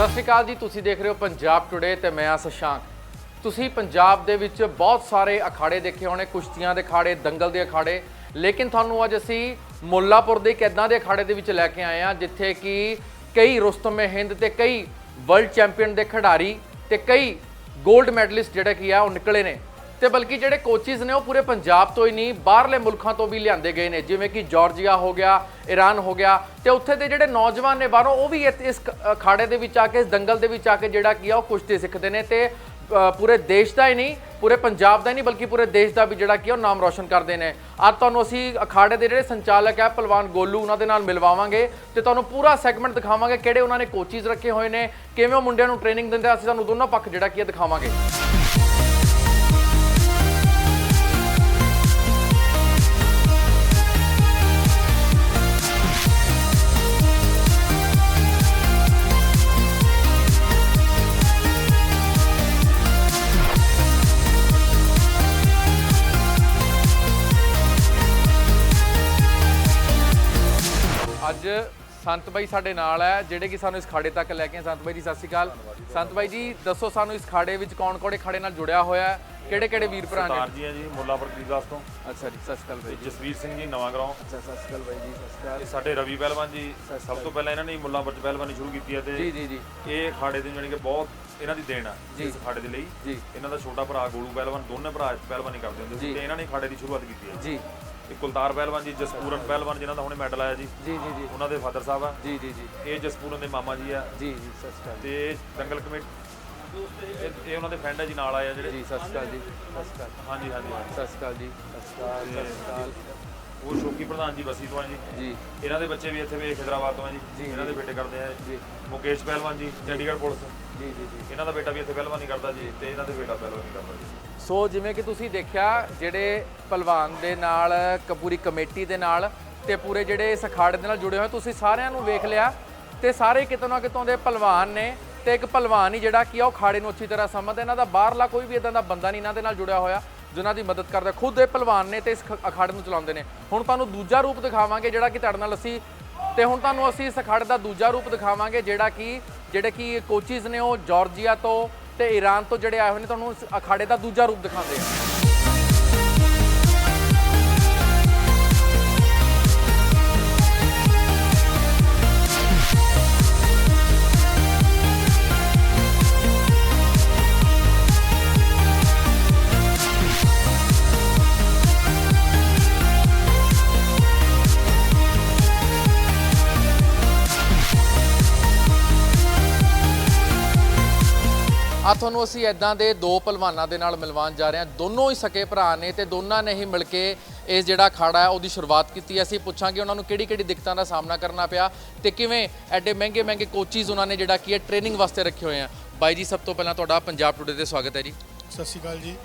ਸਤਿ ਸ਼੍ਰੀ ਅਕਾਲ ਜੀ, ਤੁਸੀਂ ਦੇਖ ਰਹੇ ਹੋ ਪੰਜਾਬ ਟੁਡੇ ਤੇ ਮੈਂ ਆ ਸ਼ਸ਼ਾਂਕ। ਤੁਸੀਂ ਪੰਜਾਬ ਦੇ ਵਿੱਚ ਬਹੁਤ ਸਾਰੇ ਅਖਾੜੇ ਦੇਖੇ ਹੋਣੇ, ਕੁਸ਼ਤੀਆਂ ਦੇ ਅਖਾੜੇ, ਦੰਗਲ ਦੇ ਅਖਾੜੇ, ਲੇਕਿਨ ਤੁਹਾਨੂੰ ਅੱਜ ਅਸੀਂ ਮੁੱਲਾਪੁਰ ਦੇ ਇੱਕ ਇੱਦਾਂ ਦੇ ਅਖਾੜੇ ਦੇ ਵਿੱਚ ਲੈ ਕੇ ਆਏ ਹਾਂ ਜਿੱਥੇ ਕਿ ਕਈ ਰੁਸਤਮ ਹਿੰਦ ਤੇ ਕਈ ਵਰਲਡ ਚੈਂਪੀਅਨ ਦੇ ਖਿਡਾਰੀ ਤੇ ਕਈ ਗੋਲਡ ਮੈਡਲਿਸਟ ਜਿਹੜੇ ਕੀ ਆ ਉਹ ਨਿਕਲੇ ਨੇ ਤੇ ਬਲਕਿ ਜਿਹੜੇ ਕੋਚਿਸ ਨੇ ਉਹ ਪੂਰੇ ਪੰਜਾਬ ਤੋਂ ਹੀ ਨਹੀਂ ਬਾਹਰਲੇ ਮੁਲਕਾਂ ਤੋਂ ਵੀ ਲਿਆਂਦੇ ਗਏ ਨੇ, ਜਿਵੇਂ ਕਿ ਜਾਰਜੀਆ ਹੋ ਗਿਆ, ਈਰਾਨ ਹੋ ਗਿਆ ਤੇ ਉੱਥੇ ਦੇ ਜਿਹੜੇ ਨੌਜਵਾਨ ਨੇ ਬਾਹਰੋਂ ਉਹ ਵੀ ਇਸ ਅਖਾੜੇ ਦੇ ਵਿੱਚ ਆ ਕੇ, ਇਸ ਦੰਗਲ ਦੇ ਵਿੱਚ ਆ ਕੇ ਜਿਹੜਾ ਕੀ ਆ ਉਹ ਕੁਸ਼ਤੀ ਸਿੱਖਦੇ ਨੇ ਤੇ ਪੂਰੇ ਦੇਸ਼ ਦਾ ਹੀ ਨਹੀਂ, ਪੂਰੇ ਪੰਜਾਬ ਦਾ ਹੀ ਨਹੀਂ ਬਲਕਿ ਪੂਰੇ ਦੇਸ਼ ਦਾ ਵੀ ਜਿਹੜਾ ਕੀ ਉਹ ਨਾਮ ਰੋਸ਼ਨ ਕਰਦੇ ਨੇ। ਅੱਜ ਤੁਹਾਨੂੰ ਅਸੀਂ ਅਖਾੜੇ ਦੇ ਜਿਹੜੇ ਸੰਚਾਲਕ ਹੈ ਪਹਿਲਵਾਨ ਗੋਲੂ, ਉਹਨਾਂ ਦੇ ਨਾਲ ਮਿਲਵਾਵਾਂਗੇ ਤੇ ਤੁਹਾਨੂੰ ਪੂਰਾ ਸੈਗਮੈਂਟ ਦਿਖਾਵਾਂਗੇ ਕਿਹੜੇ ਉਹਨਾਂ ਨੇ ਕੋਚਿਸ ਰੱਖੇ ਹੋਏ ਨੇ, ਕਿਵੇਂ ਉਹ ਮੁੰਡਿਆਂ ਨੂੰ ਟ੍ਰੇਨਿੰਗ ਦਿੰਦੇ, ਅਸੀਂ ਤੁਹਾਨੂੰ ਦੋਨੋਂ ਪੱਖ ਜਿਹੜਾ ਕੀ ਦਿਖਾਵਾਂਗੇ। ਅੱਜ ਸੰਤ ਬਾਈ ਸਾਡੇ ਨਾਲ ਹੈ ਜਿਹੜੇ ਕਿ ਸਾਨੂੰ ਇਸ ਖਾੜੇ ਤੱਕ ਲੈ ਕੇ। ਸੰਤ ਬਾਈ ਜੀ ਸਤਿ ਸ਼੍ਰੀ ਅਕਾਲ। ਸੰਤ ਬਾਈ ਜੀ ਦੱਸੋ ਸਾਨੂੰ ਇਸ ਖਾੜੇ ਵਿੱਚ ਕੌਣ ਕੌਣ ਖਾੜੇ ਨਾਲ ਜੁੜਿਆ ਹੋਇਆ ਹੈ, ਕਿਹੜੇ ਕਿਹੜੇ ਵੀਰ ਭਰਾ ਨੇ? ਸਰਦਾਰ ਜੀ ਹੈ ਜੀ ਮੁੱਲਾਪੁਰ ਕਰੀਦਾਸ ਤੋਂ। ਅੱਛਾ ਜੀ, ਸਤਿ ਸ਼੍ਰੀ ਅਕਾਲ ਬਾਈ। ਜਸਵੀਰ ਸਿੰਘ ਜੀ ਨਵਾਂ ਗਰਾਉਂ। ਅੱਛਾ, ਸਤਿ ਸ਼੍ਰੀ ਅਕਾਲ ਬਾਈ ਜੀ। ਸਤਿ ਸ਼੍ਰੀ ਅਕਾਲ। ਸਾਡੇ ਰਵੀ ਪਹਿਲਵਾਨ ਜੀ, ਸਭ ਤੋਂ ਪਹਿਲਾਂ ਇਹਨਾਂ ਨੇ ਮੁੱਲਾਪੁਰ ਚ ਪਹਿਲਵਾਨੀ ਸ਼ੁਰੂ ਕੀਤੀ ਹੈ ਤੇ ਜੀ ਜੀ ਜੀ ਇਹ ਖਾੜੇ ਦੇ ਜਾਨੀ ਕਿ ਬਹੁਤ ਇਹਨਾਂ ਦੀ ਦੇਣ ਆ ਇਸ ਖਾੜੇ ਦੇ ਲਈ ਜੀ। ਇਹਨਾਂ ਦਾ ਛੋਟਾ ਭਰਾ ਗੋਲੂ ਪਹਿਲਵਾਨ, ਦੋਨੇ ਭਰਾ ਪਹਿਲਵਾਨੀ ਕਰਦੇ ਹੁੰਦੇ ਸੀ ਤੇ ਇਹਨਾਂ ਨੇ ਖਾੜੇ ਦੀ ਸ਼ੁਰੂਆਤ ਕੀਤੀ ਹੈ ਜੀ। ਇਹ ਕੁਲਤਾਰ ਪਹਿਲਵਾਨ ਜੀ, ਜਸਪੂਰਨ ਪਹਿਲਵਾਨ ਜਿਨ੍ਹਾਂ ਦਾ ਹੁਣੇ ਮੈਡਲ ਆਇਆ ਜੀ ਜੀ ਜੀ ਜੀ ਉਹਨਾਂ ਦੇ ਫਾਦਰ ਸਾਹਿਬ ਆ ਜੀ ਜੀ ਜੀ ਇਹ ਜਸਪੂਰਨ ਦੇ ਮਾਮਾ ਜੀ ਆ ਜੀ ਜੀ ਸਤਿ ਸ਼੍ਰੀ ਅਕਾਲ ਤੇ ਦੰਗਲ ਕਮੇਟੀ ਇਹ ਉਹਨਾਂ ਦੇ ਫਰੈਂਡ ਹੈ ਜੀ, ਨਾਲ ਆਏ ਆ ਜਿਹੜੇ ਜੀ। ਸਤਿ ਸ਼੍ਰੀ ਅਕਾਲ ਜੀ। ਸਤਿ ਸ਼੍ਰੀ ਅਕਾਲ। ਹਾਂਜੀ ਹਾਂਜੀ ਸਤਿ ਸ਼੍ਰੀ ਅਕਾਲ ਜੀ। ਸਤਿ ਸ਼੍ਰੀ ਅਕਾਲ। ਸਤਿ ਸ਼੍ਰੀ ਅਕਾਲ। ਉਹ ਸ਼ੌਕੀ ਪ੍ਰਧਾਨ ਜੀ ਬਸੀ ਤੋਂ ਆ ਜੀ। ਜੀ ਇਹਨਾਂ ਦੇ ਬੱਚੇ ਵੀ ਇੱਥੇ ਵੀ ਖਿਦਰਾਬਾਦ ਤੋਂ ਆ ਜੀ। ਇਹਨਾਂ ਦੇ ਬੇਟੇ ਕਰਦੇ ਆ ਜੀ। ਮੁਕੇਸ਼ ਪਹਿਲਵਾਨ ਜੀ ਚੰਡੀਗੜ੍ਹ ਪੁਲਿਸ। ਜੀ ਜੀ ਜੀ ਇਹਨਾਂ ਦਾ ਬੇਟਾ ਵੀ ਇੱਥੇ ਪਹਿਲਵਾਨੀ ਕਰਦਾ ਜੀ ਤੇ ਇਹਨਾਂ ਦੇ ਬੇਟਾ ਪਹਿਲਵਾਨੀ ਕਰਦਾ ਜੀ। ਸੋ ਜਿਵੇਂ ਕਿ ਤੁਸੀਂ ਦੇਖਿਆ ਜਿਹੜੇ ਪਹਿਲਵਾਨ ਦੇ ਨਾਲ ਪੂਰੀ ਕਮੇਟੀ ਦੇ ਨਾਲ ਤੇ ਪੂਰੇ ਜਿਹੜੇ ਇਸ ਅਖਾੜੇ ਦੇ ਨਾਲ ਜੁੜੇ ਹੋਏ ਤੁਸੀਂ ਸਾਰਿਆਂ ਨੂੰ ਵੇਖ ਲਿਆ ਤੇ ਸਾਰੇ ਕਿਤੋਂ ਨਾ ਕਿਤੋਂ ਦੇ ਪਹਿਲਵਾਨ ਨੇ ਤੇ ਇੱਕ ਪਹਿਲਵਾਨ ਹੀ ਜਿਹੜਾ ਕੀ ਆ ਉਹ ਖਾੜੇ ਨੂੰ ਅੱਛੀ ਤਰ੍ਹਾਂ ਸਮਝਦਾ। ਇਹਨਾਂ ਦਾ ਬਾਹਰਲਾ ਕੋਈ ਵੀ ਇਦਾਂ ਦਾ ਬੰਦਾ ਨਹੀਂ ਇਹਨਾਂ ਦੇ ਨਾਲ ਜੁੜਿਆ ਹੋਇਆ ਜਿਨ੍ਹਾਂ ਦੀ ਮਦਦ ਕਰਦਾ। ਖੁਦ ਇਹ ਪਹਿਲਵਾਨ ਨੇ ਤੇ ਇਸ ਅਖਾੜੇ ਨੂੰ ਚਲਾਉਂਦੇ ਨੇ। ਹੁਣ ਤੁਹਾਨੂੰ ਦੂਜਾ ਰੂਪ ਦਿਖਾਵਾਂਗੇ ਜਿਹੜਾ ਕਿ ਤੁਹਾਡੇ ਨਾਲ ਅਸੀਂ ਤੇ ਹੁਣ ਤੁਹਾਨੂੰ ਅਸੀਂ ਇਸ ਅਖਾੜੇ ਦਾ ਦੂਜਾ ਰੂਪ ਦਿਖਾਵਾਂਗੇ ਜਿਹੜੇ ਕਿ ਕੋਚਿਸ ਨੇ ਉਹ ਜਾਰਜੀਆ ਤੋਂ ਤੇ ਈਰਾਨ ਤੋਂ ਜਿਹੜੇ ਆਏ ਹੋਏ ਨੇ। ਤੁਹਾਨੂੰ ਇਸ ਅਖਾੜੇ ਦਾ ਦੂਜਾ ਰੂਪ ਦਿਖਾਉਂਦੇ ਆ। ਆ ਤੁਹਾਨੂੰ ਅਸੀਂ ਇਦਾਂ ਦੇ ਦੋ ਪਹਿਲਵਾਨਾਂ ਦੇ ਨਾਲ ਮਿਲਵਾਉਣ ਜਾ ਰਹੇ ਹਾਂ। ਦੋਨੋਂ ਹੀ ਸਕੇ ਭਰਾ ਨੇ ਤੇ ਦੋਨਾਂ ਨੇ ਹੀ ਮਿਲ ਕੇ ਇਹ ਜਿਹੜਾ ਅਖਾੜਾ ਹੈ ਉਹਦੀ ਸ਼ੁਰੂਆਤ ਕੀਤੀ। ਅਸੀਂ ਪੁੱਛਾਂਗੇ ਉਹਨਾਂ ਨੂੰ ਕਿਹੜੀ ਕਿਹੜੀ ਦਿੱਕਤਾਂ ਦਾ ਸਾਹਮਣਾ ਕਰਨਾ ਪਿਆ ਤੇ ਕਿਵੇਂ ਐਡੇ ਮਹਿੰਗੇ ਮਹਿੰਗੇ ਕੋਚਿਸ ਉਹਨਾਂ ਨੇ ਜਿਹੜਾ ਕੀ ਹੈ ਟ੍ਰੇਨਿੰਗ ਵਾਸਤੇ ਰੱਖੇ ਹੋਏ ਆ। ਬਾਈ ਜੀ ਸਭ ਤੋਂ ਪਹਿਲਾਂ ਤੁਹਾਡਾ ਪੰਜਾਬ ਟੁਡੇ ਤੇ ਸਵਾਗਤ ਹੈ ਜੀ। ਸਤਿ ਸ਼੍ਰੀ ਅਕਾਲ ਜੀ।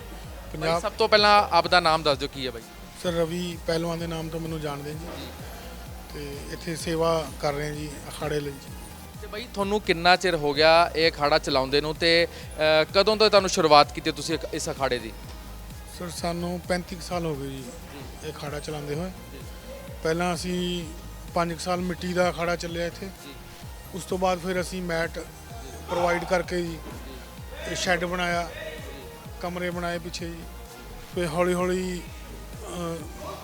ਪੰਜਾਬ ਸਭ ਤੋਂ ਪਹਿਲਾਂ ਆਪ ਦਾ ਨਾਮ ਦੱਸ ਦਿਓ ਕੀ ਹੈ ਬਾਈ? ਸਰ ਰਵੀ ਪਹਿਲਵਾਨ ਦੇ ਨਾਮ ਤੋਂ ਮੈਨੂੰ ਜਾਣਦੇ ਜੀ ਤੇ ਇੱਥੇ ਸੇਵਾ ਕਰ ਰਹੇ ਜੀ ਅਖਾੜੇ ਲਈ ਜੀ। ਤੇ ਬਾਈ ਤੁਹਾਨੂੰ ਕਿੰਨਾ ਚਿਰ ਹੋ ਗਿਆ ਇਹ ਅਖਾੜਾ ਚਲਾਉਂਦੇ ਨੂੰ ਤੇ ਕਦੋਂ ਤੋਂ ਤੁਹਾਨੂੰ ਸ਼ੁਰੂਆਤ ਕੀਤੀ ਤੁਸੀਂ ਇਸ ਅਖਾੜੇ ਦੀ? ਸਰ ਸਾਨੂੰ 35 ਸਾਲ ਹੋ ਗਏ ਜੀ ਇਹ ਅਖਾੜਾ ਚਲਾਉਂਦੇ ਹੋਏ। ਪਹਿਲਾਂ ਅਸੀਂ 5 ਸਾਲ ਮਿੱਟੀ ਦਾ ਅਖਾੜਾ ਚੱਲਿਆ ਇੱਥੇ। ਉਸ ਤੋਂ ਬਾਅਦ ਫਿਰ ਅਸੀਂ ਮੈਟ ਪ੍ਰੋਵਾਈਡ ਕਰਕੇ ਜੀ ਇਹ ਸ਼ੈੱਡ ਬਣਾਇਆ, ਕਮਰੇ ਬਣਾਏ ਪਿੱਛੇ ਜੀ। ਫਿਰ ਹੌਲੀ ਹੌਲੀ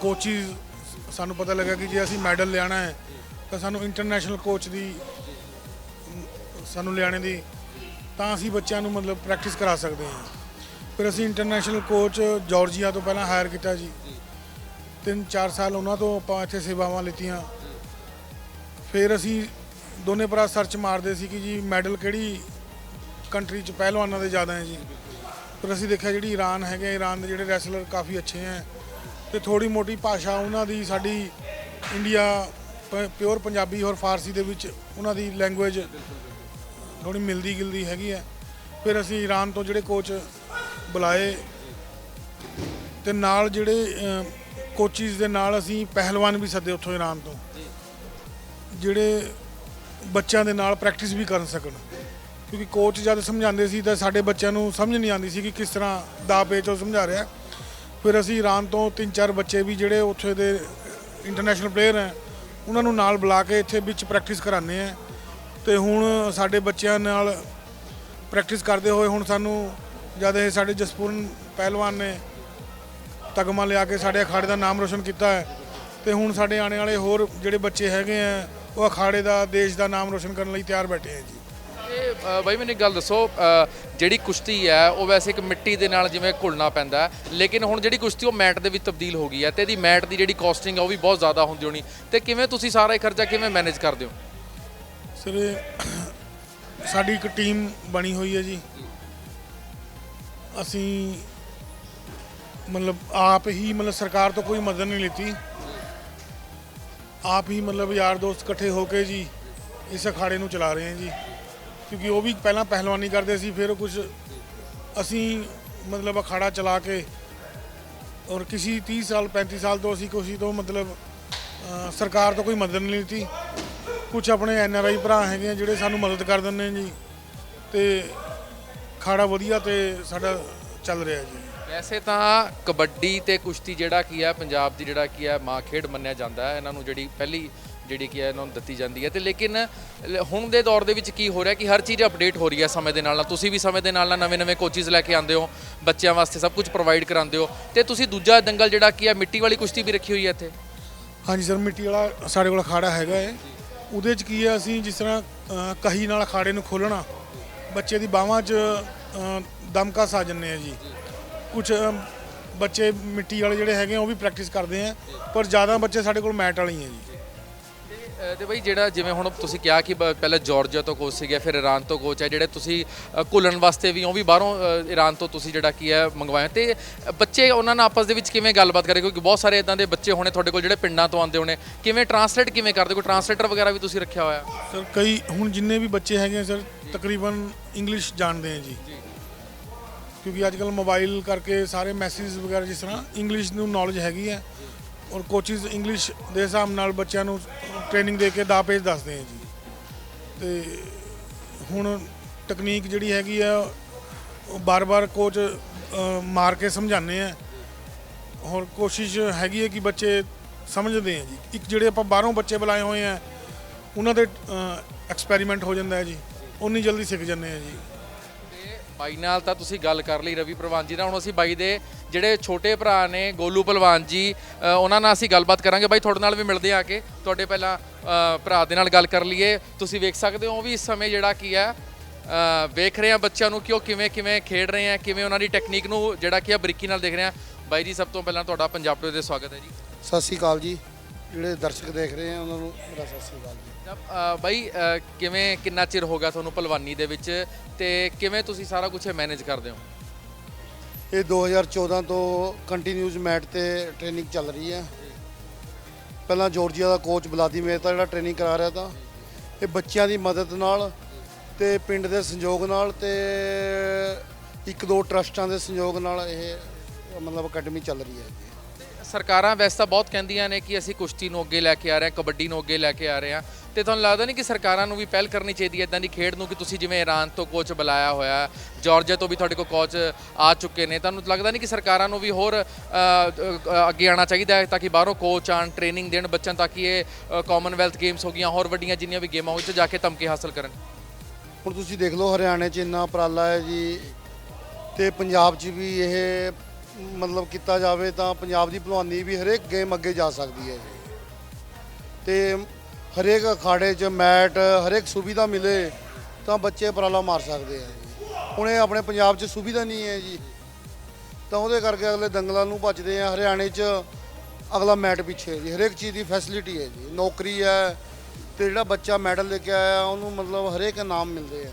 ਕੋਚਿਸ ਸਾਨੂੰ ਪਤਾ ਲੱਗਾ ਕਿ ਜੇ ਅਸੀਂ ਮੈਡਲ ਲਿਆਉਣਾ ਹੈ ਤਾਂ ਸਾਨੂੰ ਇੰਟਰਨੈਸ਼ਨਲ ਕੋਚ ਦੀ ਸਾਨੂੰ ਲਿਆਣੇ ਦੀ ਤਾਂ ਅਸੀਂ ਬੱਚਿਆਂ ਨੂੰ ਮਤਲਬ ਪ੍ਰੈਕਟਿਸ ਕਰਾ ਸਕਦੇ ਹਾਂ। ਫਿਰ ਅਸੀਂ ਇੰਟਰਨੈਸ਼ਨਲ ਕੋਚ ਜਾਰਜੀਆ ਤੋਂ ਪਹਿਲਾਂ ਹਾਇਰ ਕੀਤਾ ਜੀ। 3-4 ਸਾਲ ਉਹਨਾਂ ਤੋਂ ਆਪਾਂ ਇੱਥੇ ਸੇਵਾਵਾਂ ਲਿੱਤੀਆਂ। ਫਿਰ ਅਸੀਂ ਦੋਨੇ ਭਰਾ ਸਰਚ ਮਾਰਦੇ ਸੀ ਕਿ ਜੀ ਮੈਡਲ ਕਿਹੜੀ ਕੰਟਰੀ 'ਚ ਪਹਿਲਵਾਨਾਂ ਦੇ ਜ਼ਿਆਦਾ ਹੈ ਜੀ। ਫਿਰ ਅਸੀਂ ਦੇਖਿਆ ਜਿਹੜੀ ਈਰਾਨ ਹੈਗੇ, ਈਰਾਨ ਦੇ ਜਿਹੜੇ ਰੈਸਲਰ ਕਾਫੀ ਅੱਛੇ ਹੈ ਤੇ ਥੋੜੀ ਮੋਟੀ ਭਾਸ਼ਾ ਉਹਨਾਂ ਦੀ ਸਾਡੀ ਇੰਡੀਆ ਪਿਓਰ ਪੰਜਾਬੀ ਔਰ ਫਾਰਸੀ ਦੇ ਵਿੱਚ ਉਹਨਾਂ ਦੀ ਲੈਂਗੁਏਜ ਥੋੜੀ ਮਿਲਦੀ ਗਿਲਦੀ ਹੈਗੀ ਹੈ। ਫਿਰ ਅਸੀਂ ਈਰਾਨ ਤੋਂ ਜਿਹੜੇ ਕੋਚ ਬੁਲਾਏ ਤੇ ਨਾਲ ਜਿਹੜੇ ਕੋਚਿਸ ਦੇ ਨਾਲ ਅਸੀਂ ਪਹਿਲਵਾਨ ਵੀ ਸੱਦੇ ਉੱਥੋਂ ਈਰਾਨ ਤੋਂ, ਜਿਹੜੇ ਬੱਚਿਆਂ ਦੇ ਨਾਲ ਪ੍ਰੈਕਟਿਸ ਵੀ ਕਰ ਸਕਣ। ਕਿਉਂਕਿ ਕੋਚ ਜਦ ਸਮਝਾਉਂਦੇ ਸੀ ਤਾਂ ਸਾਡੇ ਬੱਚਿਆਂ ਨੂੰ ਸਮਝ ਨਹੀਂ ਆਉਂਦੀ ਸੀ ਕਿ ਕਿਸ ਤਰ੍ਹਾਂ ਦਾ ਪੇਚ ਉਹ ਸਮਝਾ ਰਿਹਾ। ਫਿਰ ਅਸੀਂ ਈਰਾਨ ਤੋਂ 3-4 ਬੱਚੇ ਵੀ ਜਿਹੜੇ ਉੱਥੇ ਦੇ ਇੰਟਰਨੈਸ਼ਨਲ ਪਲੇਅਰ ਹੈ ਉਹਨਾਂ ਨੂੰ ਨਾਲ ਬੁਲਾ ਕੇ ਇੱਥੇ ਵਿੱਚ ਪ੍ਰੈਕਟਿਸ ਕਰਾਉਂਦੇ ਹਾਂ ਤੇ ਹੁਣ ਸਾਡੇ ਬੱਚਿਆਂ ਨਾਲ ਪ੍ਰੈਕਟਿਸ ਕਰਦੇ ਹੋਏ ਹੁਣ ਸਾਨੂੰ ਜਦ ਇਹ ਸਾਡੇ ਜਸਪੂਰਨ ਪਹਿਲਵਾਨ ਨੇ ਤਗਮਾ ਲਿਆ ਕੇ ਸਾਡੇ ਅਖਾੜੇ ਦਾ ਨਾਮ ਰੋਸ਼ਨ ਕੀਤਾ ਹੈ ਤੇ ਹੁਣ ਸਾਡੇ ਆਉਣ ਵਾਲੇ ਹੋਰ ਜਿਹੜੇ ਬੱਚੇ ਹੈਗੇ ਆ ਉਹ ਅਖਾੜੇ ਦਾ ਦੇਸ਼ ਦਾ ਨਾਮ ਰੋਸ਼ਨ ਕਰਨ ਲਈ ਤਿਆਰ ਬੈਠੇ ਆ ਜੀ। ਇਹ ਬਾਈ ਮੈਨੂੰ ਇੱਕ ਗੱਲ ਦੱਸੋ, ਜਿਹੜੀ ਕੁਸ਼ਤੀ ਹੈ ਉਹ ਵੈਸੇ ਇੱਕ ਮਿੱਟੀ ਦੇ ਨਾਲ ਜਿਵੇਂ ਘੁਲਣਾ ਪੈਂਦਾ ਹੈ, ਲੇਕਿਨ ਹੁਣ ਜਿਹੜੀ ਕੁਸ਼ਤੀ ਉਹ ਮੈਟ ਦੇ ਵਿੱਚ ਤਬਦੀਲ ਹੋ ਗਈ ਹੈ ਤੇ ਇਹਦੀ ਮੈਟ ਦੀ ਜਿਹੜੀ ਕਾਸਟਿੰਗ ਹੈ ਉਹ ਵੀ ਬਹੁਤ ਜ਼ਿਆਦਾ ਹੁੰਦੀ ਹੋਣੀ, ਤੇ ਕਿਵੇਂ ਤੁਸੀਂ ਸਾਰਾ ਇਹ ਖਰਚਾ ਕਿਵੇਂ ਮੈਨੇਜ ਕਰਦੇ ਹੋ? ਸਰ ਸਾਡੀ ਇੱਕ ਟੀਮ ਬਣੀ ਹੋਈ ਹੈ ਜੀ। ਅਸੀਂ ਮਤਲਬ ਆਪ ਹੀ ਮਤਲਬ ਸਰਕਾਰ ਤੋਂ ਕੋਈ ਮਦਦ ਨਹੀਂ ਲਿੱਤੀ, ਆਪ ਹੀ ਮਤਲਬ ਯਾਰ ਦੋਸਤ ਇਕੱਠੇ ਹੋ ਕੇ ਜੀ ਇਸ ਅਖਾੜੇ ਨੂੰ ਚਲਾ ਰਹੇ ਹਾਂ ਜੀ। ਕਿਉਂਕਿ ਉਹ ਵੀ ਪਹਿਲਾਂ ਪਹਿਲਵਾਨੀ ਕਰਦੇ ਸੀ, ਫਿਰ ਕੁਝ ਅਸੀਂ ਮਤਲਬ ਅਖਾੜਾ ਚਲਾ ਕੇ ਔਰ ਕਿਸੇ 30 ਸਾਲ 35 ਸਾਲ ਤੋਂ ਅਸੀਂ ਕਿਸੇ ਤੋਂ ਮਤਲਬ ਸਰਕਾਰ ਤੋਂ ਕੋਈ ਮਦਦ ਨਹੀਂ ਲਿੱਤੀ। ਕੁਝ ਆਪਣੇ NRI ਭਰਾ ਹੈਗੇ ਆ ਜਿਹੜੇ ਸਾਨੂੰ ਮਦਦ ਕਰ ਦਿੰਦੇ ਜੀ ਤੇ ਅਖਾੜਾ ਵਧੀਆ ਤੇ ਸਾਡਾ ਚੱਲ ਰਿਹਾ ਜੀ। ਵੈਸੇ ਤਾਂ ਕਬੱਡੀ ਤੇ ਕੁਸ਼ਤੀ ਜਿਹੜਾ ਕੀ ਹੈ ਪੰਜਾਬ ਦੀ ਜਿਹੜਾ ਕੀ ਹੈ ਮਾਂ ਖੇਡ ਮੰਨਿਆ ਜਾਂਦਾ ਹੈ, ਇਹਨਾਂ ਨੂੰ ਜਿਹੜੀ ਪਹਿਲੀ ਜਿਹੜੀ ਕੀ ਹੈ ਇਹਨਾਂ ਨੂੰ ਦਿੱਤੀ ਜਾਂਦੀ ਹੈ, ਤੇ ਲੇਕਿਨ ਹੁਣ ਦੇ ਦੌਰ ਦੇ ਵਿੱਚ ਕੀ ਹੋ ਰਿਹਾ ਕਿ ਹਰ ਚੀਜ਼ ਅਪਡੇਟ ਹੋ ਰਹੀ ਹੈ ਸਮੇਂ ਦੇ ਨਾਲ ਨਾਲ। ਤੁਸੀਂ ਵੀ ਸਮੇਂ ਦੇ ਨਾਲ ਨਾਲ ਨਵੇਂ-ਨਵੇਂ ਕੋਚਿਸ ਲੈ ਕੇ ਆਉਂਦੇ ਹੋ, ਬੱਚਿਆਂ ਵਾਸਤੇ ਸਭ ਕੁਝ ਪ੍ਰੋਵਾਈਡ ਕਰਾਉਂਦੇ ਹੋ, ਤੇ ਤੁਸੀਂ ਦੂਜਾ ਦੰਗਲ ਜਿਹੜਾ ਕੀ ਹੈ ਮਿੱਟੀ ਵਾਲੀ ਕੁਸ਼ਤੀ ਵੀ ਰੱਖੀ ਹੋਈ ਹੈ ਇੱਥੇ। ਹਾਂਜੀ ਸਰ, ਮਿੱਟੀ ਵਾਲਾ ਸਾਡੇ ਕੋਲ ਅਖਾੜਾ ਹੈਗਾ ਹੈ। ਉਹਦੇ 'ਚ ਕੀ ਹੈ, ਅਸੀਂ ਜਿਸ ਤਰ੍ਹਾਂ ਕਹੀ ਨਾਲ ਅਖਾੜੇ ਨੂੰ ਖੋਲ੍ਹਣਾ, ਬੱਚੇ ਦੀ ਬਾਹਾਂ 'ਚ ਦਮਕਾ ਸਾ ਜਾਂਦੇ ਆ ਜੀ। ਕੁਝ ਬੱਚੇ ਮਿੱਟੀ ਵਾਲੇ ਜਿਹੜੇ ਹੈਗੇ ਉਹ ਵੀ ਪ੍ਰੈਕਟਿਸ ਕਰਦੇ ਆ, ਪਰ ਜ਼ਿਆਦਾ ਬੱਚੇ ਸਾਡੇ ਕੋਲ ਮੈਟ ਵਾਲੇ ਹੀ ਆ ਜੀ। ਤੇ ਬਈ ਜਿਹੜਾ ਜਿਵੇਂ ਹੁਣ ਤੁਸੀਂ ਕਿਹਾ ਕਿ ਪਹਿਲਾਂ ਜਾਰਜੀਆ ਤੋਂ ਕੋਚ ਸੀਗੇ, ਫਿਰ ਈਰਾਨ ਤੋਂ ਕੋਚ ਹੈ, ਜਿਹੜੇ ਤੁਸੀਂ ਘੁਲਣ ਵਾਸਤੇ ਵੀ ਉਹ ਵੀ ਬਾਹਰੋਂ ਈਰਾਨ ਤੋਂ ਤੁਸੀਂ ਜਿਹੜਾ ਕੀ ਹੈ ਮੰਗਵਾਇਆ, ਤੇ ਬੱਚੇ ਉਹਨਾਂ ਨਾਲ ਆਪਸ ਦੇ ਵਿੱਚ ਕਿਵੇਂ ਗੱਲਬਾਤ ਕਰੇ? ਕਿਉਂਕਿ ਬਹੁਤ ਸਾਰੇ ਇਦਾਂ ਦੇ ਬੱਚੇ ਹੋਣੇ ਤੁਹਾਡੇ ਕੋਲ ਜਿਹੜੇ ਪਿੰਡਾਂ ਤੋਂ ਆਉਂਦੇ ਹੋਣੇ, ਕਿਵੇਂ ਟਰਾਂਸਲੇਟ ਕਿਵੇਂ ਕਰਦੇ? ਕੋਈ ਟਰਾਂਸਲੇਟਰ ਵਗੈਰਾ ਵੀ ਤੁਸੀਂ ਰੱਖਿਆ ਹੋਇਆ? ਸਰ ਕਈ ਹੁਣ ਜਿੰਨੇ ਵੀ ਬੱਚੇ ਹੈਗੇ ਆ ਸਰ ਤਕਰੀਬਨ ਇੰਗਲਿਸ਼ ਜਾਣਦੇ ਆ ਜੀ, ਕਿਉਂਕਿ ਅੱਜ ਕੱਲ੍ਹ ਮੋਬਾਈਲ ਕਰਕੇ ਸਾਰੇ ਮੈਸੇਜ ਵਗੈਰਾ ਜਿਸ ਤਰ੍ਹਾਂ ਇੰਗਲਿਸ਼ ਨੂੰ ਨੌਲੇਜ ਹੈਗੀ ਹੈ ਔਰ ਕੋਚਿਸ ਇੰਗਲਿਸ਼ ਦੇ ਹਿਸਾਬ ਨਾਲ ਬੱਚਿਆਂ ਨੂੰ ਟ੍ਰੇਨਿੰਗ ਦੇ ਕੇ ਦਾ ਪੇਜ ਦੱਸਦੇ ਆ ਜੀ। ਤੇ ਹੁਣ ਟੈਕਨੀਕ ਜਿਹੜੀ ਹੈਗੀ ਆ ਉਹ ਬਾਰ-ਬਾਰ ਕੋਚ ਮਾਰ ਕੇ ਸਮਝਾਉਂਦੇ ਆ, ਹੋਰ ਕੋਸ਼ਿਸ਼ ਹੈਗੀ ਹੈ ਕਿ ਬੱਚੇ ਸਮਝਦੇ ਆ ਜੀ। ਇੱਕ ਜਿਹੜੇ ਆਪਾਂ ਬਾਹਰੋਂ ਬੱਚੇ ਬੁਲਾਏ ਹੋਏ ਆ ਉਹਨਾਂ ਦੇ ਐਕਸਪੈਰੀਮੈਂਟ ਹੋ ਜਾਂਦਾ ਹੈ ਜੀ, ਉਨੀ ਜਲਦੀ ਸਿੱਖ ਜਾਂਦੇ ਆ ਜੀ। ਬਾਈ ਨਾਲ ਤਾਂ ਤੁਸੀਂ ਗੱਲ ਕਰ ਲਈ ਰਵੀ ਪਹਿਲਵਾਨ ਜੀ ਨਾਲ, ਹੁਣ ਅਸੀਂ ਬਾਈ ਦੇ ਜਿਹੜੇ ਛੋਟੇ ਭਰਾ ਨੇ ਗੋਲੂ ਪਹਿਲਵਾਨ ਜੀ, ਉਹਨਾਂ ਨਾਲ ਅਸੀਂ ਗੱਲਬਾਤ ਕਰਾਂਗੇ। ਬਾਈ ਤੁਹਾਡੇ ਨਾਲ ਵੀ ਮਿਲਦੇ ਆ ਕੇ, ਤੁਹਾਡੇ ਪਹਿਲਾਂ ਭਰਾ ਦੇ ਨਾਲ ਗੱਲ ਕਰ ਲਈਏ। ਤੁਸੀਂ ਵੇਖ ਸਕਦੇ ਹੋ ਉਹ ਵੀ ਇਸ ਸਮੇਂ ਜਿਹੜਾ ਕੀ ਹੈ ਵੇਖ ਰਹੇ ਆ ਬੱਚਿਆਂ ਨੂੰ ਕਿ ਉਹ ਕਿਵੇਂ ਕਿਵੇਂ ਖੇਡ ਰਹੇ ਆ, ਕਿਵੇਂ ਉਹਨਾਂ ਦੀ ਟੈਕਨੀਕ ਨੂੰ ਜਿਹੜਾ ਕੀ ਆ ਬਰੀਕੀ ਨਾਲ ਦੇਖ ਰਹੇ ਆ। ਬਾਈ ਜੀ ਸਭ ਤੋਂ ਪਹਿਲਾਂ ਤੁਹਾਡਾ ਪੰਜਾਬ ਟੂਡੇ ਦੇ ਸਵਾਗਤ ਹੈ ਜੀ। ਸਤਿ ਸ਼੍ਰੀ ਅਕਾਲ ਜੀ। ਜਿਹੜੇ ਦਰਸ਼ਕ ਦੇਖ ਰਹੇ ਆ ਉਹਨਾਂ ਨੂੰ ਮੇਰਾ ਸਤਿ ਸ਼੍ਰੀ ਅਕਾਲ ਜੀ। ਬਾਈ ਕਿਵੇਂ ਕਿੰਨਾ ਚਿਰ ਹੋ ਗਿਆ ਤੁਹਾਨੂੰ ਪਹਿਲਵਾਨੀ ਦੇ ਵਿੱਚ, ਤੇ ਕਿਵੇਂ ਤੁਸੀਂ ਸਾਰਾ ਕੁਝ ਮੈਨੇਜ ਕਰਦੇ ਹੋ? ਇਹ 2014 ਤੋਂ ਕੰਟੀਨਿਊਸ ਮੈਟ ਤੇ ਟ੍ਰੇਨਿੰਗ ਚੱਲ ਰਹੀ ਹੈ। ਪਹਿਲਾਂ ਜਾਰਜੀਆ ਦਾ ਕੋਚ ਵਲਾਦੀਮੀਰ ਤਾਂ ਜਿਹੜਾ ਟ੍ਰੇਨਿੰਗ ਕਰਾ ਰਿਹਾ ਤਾਂ, ਇਹ ਬੱਚਿਆਂ ਦੀ ਮਦਦ ਨਾਲ ਤੇ ਪਿੰਡ ਦੇ ਸੰਯੋਗ ਨਾਲ ਤੇ ਇੱਕ ਦੋ ਟਰਸਟਾਂ ਦੇ ਸੰਯੋਗ ਨਾਲ ਇਹ ਮਤਲਬ ਅਕੈਡਮੀ ਚੱਲ ਰਹੀ ਹੈ। ਸਰਕਾਰਾਂ ਵੈਸੇ ਤਾਂ ਬਹੁਤ ਕਹਿੰਦੀਆਂ ਨੇ ਕਿ ਅਸੀਂ ਕੁਸ਼ਤੀ ਨੂੰ ਅੱਗੇ ਲੈ ਕੇ ਆ ਰਹੇ ਹਾਂ, ਕਬੱਡੀ ਨੂੰ ਅੱਗੇ ਲੈ ਕੇ ਆ ਰਹੇ ਹਾਂ, ਤੇ ਤੁਹਾਨੂੰ ਲੱਗਦਾ ਨਹੀਂ ਕਿ ਸਰਕਾਰਾਂ ਨੂੰ ਵੀ ਪਹਿਲ ਕਰਨੀ ਚਾਹੀਦੀ ਹੈ ਇਦਾਂ ਦੀ ਖੇਡ ਨੂੰ? ਕਿ ਤੁਸੀਂ ਜਿਵੇਂ ਈਰਾਨ ਤੋਂ ਕੋਚ ਬੁਲਾਇਆ ਹੋਇਆ, ਜਾਰਜੀਆ ਤੋਂ ਵੀ ਤੁਹਾਡੇ ਕੋਲ ਕੋਚ ਆ ਚੁੱਕੇ ਨੇ, ਤੁਹਾਨੂੰ ਲੱਗਦਾ ਨਹੀਂ ਕਿ ਸਰਕਾਰਾਂ ਨੂੰ ਵੀ ਹੋਰ ਅੱਗੇ ਆਉਣਾ ਚਾਹੀਦਾ ਹੈ ਤਾਂ ਕਿ ਬਾਹਰੋਂ ਕੋਚ ਆਣ, ਟ੍ਰੇਨਿੰਗ ਦੇਣ ਬੱਚਿਆਂ, ਤਾਂ ਕਿ ਇਹ ਕਾਮਨਵੈਲਥ ਗੇਮਸ ਹੋ ਗਈਆਂ, ਹੋਰ ਵੱਡੀਆਂ ਜਿੰਨੀਆਂ ਵੀ ਗੇਮਾਂ ਹੋਈਆਂ 'ਚ ਜਾ ਕੇ ਧਮਕੇ ਹਾਸਲ ਕਰਨ? ਹੁਣ ਤੁਸੀਂ ਦੇਖ ਲਓ ਹਰਿਆਣੇ 'ਚ ਇੰਨਾ ਉਪਰਾਲਾ ਹੈ ਜੀ, ਤੇ ਪੰਜਾਬ 'ਚ ਵੀ ਇਹ ਮਤਲਬ ਕੀਤਾ ਜਾਵੇ ਤਾਂ ਪੰਜਾਬ ਦੀ ਭਲਵਾਨੀ ਵੀ ਹਰੇਕ ਗੇਮ ਅੱਗੇ ਜਾ ਸਕਦੀ ਹੈ ਜੀ। ਤੇ ਹਰੇਕ ਅਖਾੜੇ 'ਚ ਮੈਟ ਹਰੇਕ ਸੁਵਿਧਾ ਮਿਲੇ ਤਾਂ ਬੱਚੇ ਉਪਰਾਲਾ ਮਾਰ ਸਕਦੇ ਆ ਜੀ। ਹੁਣ ਇਹ ਆਪਣੇ ਪੰਜਾਬ 'ਚ ਸੁਵਿਧਾ ਨਹੀਂ ਹੈ ਜੀ, ਤਾਂ ਉਹਦੇ ਕਰਕੇ ਅਗਲੇ ਦੰਗਲਾਂ ਨੂੰ ਭੱਜਦੇ ਆ। ਹਰਿਆਣੇ 'ਚ ਅਗਲਾ ਮੈਟ ਪਿੱਛੇ ਜੀ, ਹਰੇਕ ਚੀਜ਼ ਦੀ ਫੈਸਿਲਿਟੀ ਹੈ ਜੀ, ਨੌਕਰੀ ਹੈ, ਤੇ ਜਿਹੜਾ ਬੱਚਾ ਮੈਡਲ ਲੈ ਕੇ ਆਇਆ ਉਹਨੂੰ ਮਤਲਬ ਹਰੇਕ ਇਨਾਮ ਮਿਲਦੇ ਆ।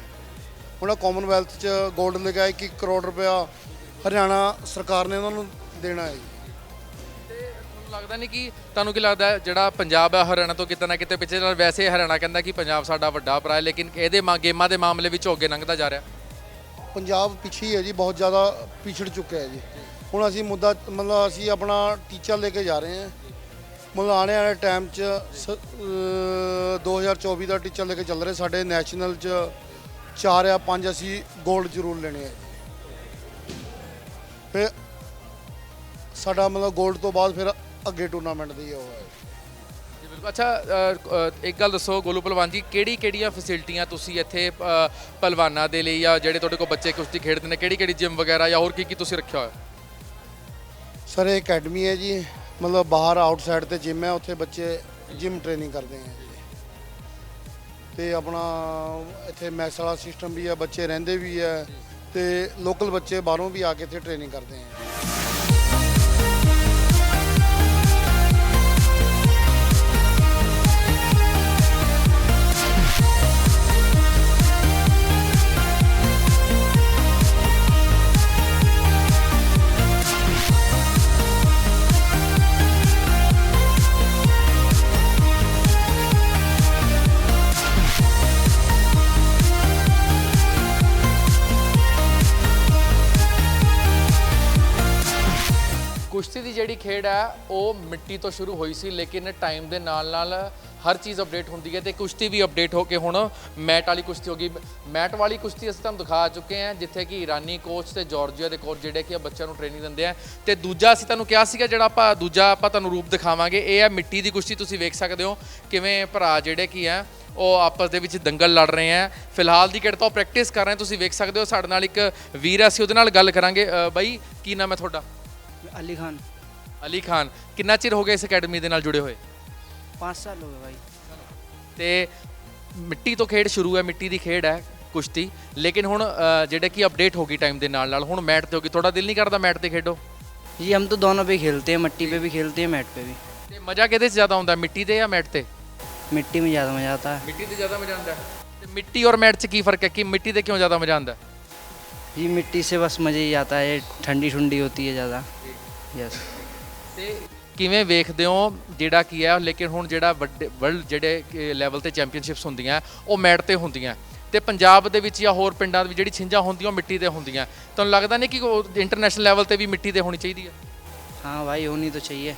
ਹੁਣ ਕਾਮਨਵੈਲਥ 'ਚ ਗੋਲਡ ਲੈ ਕੇ ਆਇਆ 1 ਕਰੋੜ ਰੁਪਇਆ ਹਰਿਆਣਾ ਸਰਕਾਰ ਨੇ ਉਹਨਾਂ ਨੂੰ ਦੇਣਾ ਹੈ ਜੀ। ਤੇ ਤੁਹਾਨੂੰ ਲੱਗਦਾ ਨਹੀਂ ਕਿ ਤੁਹਾਨੂੰ ਕੀ ਲੱਗਦਾ ਜਿਹੜਾ ਪੰਜਾਬ ਹੈ ਹਰਿਆਣਾ ਤੋਂ ਕਿਤੇ ਨਾ ਕਿਤੇ ਪਿੱਛੇ? ਵੈਸੇ ਹਰਿਆਣਾ ਕਹਿੰਦਾ ਕਿ ਪੰਜਾਬ ਸਾਡਾ ਵੱਡਾ ਭਰਾ ਹੈ, ਲੇਕਿਨ ਇਹਦੇ ਗੇਮਾਂ ਦੇ ਮਾਮਲੇ ਵਿੱਚ ਅੱਗੇ ਲੰਘਦਾ ਜਾ ਰਿਹਾ। ਪੰਜਾਬ ਪਿੱਛੇ ਹੀ ਹੈ ਜੀ, ਬਹੁਤ ਜ਼ਿਆਦਾ ਪਿਛੜ ਚੁੱਕਿਆ ਹੈ ਜੀ। ਹੁਣ ਅਸੀਂ ਮੁੱਦਾ ਮਤਲਬ ਅਸੀਂ ਆਪਣਾ ਟੀਚਾ ਲੈ ਕੇ ਜਾ ਰਹੇ ਹਾਂ, ਮਤਲਬ ਆਉਣੇ ਵਾਲੇ ਟਾਈਮ 'ਚ 2024 ਦਾ ਟੀਚਾ ਲੈ ਕੇ ਚੱਲ ਰਹੇ। ਸਾਡੇ ਨੈਸ਼ਨਲ 'ਚ 4 ਜਾਂ 5 ਅਸੀਂ ਗੋਲਡ ਜ਼ਰੂਰ ਲੈਣੇ ਆ। ਫਿਰ ਸਾਡਾ ਮਤਲਬ ਗੋਲਡ ਤੋਂ ਬਾਅਦ ਫਿਰ ਅੱਗੇ ਟੂਰਨਾਮੈਂਟ ਦੀ ਉਹ ਹੈ। ਅੱਛਾ ਇੱਕ ਗੱਲ ਦੱਸੋ ਗੋਲੂ ਪਹਿਲਵਾਨ ਜੀ, ਕਿਹੜੀਆਂ ਫੈਸਿਲਿਟੀਆਂ ਤੁਸੀਂ ਇੱਥੇ ਪਹਿਲਵਾਨਾਂ ਦੇ ਲਈ ਜਾਂ ਜਿਹੜੇ ਤੁਹਾਡੇ ਕੋਲ ਬੱਚੇ ਕੁਸ਼ਤੀ ਖੇਡਦੇ ਨੇ, ਕਿਹੜੀ ਜਿਮ ਵਗੈਰਾ ਜਾਂ ਹੋਰ ਕੀ ਤੁਸੀਂ ਰੱਖਿਆ ਹੋਇਆ? ਸਰ ਇਹ ਅਕੈਡਮੀ ਹੈ ਜੀ, ਮਤਲਬ ਬਾਹਰ ਆਊਟਸਾਈਡ ਤੇ ਜਿਮ ਹੈ, ਉੱਥੇ ਬੱਚੇ ਜਿਮ ਟ੍ਰੇਨਿੰਗ ਕਰਦੇ ਹੈ ਜੀ। ਤੇ ਆਪਣਾ ਇੱਥੇ ਮੈਸ ਵਾਲਾ ਸਿਸਟਮ ਵੀ ਹੈ, ਬੱਚੇ ਰਹਿੰਦੇ ਵੀ ਹੈ ਤੇ ਲੋਕਲ ਬੱਚੇ ਬਾਹਰੋਂ ਵੀ ਆ ਕੇ ਇੱਥੇ ਟ੍ਰੇਨਿੰਗ ਕਰਦੇ ਹੈ। ਕੁਸ਼ਤੀ ਦੀ ਜਿਹੜੀ ਖੇਡ ਹੈ ਉਹ ਮਿੱਟੀ ਤੋਂ ਸ਼ੁਰੂ ਹੋਈ ਸੀ, ਲੇਕਿਨ ਟਾਈਮ ਦੇ ਨਾਲ ਹਰ ਚੀਜ਼ ਅਪਡੇਟ ਹੁੰਦੀ ਹੈ ਤੇ ਕੁਸ਼ਤੀ ਵੀ ਅਪਡੇਟ ਹੋ ਕੇ ਹੁਣ ਮੈਟ ਵਾਲੀ ਕੁਸ਼ਤੀ ਹੋ ਗਈ। ਮੈਟ ਵਾਲੀ ਕੁਸ਼ਤੀ ਅਸੀਂ ਤੁਹਾਨੂੰ ਦਿਖਾ ਚੁੱਕੇ ਹਾਂ, ਜਿੱਥੇ ਕਿ ਇਰਾਨੀ ਕੋਚ ਤੇ ਜਾਰਜੀਆ ਦੇ ਕੋਚ ਜਿਹੜੇ ਕਿ ਬੱਚਿਆਂ ਨੂੰ ਟ੍ਰੇਨਿੰਗ ਦਿੰਦੇ ਆ। ਤੇ ਦੂਜਾ ਅਸੀਂ ਤੁਹਾਨੂੰ ਕਿਹਾ ਸੀਗਾ ਜਿਹੜਾ ਆਪਾਂ ਤੁਹਾਨੂੰ ਰੂਪ ਦਿਖਾਵਾਂਗੇ, ਇਹ ਹੈ ਮਿੱਟੀ ਦੀ ਕੁਸ਼ਤੀ। ਤੁਸੀਂ ਵੇਖ ਸਕਦੇ ਹੋ ਕਿਵੇਂ ਭਰਾ ਜਿਹੜੇ ਕੀ ਆ ਉਹ ਆਪਸ ਦੇ ਵਿੱਚ ਦੰਗਲ ਲੜ ਰਹੇ ਆ। ਫਿਲਹਾਲ ਦੀ ਖੇਡ ਤਾਂ ਉਹ ਪ੍ਰੈਕਟਿਸ ਕਰ ਰਹੇ ਆ, ਤੁਸੀਂ ਵੇਖ ਸਕਦੇ ਹੋ। ਸਾਡੇ ਨਾਲ ਇੱਕ ਵੀਰ ਹੈ, ਅਸੀਂ ਉਹਦੇ ਨਾਲ ਗੱਲ ਕਰਾਂਗੇ। ਬਾਈ ਕੀ ਨਾਮ ਹੈ ਤੁਹਾਡਾ? अली खान। ਅਲੀ ਖਾਨ, ਕਿੰਨਾ ਚਿਰ ਹੋ ਗਿਆ ਇਸ ਅਕੈਡਮੀ ਦੇ ਨਾਲ ਜੁੜੇ ਹੋਏ? 5 साल हो गए भाई। ਤੇ ਮਿੱਟੀ ਤੋਂ ਖੇਡ ਸ਼ੁਰੂ ਹੈ, ਮਿੱਟੀ ਦੀ ਖੇਡ ਹੈ ਕੁਸ਼ਤੀ, ਲੇਕਿਨ ਹੁਣ ਜਿਹੜੇ ਕਿ ਅਪਡੇਟ ਹੋ ਗਈ ਟਾਈਮ ਦੇ ਨਾਲ ਹੁਣ ਮੈਟ ਤੇ ਹੋ ਗਈ। ਤੁਹਾਡਾ ਦਿਲ ਨਹੀਂ ਕਰਦਾ ਮੈਟ ਤੇ ਖੇਡੋ? जी हम तो दोनों पे खेलते हैं, मट्टी पे भी खेलते हैं, मैट पे भी। ਤੇ ਮਜ਼ਾ ਕਿਹਦੇ 'ਚ ਜ਼ਿਆਦਾ ਆਉਂਦਾ, ਮਿੱਟੀ ਤੇ ਜਾਂ ਮੈਟ ਤੇ? मिट्टी में ज़्यादा मज़ा आता है। ਮਿੱਟੀ ਤੇ ਜ਼ਿਆਦਾ ਮਜ਼ਾ ਆਉਂਦਾ। ਤੇ ਮਿੱਟੀ ਔਰ ਮੈਟ 'ਚ ਕੀ ਫਰਕ ਹੈ ਕਿ ਮਿੱਟੀ ਤੇ ਕਿਉਂ ਜ਼ਿਆਦਾ ਮਜ਼ਾ ਆਉਂਦਾ? जी मिट्टी से बस मज़े ही आता है, ठंडी ठंडी होती है ज़्यादा। यस। ਤੇ ਕਿਵੇਂ ਵੇਖਦੇ ਹੋ ਜਿਹੜਾ ਕੀ ਹੈ, ਲੇਕਿਨ ਹੁਣ ਜਿਹੜਾ ਵੱਡੇ ਵਰਲਡ ਜਿਹੜੇ ਲੈਵਲ ਤੇ ਚੈਂਪੀਅਨਸ਼ਿਪਸ ਹੁੰਦੀਆਂ ਉਹ ਮੈਟ ਤੇ ਹੁੰਦੀਆਂ ਤੇ ਪੰਜਾਬ ਦੇ ਵਿੱਚ ਜਾਂ ਹੋਰ ਪਿੰਡਾਂ ਦੇ ਵਿੱਚ ਜਿਹੜੀ ਛਿੰਝਾਂ ਹੁੰਦੀਆਂ ਉਹ ਮਿੱਟੀ ਤੇ ਹੁੰਦੀਆਂ। ਤੁਹਾਨੂੰ ਲੱਗਦਾ ਨਹੀਂ ਕਿ ਇੰਟਰਨੈਸ਼ਨਲ ਲੈਵਲ ਤੇ ਵੀ ਮਿੱਟੀ ਤੇ ਹੋਣੀ ਚਾਹੀਦੀ ਹੈ? हाँ भाई होनी तो चाहिए,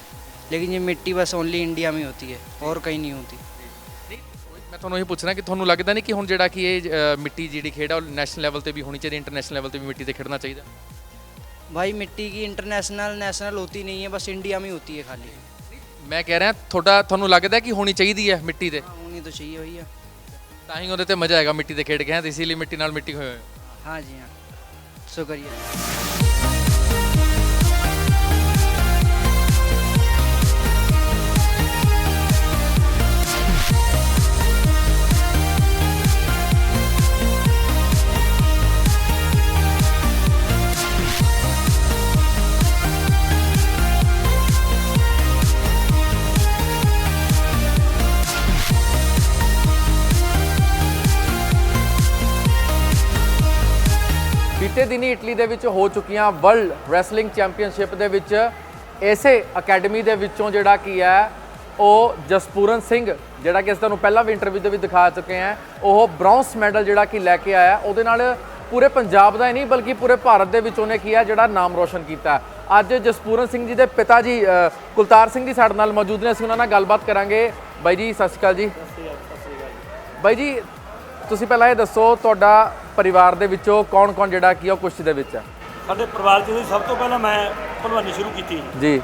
लेकिन ये मिट्टी बस ओनली इंडिया में होती है और कहीं नहीं होती। ਨਹੀਂ ਮੈਂ ਤੁਹਾਨੂੰ ਇਹ ਪੁੱਛਣਾ ਕਿ ਤੁਹਾਨੂੰ ਲੱਗਦਾ ਨਹੀਂ ਕਿ ਹੁਣ ਜਿਹੜਾ ਕਿ ਇਹ ਮਿੱਟੀ ਜਿਹੜੀ ਖੇਡ ਆ ਉਹ ਨੈਸ਼ਨਲ ਲੈਵਲ ਤੇ ਵੀ ਹੋਣੀ ਚਾਹੀਦੀ, ਇੰਟਰਨੈਸ਼ਨਲ ਲੈਵਲ ਤੇ ਵੀ ਮਿੱਟੀ ਤੇ ਖੇਡਣਾ ਚਾਹੀਦਾ? भाई मिट्टी की इंटरनेशनल नेशनल होती नहीं है, बस इंडिया में होती है खाली। ਮੈਂ ਕਹਿ ਰਿਹਾ ਤੁਹਾਨੂੰ ਲੱਗਦਾ ਕਿ ਹੋਣੀ ਚਾਹੀਦੀ ਹੈ ਮਿੱਟੀ ਤੇ? हाँ होनी तो चाहिए भैया। ਤਾਂ ਹੀ ਉਹਦੇ ਤੇ ਮਜ਼ਾ ਆਏਗਾ ਮਿੱਟੀ ਤੇ ਖੇਡ ਕੇ, ਤੇ ਇਸੇ ਲਈ ਮਿੱਟੀ ਨਾਲ ਮਿੱਟੀ ਹੋਏ ਹੋਏ। हाँ जी हाँ, शुक्रिया। ਬੀਤੇ ਦਿਨੀ ਇਟਲੀ ਦੇ ਵਿੱਚ ਹੋ ਚੁੱਕੀਆਂ ਵਰਲਡ ਰੈਸਲਿੰਗ ਚੈਂਪੀਅਨਸ਼ਿਪ ਦੇ ਵਿੱਚ ਇਸੇ ਅਕੈਡਮੀ ਦੇ ਵਿੱਚੋਂ ਜਿਹੜਾ ਕੀ ਹੈ ਉਹ ਜਸਪੂਰਨ ਸਿੰਘ, ਜਿਹੜਾ ਕਿ ਅਸੀਂ ਤੁਹਾਨੂੰ ਪਹਿਲਾਂ ਵੀ ਇੰਟਰਵਿਊ ਦੇ ਵਿੱਚ ਦਿਖਾ ਚੁੱਕੇ ਹਾਂ, ਉਹ ਬ੍ਰੌਂਜ਼ ਮੈਡਲ ਜਿਹੜਾ ਕਿ ਲੈ ਕੇ ਆਇਆ। ਉਹਦੇ ਨਾਲ ਪੂਰੇ ਪੰਜਾਬ ਦਾ ਹੀ ਨਹੀਂ ਬਲਕਿ ਪੂਰੇ ਭਾਰਤ ਦੇ ਵਿੱਚ ਉਹਨੇ ਕੀ ਹੈ ਜਿਹੜਾ ਨਾਮ ਰੋਸ਼ਨ ਕੀਤਾ। ਅੱਜ ਜਸਪੂਰਨ ਸਿੰਘ ਜੀ ਦੇ ਪਿਤਾ ਜੀ ਕੁਲਤਾਰ ਸਿੰਘ ਜੀ ਸਾਡੇ ਨਾਲ ਮੌਜੂਦ ਨੇ, ਅਸੀਂ ਉਹਨਾਂ ਨਾਲ ਗੱਲਬਾਤ ਕਰਾਂਗੇ। ਬਾਈ ਜੀ ਸਤਿ ਸ਼੍ਰੀ ਅਕਾਲ ਜੀ। ਬਾਈ ਜੀ ਤੁਸੀਂ ਪਹਿਲਾਂ ਇਹ ਦੱਸੋ ਤੁਹਾਡਾ ਪਰਿਵਾਰ ਦੇ ਵਿੱਚੋਂ ਕੌਣ ਜਿਹੜਾ ਕੀ ਉਹ ਕੁਸ਼ਤੀ ਦੇ ਵਿੱਚ ਹੈ? ਸਾਡੇ ਪਰਿਵਾਰ 'ਚ ਸਭ ਤੋਂ ਪਹਿਲਾਂ ਮੈਂ ਭਲਵਾਨੀ ਸ਼ੁਰੂ ਕੀਤੀ ਜੀ।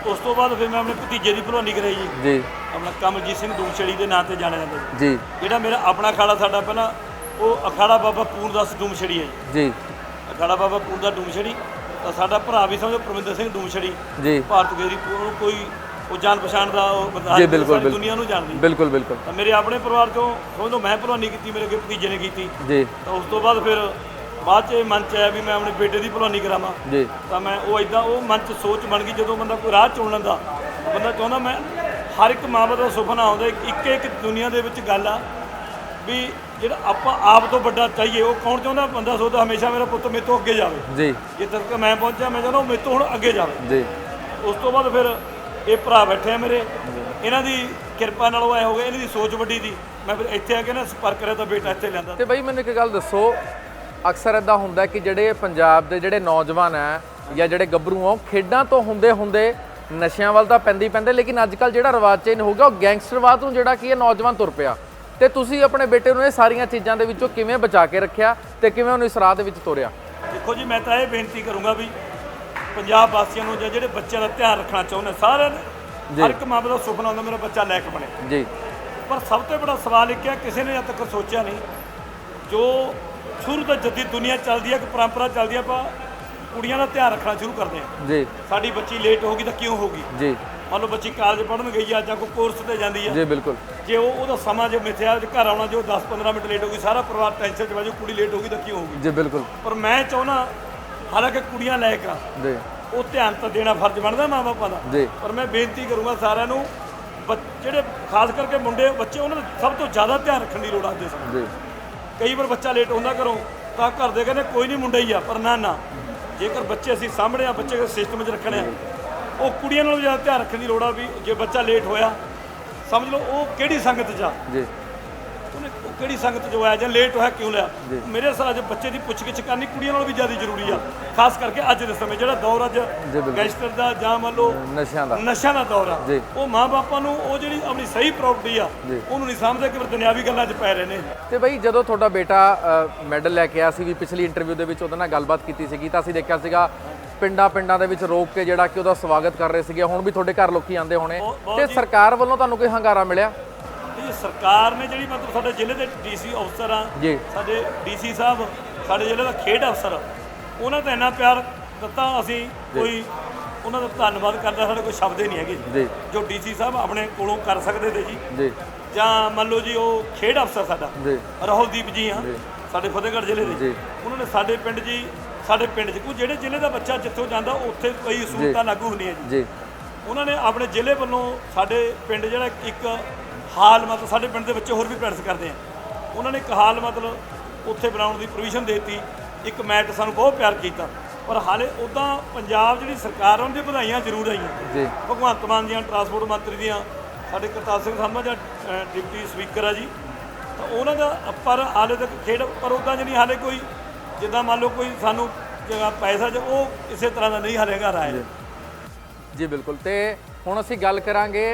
ਉਸ ਤੋਂ ਬਾਅਦ ਫਿਰ ਮੈਂ ਆਪਣੇ ਭਤੀਜੇ ਦੀ ਭਲਵਾਨੀ ਕਰਾਈ ਜੀ। ਆਪਣਾ ਕਮਲਜੀਤ ਸਿੰਘ ਦੂਮਛੜੀ ਦੇ ਨਾਂ ਤੇ ਜਾਣਿਆ ਜਾਂਦਾ ਜੀ। ਜਿਹੜਾ ਮੇਰਾ ਆਪਣਾ ਅਖਾੜਾ ਸਾਡਾ ਪਹਿਲਾਂ ਉਹ ਅਖਾੜਾ ਬਾਬਾ ਪੂਰਦਾਸ ਦੂਮਛੜੀ ਹੈ ਜੀ। ਅਖਾੜਾ ਬਾਬਾ ਪੂਰਦਾਸ ਦੂਮਛੜੀ ਤਾਂ ਸਾਡਾ ਭਰਾ ਵੀ ਸਮਝੋ ਪਰਮਿੰਦਰ ਸਿੰਘ ਦੂਮਛੜੀ ਜੀ। ਭਾਰਤ ਗੇਰੀ ਕੋਈ ਉਹ ਜਾਣ ਪਛਾਣ ਦਾ ਉਹ ਬੰਦਾ ਜੀ ਬਿਲਕੁਲ ਸਾਰੀ ਦੁਨੀਆ ਨੂੰ ਜਾਣਦੀ। ਬਿਲਕੁਲ ਬਿਲਕੁਲ। ਤਾਂ ਮੇਰੇ ਆਪਣੇ ਪਰਿਵਾਰ ਚੋਂ ਸਮਝ ਲਓ ਮੈਂ ਭਲਵਾਨੀ ਕੀਤੀ, ਮੇਰੇ ਅੱਗੇ ਭਤੀਜੇ ਨੇ ਕੀਤੀ। ਜੀ। ਤਾਂ ਉਸ ਤੋਂ ਬਾਅਦ ਫਿਰ ਬਾਅਦ 'ਚ ਇਹ ਮਨ 'ਚ ਆਇਆ ਵੀ ਮੈਂ ਆਪਣੇ ਬੇਟੇ ਦੀ ਭਲਵਾਨੀ ਕਰਾਵਾਂ। ਜੀ। ਤਾਂ ਮੈਂ ਉਹ ਇਦਾਂ ਉਹ ਮਨ 'ਚ ਸੋਚ ਬਣ ਗਈ, ਜਦੋਂ ਬੰਦਾ ਕੋਈ ਰਾਹ ਚੁਣ ਲੈਂਦਾ ਬੰਦਾ ਚਾਹੁੰਦਾ, ਮੈਂ ਹਰ ਇੱਕ ਮਾਂ ਬਾਪ ਦਾ ਸੁਪਨਾ ਆਉਂਦਾ ਇੱਕ ਦੁਨੀਆ ਦੇ ਵਿੱਚ ਗੱਲ ਆ ਵੀ ਜਿਹੜਾ ਆਪਾਂ ਆਪ ਤੋਂ ਵੱਡਾ ਚਾਹੀਏ। ਉਹ ਕੌਣ ਚਾਹੁੰਦਾ? ਬੰਦਾ ਸੋਚਦਾ ਹਮੇਸ਼ਾ ਮੇਰਾ ਪੁੱਤ ਮੇਰੇ ਤੋਂ ਅੱਗੇ ਜਾਵੇ। ਜੀ। ਜਿੱਥੇ ਤੱਕ ਮੈਂ ਪਹੁੰਚਿਆ ਮੈਂ ਚਾਹੁੰਦਾ ਉਹ ਮੇਰੇ ਤੋਂ ਹੁਣ ਅੱਗੇ ਜਾਵੇ। ਜੀ। ਉਸ ਤੋਂ ਬਾਅਦ ਫਿਰ ਇਹ ਭਰਾ ਬੈਠੇ ਆ ਮੇਰੇ, ਇਹਨਾਂ ਦੀ ਕਿਰਪਾ ਨਾਲ ਉਹ ਐ ਹੋ ਗਿਆ, ਇਹਨਾਂ ਦੀ ਸੋਚ ਵੱਡੀ ਦੀ। ਮੈਂ ਫਿਰ ਇੱਥੇ ਆ ਕੇ ਨਾ ਸੰਪਰਕ ਕਰਿਆ ਤਾਂ ਬੇਟਾ ਇੱਥੇ ਲਿਆਂਦਾ। ਤੇ ਬਾਈ ਮੈਨੂੰ ਇੱਕ ਗੱਲ ਦੱਸੋ, ਅਕਸਰ ਇਦਾਂ ਹੁੰਦਾ ਕਿ ਜਿਹੜੇ ਪੰਜਾਬ ਦੇ ਜਿਹੜੇ ਨੌਜਵਾਨ ਹੈ ਜਾਂ ਜਿਹੜੇ ਗੱਭਰੂ ਆ ਉਹ ਖੇਡਾਂ ਤੋਂ ਹੁੰਦੇ ਨਸ਼ਿਆਂ ਵੱਲ ਤਾਂ ਪੈਂਦੇ, ਲੇਕਿਨ ਅੱਜ ਕੱਲ੍ਹ ਜਿਹੜਾ ਰਿਵਾਜ ਚੇਂਜ ਹੋ ਗਿਆ ਉਹ ਗੈਂਗਸਟਰਵਾਦ ਨੂੰ ਜਿਹੜਾ ਕੀ ਹੈ ਨੌਜਵਾਨ ਤੁਰ ਪਿਆ। ਤੇ ਤੁਸੀਂ ਆਪਣੇ ਬੇਟੇ ਨੂੰ ਇਹ ਸਾਰੀਆਂ ਚੀਜ਼ਾਂ ਦੇ ਵਿੱਚੋਂ ਕਿਵੇਂ ਬਚਾ ਕੇ ਰੱਖਿਆ ਤੇ ਕਿਵੇਂ ਉਹਨੂੰ ਇਸ ਰਾਹ ਦੇ ਵਿੱਚ ਤੋਰਿਆ? ਦੇਖੋ ਜੀ, ਮੈਂ ਤਾਂ ਇਹ ਬੇਨਤੀ ਕਰੂੰਗਾ ਵੀ ਪੰਜਾਬ ਵਾਸੀਆਂ ਨੂੰ ਜਾਂ ਜਿਹੜੇ ਬੱਚਿਆਂ ਦਾ ਧਿਆਨ ਰੱਖਣਾ ਚਾਹੁੰਦੇ ਸਾਰਿਆਂ ਨੇ ਹਰ ਇੱਕ ਮਾਂ-ਬਾਪ ਦਾ ਸੁਪਨਾ ਹੁੰਦਾ ਮੇਰਾ ਬੱਚਾ ਲਾਇਕ ਬਣੇ। ਜੀ ਪਰ ਸਭ ਤੋਂ ਬੜਾ ਸਵਾਲ ਇੱਕ ਹੈ, ਕਿਸੇ ਨੇ ਅਜੇ ਤੱਕ ਸੋਚਿਆ ਨਹੀਂ, ਜੋ ਸ਼ੁਰੂ ਤੋਂ ਜੱਦੀ ਦੁਨੀਆ ਚੱਲਦੀ ਹੈ, ਕਿ ਪਰੰਪਰਾ ਚੱਲਦੀ ਹੈ, ਆਪਾਂ ਕੁੜੀਆਂ ਦਾ ਧਿਆਨ ਰੱਖਣਾ ਸ਼ੁਰੂ ਕਰਦੇ ਹਾਂ। ਜੀ ਸਾਡੀ ਬੱਚੀ ਲੇਟ ਹੋਗੀ ਤਾਂ ਕਿਉਂ ਹੋਗੀ? ਜੀ ਮੰਨ ਲਓ ਬੱਚੀ ਕਾਲਜ ਪੜ੍ਹਨ ਗਈ ਆ ਜਾਂ ਕੋਈ ਕੋਰਸ ਤੇ ਜਾਂਦੀ ਆ, ਜੀ ਬਿਲਕੁਲ ਜੇ ਉਹਦਾ ਸਮਾਂ ਜੇ ਮਿਥਿਆ ਘਰ ਆਉਣਾ, ਜੋ 10-15 ਮਿੰਟ ਲੇਟ ਹੋ ਗਈ, ਸਾਰਾ ਪਰਿਵਾਰ ਟੈਨਸ਼ਨ 'ਚ ਵਜੇ ਕੁੜੀ ਲੇਟ ਹੋ ਗਈ ਤਾਂ ਕਿਉਂ ਹੋਗੀ? ਜੀ ਬਿਲਕੁਲ ਪਰ ਮੈਂ ਚਾਹੁੰਦਾ, ਹਾਲਾਂਕਿ ਕੁੜੀਆਂ ਲਾਇਕ ਆ, ਜੀ ਉਹ ਧਿਆਨ ਤਾਂ ਦੇਣਾ ਫਰਜ਼ ਬਣਦਾ ਮਾਂ ਬਾਪਾਂ ਦਾ। ਜੀ ਪਰ ਮੈਂ ਬੇਨਤੀ ਕਰੂੰਗਾ ਸਾਰਿਆਂ ਨੂੰ, ਜਿਹੜੇ ਖਾਸ ਕਰਕੇ ਮੁੰਡੇ ਬੱਚੇ, ਉਹਨਾਂ ਦਾ ਸਭ ਤੋਂ ਜ਼ਿਆਦਾ ਧਿਆਨ ਰੱਖਣ ਦੀ ਲੋੜ ਆ ਅੱਜ ਦੇ ਸਮੇਂ। ਜੀ ਕਈ ਵਾਰ ਬੱਚਾ ਲੇਟ ਹੁੰਦਾ ਘਰੋਂ ਤਾਂ ਘਰ ਦੇ ਕਹਿੰਦੇ ਕੋਈ ਨਹੀਂ ਮੁੰਡਾ ਹੀ ਆ, ਪਰ ਨਾ ਜੇਕਰ ਬੱਚੇ ਅਸੀਂ ਸਾਂਭਣੇ ਆ, ਬੱਚੇ ਸਿਸਟਮ 'ਚ ਰੱਖਣੇ ਆ, ਉਹ ਕੁੜੀਆਂ ਨਾਲੋਂ ਜ਼ਿਆਦਾ ਧਿਆਨ ਰੱਖਣ ਦੀ ਲੋੜ ਆ। ਵੀ ਜੇ ਬੱਚਾ ਲੇਟ ਹੋਇਆ, ਸਮਝ ਲਓ ਉਹ ਕਿਹੜੀ ਸੰਗਤ 'ਚ ਆ, ਜੀ ਉਹਨੇ ਉਹ ਕਿਹੜੀ ਸੰਗਤ 'ਚ ਆਇਆ ਜਾਂ ਲੇਟ ਹੋਇਆ ਕਿਉਂ ਲਿਆ। ਮੇਰੇ ਹਿਸਾਬ 'ਚ ਬੱਚੇ ਦੀ ਪੁੱਛਗਿੱਛ ਕਰਨੀ ਕੁੜੀਆਂ ਨਾਲੋਂ ਵੀ ਜ਼ਿਆਦਾ ਜ਼ਰੂਰੀ ਆ, ਖਾਸ ਕਰਕੇ ਅੱਜ ਦੇ ਸਮੇਂ ਜਿਹੜਾ ਦੌਰ ਅੱਜ ਬਿਲਕੁਲ। ਗੈਂਗਸਟਰ ਦਾ ਜਾਂ ਮੰਨ ਲਓ ਨਸ਼ਿਆਂ ਦਾ ਦੌਰ ਆ, ਜੀ। ਉਹ ਮਾਂ-ਬਾਪਾਂ ਨੂੰ ਉਹ ਜਿਹੜੀ ਆਪਣੀ ਸਹੀ ਪ੍ਰਾਪਰਟੀ ਆ ਉਹਨੂੰ ਨਹੀਂ ਸਮਝਦੇ, ਕਿ ਦੁਨਿਆਵੀ ਗੱਲਾਂ 'ਚ ਪੈ ਰਹੇ ਨੇ। ਤੇ ਬਈ ਜਦੋਂ ਤੁਹਾਡਾ ਬੇਟਾ ਮੈਡਲ ਲੈ ਕੇ ਆਇਆ ਸੀ, ਵੀ ਪਿਛਲੀ ਇੰਟਰਵਿਊ ਦੇ ਵਿੱਚ ਉਹਦੇ ਨਾਲ ਗੱਲਬਾਤ ਕੀਤੀ ਸੀਗੀ, ਤਾਂ ਅਸੀਂ ਦੇਖਿਆ ਸੀਗਾ ਪਿੰਡਾਂ ਦੇ ਵਿੱਚ ਰੋਕ ਕੇ ਜਿਹੜਾ ਕਿ ਉਹਦਾ ਸਵਾਗਤ ਕਰ ਰਹੇ ਸੀਗੇ। ਹੁਣ ਵੀ ਤੁਹਾਡੇ ਘਰ ਲੋਕੀ ਆਉਂਦੇ ਹੋਣੇ, ਤੇ ਸਰਕਾਰ ਵੱਲੋਂ ਤੁਹਾਨੂੰ ਕੋਈ ਹੰਗਾਰਾ ਮਿਲਿਆ? ਇਹ ਸਰਕਾਰ ਨੇ ਜਿਹੜੀ ਮਤਲਬ ਸਾਡੇ ਜ਼ਿਲ੍ਹੇ ਦੇ ਡੀਸੀ ਅਫਸਰ ਆ, ਜੀ ਸਾਡੇ ਡੀਸੀ ਸਾਹਿਬ, ਸਾਡੇ ਜ਼ਿਲ੍ਹੇ ਦਾ ਖੇਡ ਅਫਸਰ, ਉਹਨਾਂ ਦਾ ਇੰਨਾ ਪਿਆਰ ਦਿੱਤਾ, ਅਸੀਂ ਕੋਈ ਉਹਨਾਂ ਦਾ ਧੰਨਵਾਦ ਕਰਦਾ, ਸਾਡੇ ਕੋਈ ਸ਼ਬਦ ਹੀ ਨਹੀਂ ਹੈਗੇ ਜੀ ਜੋ ਡੀਸੀ ਸਾਹਿਬ ਆਪਣੇ ਕੋਲੋਂ ਕਰ ਸਕਦੇ ਤੇ ਜੀ। ਜੀ ਜਾਂ ਮੰਨ ਲਓ ਜੀ ਉਹ ਖੇਡ ਅਫਸਰ ਸਾਡਾ ਜੀ ਰਾਹੁਲਦੀਪ ਜੀ ਆ, ਸਾਡੇ ਫਤਿਹਗੜ੍ਹ ਜ਼ਿਲ੍ਹੇ ਦੇ, ਜੀ। ਉਹਨਾਂ ਨੇ ਸਾਡੇ ਪਿੰਡ 'ਚ ਕੋਈ ਜਿਹੜੇ ਜ਼ਿਲ੍ਹੇ ਦਾ ਬੱਚਾ ਜਿੱਥੋਂ ਜਾਂਦਾ ਉੱਥੇ ਕਈ ਸਹੂਲਤਾਂ ਲਾਗੂ ਹੁੰਦੀਆਂ ਜੀ। ਜੀ ਉਹਨਾਂ ਨੇ ਆਪਣੇ ਜ਼ਿਲ੍ਹੇ ਵੱਲੋਂ ਸਾਡੇ ਪਿੰਡ ਜਿਹੜਾ ਇੱਕ ਹਾਲ, ਮਤਲਬ ਸਾਡੇ ਪਿੰਡ ਦੇ ਬੱਚੇ ਹੋਰ ਵੀ ਪ੍ਰੈਕਟਿਸ ਕਰਦੇ ਆ, ਉਹਨਾਂ ਨੇ ਇੱਕ ਹਾਲ ਮਤਲਬ ਉੱਥੇ ਬਣਾਉਣ ਦੀ ਪ੍ਰੋਵੀਜ਼ਨ ਦੇ ਦਿੱਤੀ, ਇੱਕ ਮੈਚ ਸਾਨੂੰ ਬਹੁਤ ਪਿਆਰ ਕੀਤਾ। ਪਰ ਹਾਲੇ ਉੱਦਾਂ ਪੰਜਾਬ ਜਿਹੜੀ ਸਰਕਾਰ, ਉਹਨਾਂ ਦੀਆਂ ਵਧਾਈਆਂ ਜ਼ਰੂਰ ਆਈਆਂ ਜੀ। ਭਗਵੰਤ ਮਾਨ ਦੀਆਂ, ਟਰਾਂਸਪੋਰਟ ਮੰਤਰੀ ਦੀਆਂ, ਸਾਡੇ ਕਰਤਾਰ ਸਿੰਘ ਸੰਧਵਾ ਜਾਂ ਡਿਪਟੀ ਸਪੀਕਰ ਆ ਜੀ, ਤਾਂ ਉਹਨਾਂ ਦਾ, ਪਰ ਹਾਲੇ ਤੱਕ ਖੇਡ, ਪਰ ਉੱਦਾਂ ਜਿਹੜੀ ਹਾਲੇ ਕੋਈ ਜਿੱਦਾਂ ਮੰਨ ਲਓ ਕੋਈ ਸਾਨੂੰ ਜਗ੍ਹਾ ਪੈਸਾ ਜੋ ਉਹ ਕਿਸੇ ਤਰ੍ਹਾਂ ਦਾ ਨਹੀਂ ਹਾਲੇ ਹੰਗਾਰਾ ਆਇਆ। ਜੀ ਬਿਲਕੁਲ। ਤੇ ਹੁਣ ਅਸੀਂ ਗੱਲ ਕਰਾਂਗੇ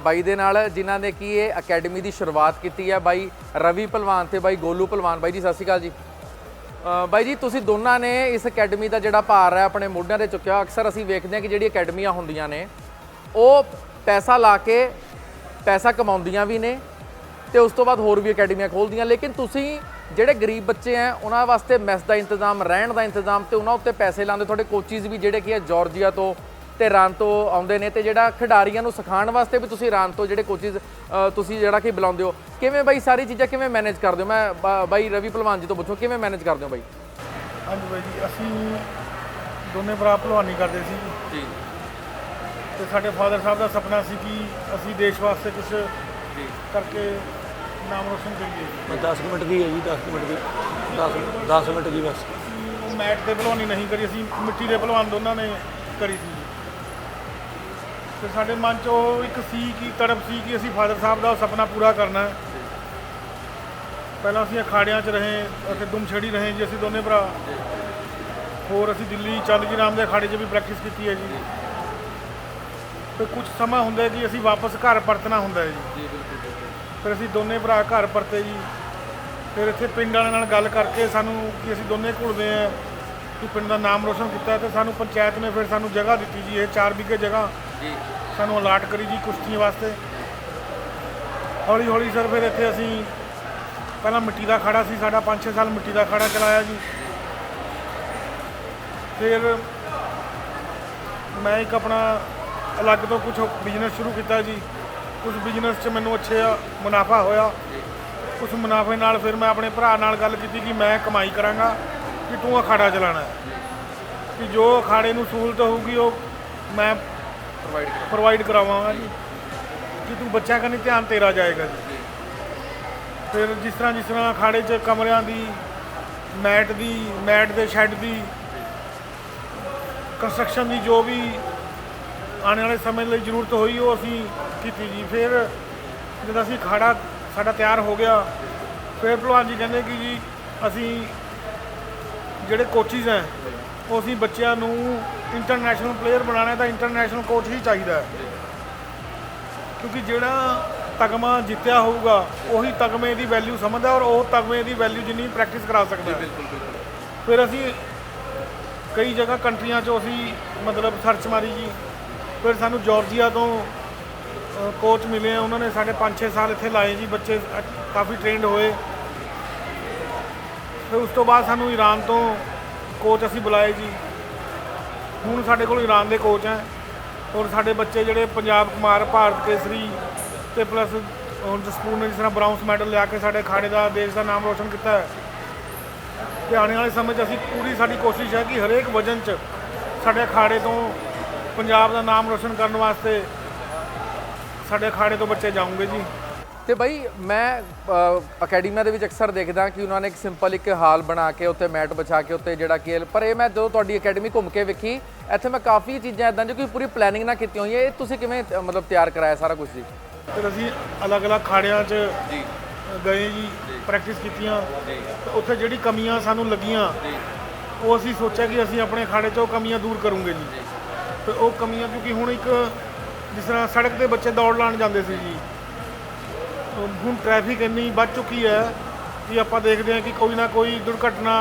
ਬਾਈ ਦੇ ਨਾਲ, ਜਿਨ੍ਹਾਂ ਨੇ ਕੀ ਇਹ ਅਕੈਡਮੀ ਦੀ ਸ਼ੁਰੂਆਤ ਕੀਤੀ ਹੈ, ਬਾਈ ਰਵੀ ਭਲਵਾਨ ਤੇ ਬਾਈ ਗੋਲੂ ਭਲਵਾਨ। ਬਾਈ ਜੀ ਸਤਿ ਸ਼੍ਰੀ ਅਕਾਲ ਜੀ। ਬਾਈ ਜੀ ਤੁਸੀਂ ਦੋਨਾਂ ਨੇ ਇਸ ਅਕੈਡਮੀ ਦਾ ਜਿਹੜਾ ਭਾਰ ਹੈ ਆਪਣੇ ਮੋਢਿਆਂ ਤੇ ਚੁੱਕਿਆ। ਅਕਸਰ ਅਸੀਂ ਵੇਖਦੇ ਹਾਂ ਕਿ ਜਿਹੜੀ ਅਕੈਡਮੀਆਂ ਹੁੰਦੀਆਂ ਨੇ ਉਹ ਪੈਸਾ ਲਾ ਕੇ ਪੈਸਾ ਕਮਾਉਂਦੀਆਂ ਵੀ ਨੇ, ਤੇ ਉਸ ਤੋਂ ਬਾਅਦ ਹੋਰ ਵੀ ਅਕੈਡਮੀਆਂ ਖੋਲ੍ਹਦੀਆਂ, ਲੇਕਿਨ ਤੁਸੀਂ ਜਿਹੜੇ ਗਰੀਬ ਬੱਚੇ ਆ ਉਹਨਾਂ ਵਾਸਤੇ ਮੈਸ ਦਾ ਇੰਤਜ਼ਾਮ, ਰਹਿਣ ਦਾ ਇੰਤਜ਼ਾਮ, ਤੇ ਉਹਨਾਂ ਉੱਤੇ ਪੈਸੇ ਲਾਉਂਦੇ। ਤੁਹਾਡੇ ਕੋਚਿਸ ਵੀ ਜਿਹੜੇ ਕੀ ਹੈ ਜਾਰਜੀਆ ਤੋਂ ਤੇ ਇਰਾਨ ਤੋਂ ਆਉਂਦੇ ਨੇ, ਤੇ ਜਿਹੜਾ ਖਿਡਾਰੀਆਂ ਨੂੰ ਸਿਖਾਉਣ ਵਾਸਤੇ ਵੀ ਤੁਸੀਂ ਇਰਾਨ ਤੋਂ ਜਿਹੜੇ ਕੋਚਿਸ ਤੁਸੀਂ ਜਿਹੜਾ ਕਿ ਬੁਲਾਉਂਦੇ ਹੋ। ਕਿਵੇਂ ਬਾਈ ਸਾਰੀ ਚੀਜ਼ਾਂ ਕਿਵੇਂ ਮੈਨੇਜ ਕਰਦੇ ਹੋ? ਮੈਂ ਬਾਈ ਰਵੀ ਭਲਵਾਨ ਜੀ ਤੋਂ ਪੁੱਛੋ, ਕਿਵੇਂ ਮੈਨੇਜ ਕਰਦੇ ਹੋ ਬਾਈ? ਹਾਂਜੀ ਬਾਈ ਜੀ, ਅਸੀਂ ਦੋਨੇ ਭਰਾ ਭਲਵਾਨੀ ਕਰਦੇ ਸੀ ਜੀ ਤੇ ਸਾਡੇ ਫਾਦਰ ਸਾਹਿਬ ਦਾ ਸੁਪਨਾ ਸੀ ਕਿ ਅਸੀਂ ਦੇਸ਼ ਵਾਸਤੇ ਕੁਝ ਕਰਕੇ ਨਾਮ ਰੋਸ਼ਨ ਕਰੀਏ। 10 ਮਿੰਟ ਦੀ ਹੈ ਜੀ, 10 ਮਿੰਟ ਦੀ, 10 ਮਿੰਟ ਦੀ ਬਸ। ਅਸੀਂ ਮੈਟ ਤੇ ਭਲਵਾਨੀ ਨਹੀਂ ਕਰੀ, ਅਸੀਂ ਮਿੱਟੀ ਦੇ ਭਲਵਾਨ ਦੋਨਾਂ ਨੇ ਕਰੀ ਸੀ। ਤੇ ਸਾਡੇ ਮਨ 'ਚ ਉਹ ਇੱਕ ਸੀ ਕਿ ਤੜਪ ਸੀ ਕਿ ਅਸੀਂ ਫਾਦਰ ਸਾਹਿਬ ਦਾ ਸੁਪਨਾ ਪੂਰਾ ਕਰਨਾ ਹੈ। ਪਹਿਲਾਂ ਅਸੀਂ ਅਖਾੜਿਆਂ 'ਚ ਰਹੇ ਅਤੇ ਦੁਮਛੜੀ ਰਹੇ ਜੀ, ਅਸੀਂ ਦੋਨੇ ਭਰਾ। ਹੋਰ ਅਸੀਂ ਦਿੱਲੀ ਚੰਦ ਰਾਮ ਦੇ ਅਖਾੜੇ 'ਚ ਵੀ ਪ੍ਰੈਕਟਿਸ ਕੀਤੀ ਹੈ ਜੀ। ਤੇ ਕੁਝ ਸਮਾਂ ਹੁੰਦਾ ਜੀ ਅਸੀਂ ਵਾਪਸ ਘਰ ਪਰਤਣਾ ਹੁੰਦਾ ਹੈ ਜੀ। ਫਿਰ ਅਸੀਂ ਦੋਨੇ ਭਰਾ ਘਰ ਪਰਤੇ ਜੀ। ਫਿਰ ਇੱਥੇ ਪਿੰਡ ਵਾਲਿਆਂ ਨਾਲ ਗੱਲ ਕਰਕੇ ਸਾਨੂੰ ਕਿ ਅਸੀਂ ਦੋਨੇ ਘੁਲਦੇ ਹਾਂ ਕਿ ਪਿੰਡ ਦਾ ਨਾਮ ਰੋਸ਼ਨ ਕੀਤਾ, ਤੇ ਸਾਨੂੰ ਪੰਚਾਇਤ ਨੇ ਫਿਰ ਸਾਨੂੰ ਜਗ੍ਹਾ ਦਿੱਤੀ ਜੀ। ਇਹ 4 ਵਿਗੇ ਜਗ੍ਹਾ ਸਾਨੂੰ ਅਲਾਟ ਕਰੀ ਜੀ ਕੁਸ਼ਤੀ ਵਾਸਤੇ। ਹੌਲੀ ਹੌਲੀ ਸਰ ਫਿਰ ਇੱਥੇ ਅਸੀਂ ਪਹਿਲਾਂ ਮਿੱਟੀ ਦਾ ਅਖਾੜਾ ਸੀ ਸਾਡਾ, 5-6 ਸਾਲ ਮਿੱਟੀ ਦਾ ਅਖਾੜਾ ਚਲਾਇਆ ਜੀ। ਫਿਰ ਮੈਂ ਇੱਕ ਆਪਣਾ ਅਲੱਗ ਤੋਂ ਕੁਝ ਬਿਜ਼ਨਸ ਸ਼ੁਰੂ ਕੀਤਾ ਜੀ। ਉਸ ਬਿਜ਼ਨਸ 'ਚ ਮੈਨੂੰ ਅੱਛਾ ਮੁਨਾਫਾ ਹੋਇਆ। ਉਸ ਮੁਨਾਫੇ ਨਾਲ ਫਿਰ ਮੈਂ ਆਪਣੇ ਭਰਾ ਨਾਲ ਗੱਲ ਕੀਤੀ ਕਿ ਮੈਂ ਕਮਾਈ ਕਰਾਂਗਾ, ਕਿ ਤੂੰ ਅਖਾੜਾ ਚਲਾਉਣਾ, ਕਿ ਜੋ ਅਖਾੜੇ ਨੂੰ ਸਹੂਲਤ ਹੋਊਗੀ ਉਹ ਮੈਂ ਪ੍ਰੋਵਾਈਡ ਕਰਾਵਾਂਗਾ ਜੀ, ਕਿ ਤੂੰ ਬੱਚਿਆਂ ਕਨੀ ਧਿਆਨ ਤੇਰਾ ਜਾਏਗਾ ਜੀ। ਫਿਰ ਜਿਸ ਤਰ੍ਹਾਂ ਅਖਾੜੇ 'ਚ ਕਮਰਿਆਂ ਦੀ, ਮੈਟ ਦੇ ਸ਼ੈੱਡ ਦੀ, ਕੰਸਟਰਕਸ਼ਨ ਦੀ ਜੋ ਵੀ ਆਉਣ ਵਾਲੇ ਸਮੇਂ ਲਈ ਜ਼ਰੂਰਤ ਹੋਈ ਉਹ ਅਸੀਂ ਕੀਤੀ ਜੀ। ਫਿਰ ਜਦੋਂ ਅਸੀਂ ਅਖਾੜਾ ਸਾਡਾ ਤਿਆਰ ਹੋ ਗਿਆ, ਫਿਰ ਭਲਵਾਨ ਜੀ ਕਹਿੰਦੇ ਕਿ ਜੀ ਅਸੀਂ ਜਿਹੜੇ ਕੋਚਿਸ ਹੈ ਉਹ ਅਸੀਂ ਬੱਚਿਆਂ ਨੂੰ ਇੰਟਰਨੈਸ਼ਨਲ ਪਲੇਅਰ ਬਣਾਉਣਾ ਤਾਂ ਇੰਟਰਨੈਸ਼ਨਲ ਕੋਚ ਹੀ ਚਾਹੀਦਾ ਹੈ, ਕਿਉਂਕਿ ਜਿਹੜਾ ਤਗਮਾ ਜਿੱਤਿਆ ਹੋਊਗਾ ਉਹੀ ਤਗਮੇ ਦੀ ਵੈਲਿਊ ਸਮਝਦਾ, ਔਰ ਉਹ ਤਗਮੇ ਦੀ ਵੈਲਿਊ ਜਿੰਨੀ ਪ੍ਰੈਕਟਿਸ ਕਰਾ ਸਕਦਾ ਹੈ। ਫਿਰ ਅਸੀਂ ਕਈ ਜਗ੍ਹਾ ਕੰਟਰੀਆਂ 'ਚੋਂ ਅਸੀਂ ਮਤਲਬ ਸਰਚ ਮਾਰੀ ਜੀ। ਫਿਰ ਸਾਨੂੰ ਜਾਰਜੀਆ ਤੋਂ ਕੋਚ ਮਿਲੇ ਆ, ਉਹਨਾਂ ਨੇ ਸਾਡੇ 5-6 ਸਾਲ ਇੱਥੇ ਲਾਏ ਜੀ, ਬੱਚੇ ਕਾਫੀ ਟ੍ਰੇਨਡ ਹੋਏ। ਫਿਰ ਉਸ ਤੋਂ ਬਾਅਦ ਸਾਨੂੰ ਈਰਾਨ ਤੋਂ ਕੋਚ ਅਸੀਂ ਬੁਲਾਏ ਜੀ। ਹੁਣ ਸਾਡੇ ਕੋਲ ਈਰਾਨ ਦੇ ਕੋਚ ਹੈ, ਔਰ ਸਾਡੇ ਬੱਚੇ ਜਿਹੜੇ ਪੰਜਾਬ ਕੁਮਾਰ, ਭਾਰਤ ਕੇਸਰੀ ਤੇ ਪਲੱਸ ਹੁਣ ਜਸਪੂਰ ਨੇ ਜਿਸ ਤਰ੍ਹਾਂ ਬ੍ਰਾਊਨਸ ਮੈਡਲ ਲਿਆ ਕੇ ਸਾਡੇ ਅਖਾੜੇ ਦਾ, ਦੇਸ਼ ਦਾ ਨਾਮ ਰੋਸ਼ਨ ਕੀਤਾ ਹੈ। ਤੇ ਆਉਣ ਵਾਲੇ ਸਮੇਂ 'ਚ ਅਸੀਂ ਪੂਰੀ ਸਾਡੀ ਕੋਸ਼ਿਸ਼ ਹੈ ਕਿ ਹਰੇਕ ਵਜਨ 'ਚ ਸਾਡੇ ਅਖਾੜੇ ਤੋਂ ਪੰਜਾਬ ਦਾ ਨਾਮ ਰੋਸ਼ਨ ਕਰਨ ਵਾਸਤੇ ਸਾਡੇ ਅਖਾੜੇ ਤੋਂ ਬੱਚੇ ਜਾਊਂਗੇ ਜੀ। ਤੇ ਬਾਈ ਮੈਂ ਅਕੈਡਮੀਆਂ ਦੇ ਵਿੱਚ ਅਕਸਰ ਦੇਖਦਾ ਕਿ ਉਹਨਾਂ ਨੇ ਇੱਕ ਸਿੰਪਲ ਇੱਕ ਹਾਲ ਬਣਾ ਕੇ ਉੱਤੇ ਮੈਟ ਵਿਛਾ ਕੇ ਉੱਤੇ ਜਿਹੜਾ ਕਿ ਪਰ ਇਹ ਮੈਂ ਜਦੋਂ ਤੁਹਾਡੀ ਅਕੈਡਮੀ ਘੁੰਮ ਕੇ ਵੇਖੀ, ਇੱਥੇ ਮੈਂ ਕਾਫੀ ਚੀਜ਼ਾਂ ਇਦਾਂ ਜੋ ਕਿ ਪੂਰੀ ਪਲੈਨਿੰਗ ਨਾਲ ਕੀਤੀਆਂ ਹੋਈਆਂ। ਇਹ ਤੁਸੀਂ ਕਿਵੇਂ ਮਤਲਬ ਤਿਆਰ ਕਰਾਇਆ ਸਾਰਾ ਕੁਝ ਜੀ? ਫਿਰ ਅਸੀਂ ਅਲੱਗ-ਅਲੱਗ ਖਾੜਿਆਂ 'ਚ ਗਏ ਜੀ, ਪ੍ਰੈਕਟਿਸ ਕੀਤੀਆਂ। ਤੇ ਉੱਥੇ ਜਿਹੜੀ ਕਮੀਆਂ ਸਾਨੂੰ ਲੱਗੀਆਂ, ਉਹ ਅਸੀਂ ਸੋਚਿਆ ਕਿ ਅਸੀਂ ਆਪਣੇ ਖਾੜੇ 'ਚੋਂ ਕਮੀਆਂ ਦੂਰ ਕਰੂੰਗੇ ਜੀ। ਤੇ ਉਹ ਕਮੀਆਂ, ਕਿਉਂਕਿ ਹੁਣ ਇੱਕ ਜਿਸ ਤਰ੍ਹਾਂ ਸੜਕ 'ਤੇ ਬੱਚੇ ਦੌੜ ਲਾਉਣ ਜਾਂਦੇ ਸੀ ਜੀ, ਹੁਣ ਟ੍ਰੈਫਿਕ ਇੰਨੀ ਵੱਧ ਚੁੱਕੀ ਹੈ ਕਿ ਆਪਾਂ ਦੇਖਦੇ ਹਾਂ ਕਿ ਕੋਈ ਨਾ ਕੋਈ ਦੁਰਘਟਨਾ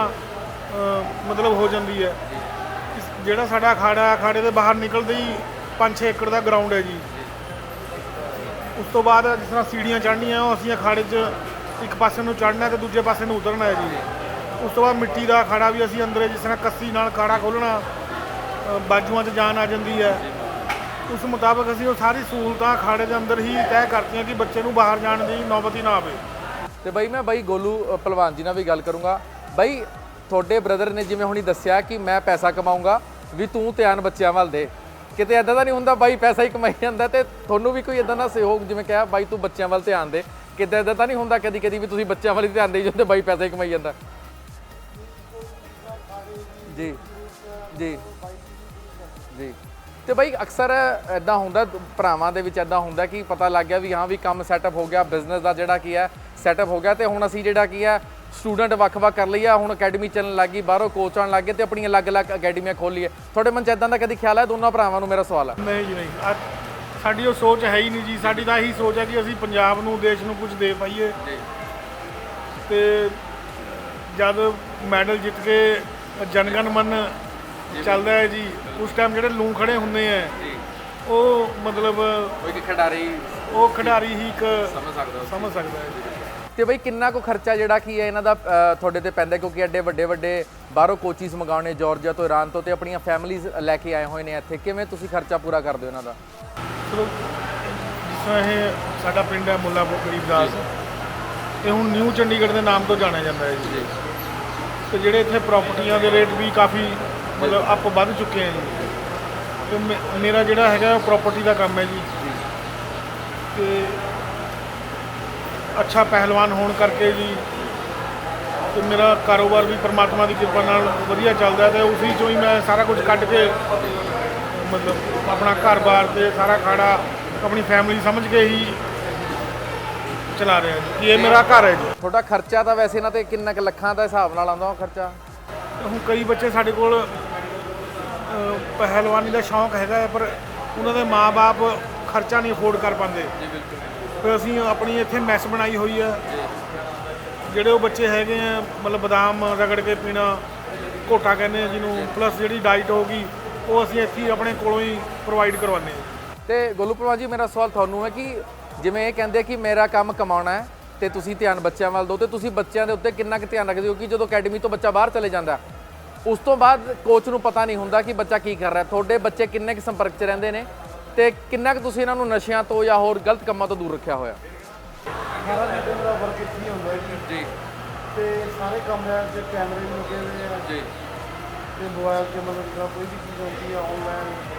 ਮਤਲਬ ਹੋ ਜਾਂਦੀ ਹੈ। ਜਿਹੜਾ ਸਾਡਾ ਅਖਾੜਾ, ਅਖਾੜੇ ਦੇ ਬਾਹਰ ਨਿਕਲਦੇ ਹੀ 5-6 ਏਕੜ ਦਾ ਗਰਾਊਂਡ ਹੈ ਜੀ। ਉਸ ਤੋਂ ਬਾਅਦ ਜਿਸ ਤਰ੍ਹਾਂ ਸੀੜੀਆਂ ਚੜ੍ਹਨੀਆਂ, ਉਹ ਅਸੀਂ ਅਖਾੜੇ 'ਚ ਇੱਕ ਪਾਸੇ ਨੂੰ ਚੜ੍ਹਨਾ ਤੇ ਦੂਜੇ ਪਾਸੇ ਨੂੰ ਉਤਰਨਾ ਹੈ ਜੀ। ਉਸ ਤੋਂ ਬਾਅਦ ਮਿੱਟੀ ਦਾ ਅਖਾੜਾ ਵੀ ਅਸੀਂ ਅੰਦਰ ਜਿਸ ਤਰ੍ਹਾਂ ਕੱਸੀ ਨਾਲ ਅਖਾੜਾ ਖੋਲ੍ਹਣਾ, ਬਾਜੂਆਂ 'ਚ ਜਾਨ ਆ ਜਾਂਦੀ ਹੈ। ਉਸ ਮੁਤਾਬਕ ਅਸੀਂ ਉਹ ਸਾਰੀ ਸਹੂਲਤਾਂ ਅਖਾੜੇ ਦੇ ਅੰਦਰ ਹੀ ਤੈਅ ਕਰਤੀਆਂ ਕਿ ਬੱਚੇ ਨੂੰ ਬਾਹਰ ਜਾਣ ਦੀ ਨੌਬਤ ਹੀ ਨਾ ਆਵੇ। ਤੇ ਬਾਈ ਮੈਂ ਬਾਈ ਗੋਲੂ ਪਹਿਲਵਾਨ ਜੀ ਨਾਲ ਵੀ ਗੱਲ ਕਰੂੰਗਾ। ਬਾਈ ਤੁਹਾਡੇ ਬ੍ਰਦਰ ਨੇ ਜਿਵੇਂ ਹੁਣੀ ਦੱਸਿਆ ਕਿ ਮੈਂ ਪੈਸਾ ਕਮਾਊਂਗਾ, ਵੀ ਤੂੰ ਧਿਆਨ ਬੱਚਿਆਂ ਵੱਲ ਦੇ, ਕਿਤੇ ਇਦਾਂ ਦਾ ਨਹੀਂ ਹੁੰਦਾ ਬਾਈ ਪੈਸਾ ਹੀ ਕਮਾਈ ਜਾਂਦਾ ਤੇ ਤੁਹਾਨੂੰ ਵੀ ਕੋਈ ਇਦਾਂ ਦਾ ਸਹਿਯੋਗ, ਜਿਵੇਂ ਕਿਹਾ ਬਾਈ ਤੂੰ ਬੱਚਿਆਂ ਵੱਲ ਧਿਆਨ ਦੇ, ਕਿਤੇ ਇਦਾਂ ਤਾਂ ਨਹੀਂ ਹੁੰਦਾ ਕਦੀ ਕਦੀ ਵੀ ਤੁਸੀਂ ਬੱਚਿਆਂ ਵੱਲ ਹੀ ਧਿਆਨ ਦੇਈ ਜਾਂਦੇ ਬਾਈ ਪੈਸਾ ਹੀ ਕਮਾਈ ਜਾਂਦਾ? ਜੀ ਜੀ ਜੀ। ਤੇ ਬਾਈ ਅਕਸਰ ਇਦਾਂ ਹੁੰਦਾ ਭਰਾਵਾਂ ਦੇ ਵਿੱਚ, ਇਦਾਂ ਹੁੰਦਾ ਕਿ ਪਤਾ ਲੱਗ ਗਿਆ ਵੀ ਹਾਂ ਵੀ ਕੰਮ ਸੈਟਅਪ ਹੋ ਗਿਆ, ਬਿਜ਼ਨਸ ਦਾ ਜਿਹੜਾ ਕੀ ਹੈ ਸੈਟਅਪ ਹੋ ਗਿਆ, ਤੇ ਹੁਣ ਅਸੀਂ ਜਿਹੜਾ ਕੀ ਹੈ ਸਟੂਡੈਂਟ ਵੱਖ-ਵੱਖ ਕਰ ਲਈਆ, ਹੁਣ ਅਕੈਡਮੀ ਚੱਲਣ ਲੱਗ ਗਈ, ਬਾਹਰੋਂ ਕੋਚ ਆਉਣ ਲੱਗ ਗਏ ਤੇ ਆਪਣੀਆਂ ਅਲੱਗ-ਅਲੱਗ ਅਕੈਡਮੀਆਂ ਖੋਲ੍ਹ ਲਈਏ। ਤੁਹਾਡੇ ਮਨ 'ਚ ਇਦਾਂ ਦਾ ਕਦੀ ਖਿਆਲ ਹੈ? ਦੋਨਾਂ ਭਰਾਵਾਂ ਨੂੰ ਮੇਰਾ ਸਵਾਲ ਹੈ। ਨਹੀਂ ਜੀ, ਨਹੀਂ, ਸਾਡੀ ਉਹ ਸੋਚ ਹੈ ਹੀ ਨਹੀਂ ਜੀ। ਸਾਡੀ ਤਾਂ ਇਹੀ ਸੋਚ ਹੈ ਕਿ ਅਸੀਂ ਪੰਜਾਬ ਨੂੰ, ਦੇਸ਼ ਨੂੰ ਕੁਝ ਦੇ ਪਾਈਏ। ਤੇ ਜਦ ਮੈਡਲ ਜਿੱਤ ਕੇ ਜਨਗਣ ਮਨ ਚੱਲਦਾ ਹੈ ਜੀ, ਉਸ ਟਾਈਮ ਜਿਹੜੇ ਲੂੰ ਖੜੇ ਹੁੰਦੇ ਆ, ਉਹ ਮਤਲਬ ਉਹ ਖਿਡਾਰੀ ਹੀ ਇੱਕ ਸਮਝ ਸਕਦਾ ਹੈ ਜੀ। ਤੇ ਬਈ ਕਿੰਨਾ ਕੁ ਖਰਚਾ ਜਿਹੜਾ ਕੀ ਹੈ ਇਹਨਾਂ ਦਾ ਤੁਹਾਡੇ ਤੇ ਪੈਂਦਾ, ਕਿਉਂਕਿ ਐਡੇ ਵੱਡੇ ਬਾਹਰੋਂ ਕੋਚਿਸ ਮੰਗਾਉਣੇ ਜਾਰਜੀਆ ਤੋਂ, ਈਰਾਨ ਤੋਂ, ਤੇ ਆਪਣੀਆਂ ਫੈਮਿਲੀਜ਼ ਲੈ ਕੇ ਆਏ ਹੋਏ ਨੇ ਇੱਥੇ, ਕਿਵੇਂ ਤੁਸੀਂ ਖਰਚਾ ਪੂਰਾ ਕਰਦੇ ਹੋ ਇਹਨਾਂ ਦਾ? ਚਲੋ ਜਿਸ ਤਰ੍ਹਾਂ ਇਹ ਸਾਡਾ ਪਿੰਡ ਹੈ ਮੁੱਲਾਪੁਰ ਗਰੀਬਦਾਸ, ਇਹ ਹੁਣ ਨਿਊ ਚੰਡੀਗੜ੍ਹ ਦੇ ਨਾਮ ਤੋਂ ਜਾਣਿਆ ਜਾਂਦਾ ਹੈ ਜੀ। ਤੇ ਜਿਹੜੇ ਇੱਥੇ ਪ੍ਰਾਪਰਟੀਆਂ ਦੇ ਰੇਟ ਵੀ ਕਾਫੀ ਮਤਲਬ ਅੱਪ ਵੱਧ ਚੁੱਕੇ ਹੈ ਜੀ। ਤੇ ਮੇਰਾ ਜਿਹੜਾ ਹੈਗਾ ਪ੍ਰਾਪਰਟੀ ਦਾ ਕੰਮ ਹੈ ਜੀ। ਤੇ ਅੱਛਾ ਪਹਿਲਵਾਨ ਹੋਣ ਕਰਕੇ ਜੀ, ਤੇ ਮੇਰਾ ਕਾਰੋਬਾਰ ਵੀ ਪਰਮਾਤਮਾ ਦੀ ਕਿਰਪਾ ਨਾਲ ਵਧੀਆ ਚੱਲਦਾ, ਤੇ ਉਸੇ 'ਚੋਂ ਹੀ ਮੈਂ ਸਾਰਾ ਕੁਝ ਕੱਢ ਕੇ ਮਤਲਬ ਆਪਣਾ ਘਰ-ਬਾਰ ਤੇ ਸਾਰਾ ਖਾੜਾ ਆਪਣੀ ਫੈਮਿਲੀ ਸਮਝ ਕੇ ਹੀ ਚਲਾ ਰਿਹਾ ਜੀ, ਕਿ ਇਹ ਮੇਰਾ ਘਰ ਹੈ ਜੀ। ਤੁਹਾਡਾ ਖਰਚਾ ਤਾਂ ਵੈਸੇ ਇਹਨਾਂ ਤੇ ਕਿੰਨਾ ਕੁ ਲੱਖਾਂ ਦਾ ਹਿਸਾਬ ਨਾਲ ਆਉਂਦਾ ਉਹ ਖਰਚਾ? ਹੁਣ ਕਈ ਬੱਚੇ ਸਾਡੇ ਕੋਲ ਪਹਿਲਵਾਨੀ ਦਾ ਸ਼ੌਂਕ ਹੈਗਾ ਹੈ, ਪਰ ਉਹਨਾਂ ਦੇ ਮਾਂ-ਬਾਪ ਖਰਚਾ ਨਹੀਂ ਅਫੋਰਡ ਕਰ ਪਾਉਂਦੇ। ਫਿਰ ਅਸੀਂ ਆਪਣੀ ਇੱਥੇ ਮੈਸ ਬਣਾਈ ਹੋਈ ਹੈ। ਜਿਹੜੇ ਉਹ ਬੱਚੇ ਹੈਗੇ ਆ ਮਤਲਬ ਬਦਾਮ ਰਗੜ ਕੇ ਪੀਣਾ, ਘੋਟਾ ਕਹਿੰਦੇ ਆ ਜਿਹਨੂੰ, ਪਲੱਸ ਜਿਹੜੀ ਡਾਈਟ ਹੋਗੀ ਉਹ ਅਸੀਂ ਇੱਥੇ ਆਪਣੇ ਕੋਲੋਂ ਹੀ ਪ੍ਰੋਵਾਈਡ ਕਰਵਾਉਂਦੇ ਹਾਂ। ਤੇ ਗੋਲੂ ਭਲਵਾਨ ਜੀ, ਮੇਰਾ ਸਵਾਲ ਤੁਹਾਨੂੰ ਹੈ ਕਿ ਜਿਵੇਂ ਇਹ ਕਹਿੰਦੇ ਕਿ ਮੇਰਾ ਕੰਮ ਕਮਾਉਣਾ ਹੈ ਤੇ ਤੁਸੀਂ ਧਿਆਨ ਬੱਚਿਆਂ ਵੱਲ ਦਿਓ, ਤੇ ਤੁਸੀਂ ਬੱਚਿਆਂ ਦੇ ਉੱਤੇ ਕਿੰਨਾ ਕੁ ਧਿਆਨ ਰੱਖਦੇ ਹੋ? ਕਿ ਜਦੋਂ ਅਕੈਡਮੀ ਤੋਂ ਬੱਚਾ ਬਾਹਰ ਚਲੇ ਜਾਂਦਾ, ਉਸ ਤੋਂ ਬਾਅਦ ਕੋਚ ਨੂੰ ਪਤਾ ਨਹੀਂ ਹੁੰਦਾ ਕਿ ਬੱਚਾ ਕੀ ਕਰ ਰਿਹਾ। ਤੁਹਾਡੇ ਬੱਚੇ ਕਿੰਨੇ ਕੁ ਸੰਪਰਕ 'ਚ ਰਹਿੰਦੇ ਨੇ ਤੇ ਕਿੰਨਾ ਕੁ ਤੁਸੀਂ ਇਹਨਾਂ ਨੂੰ ਨਸ਼ਿਆਂ ਤੋਂ ਜਾਂ ਹੋਰ ਗਲਤ ਕੰਮਾਂ ਤੋਂ ਦੂਰ ਰੱਖਿਆ ਹੋਇਆ? ਸਾਰਾ ਮੀਟਿੰਗ ਦਾ ਵਰਕ ਇੱਥੇ ਹੀ ਹੁੰਦਾ ਜੀ। ਤੇ ਸਾਰੇ ਕਮਰਿਆਂ 'ਚ ਕੈਮਰੇ ਵੀ ਲੱਗੇ ਹੋਏ ਆ ਜੀ। ਤੇ ਮੋਬਾਈਲ 'ਤੇ ਮਤਲਬ ਜਿੱਦਾਂ ਕੋਈ ਵੀ ਚੀਜ਼ ਹੁੰਦੀ ਆ ਆਨਲਾਈਨ,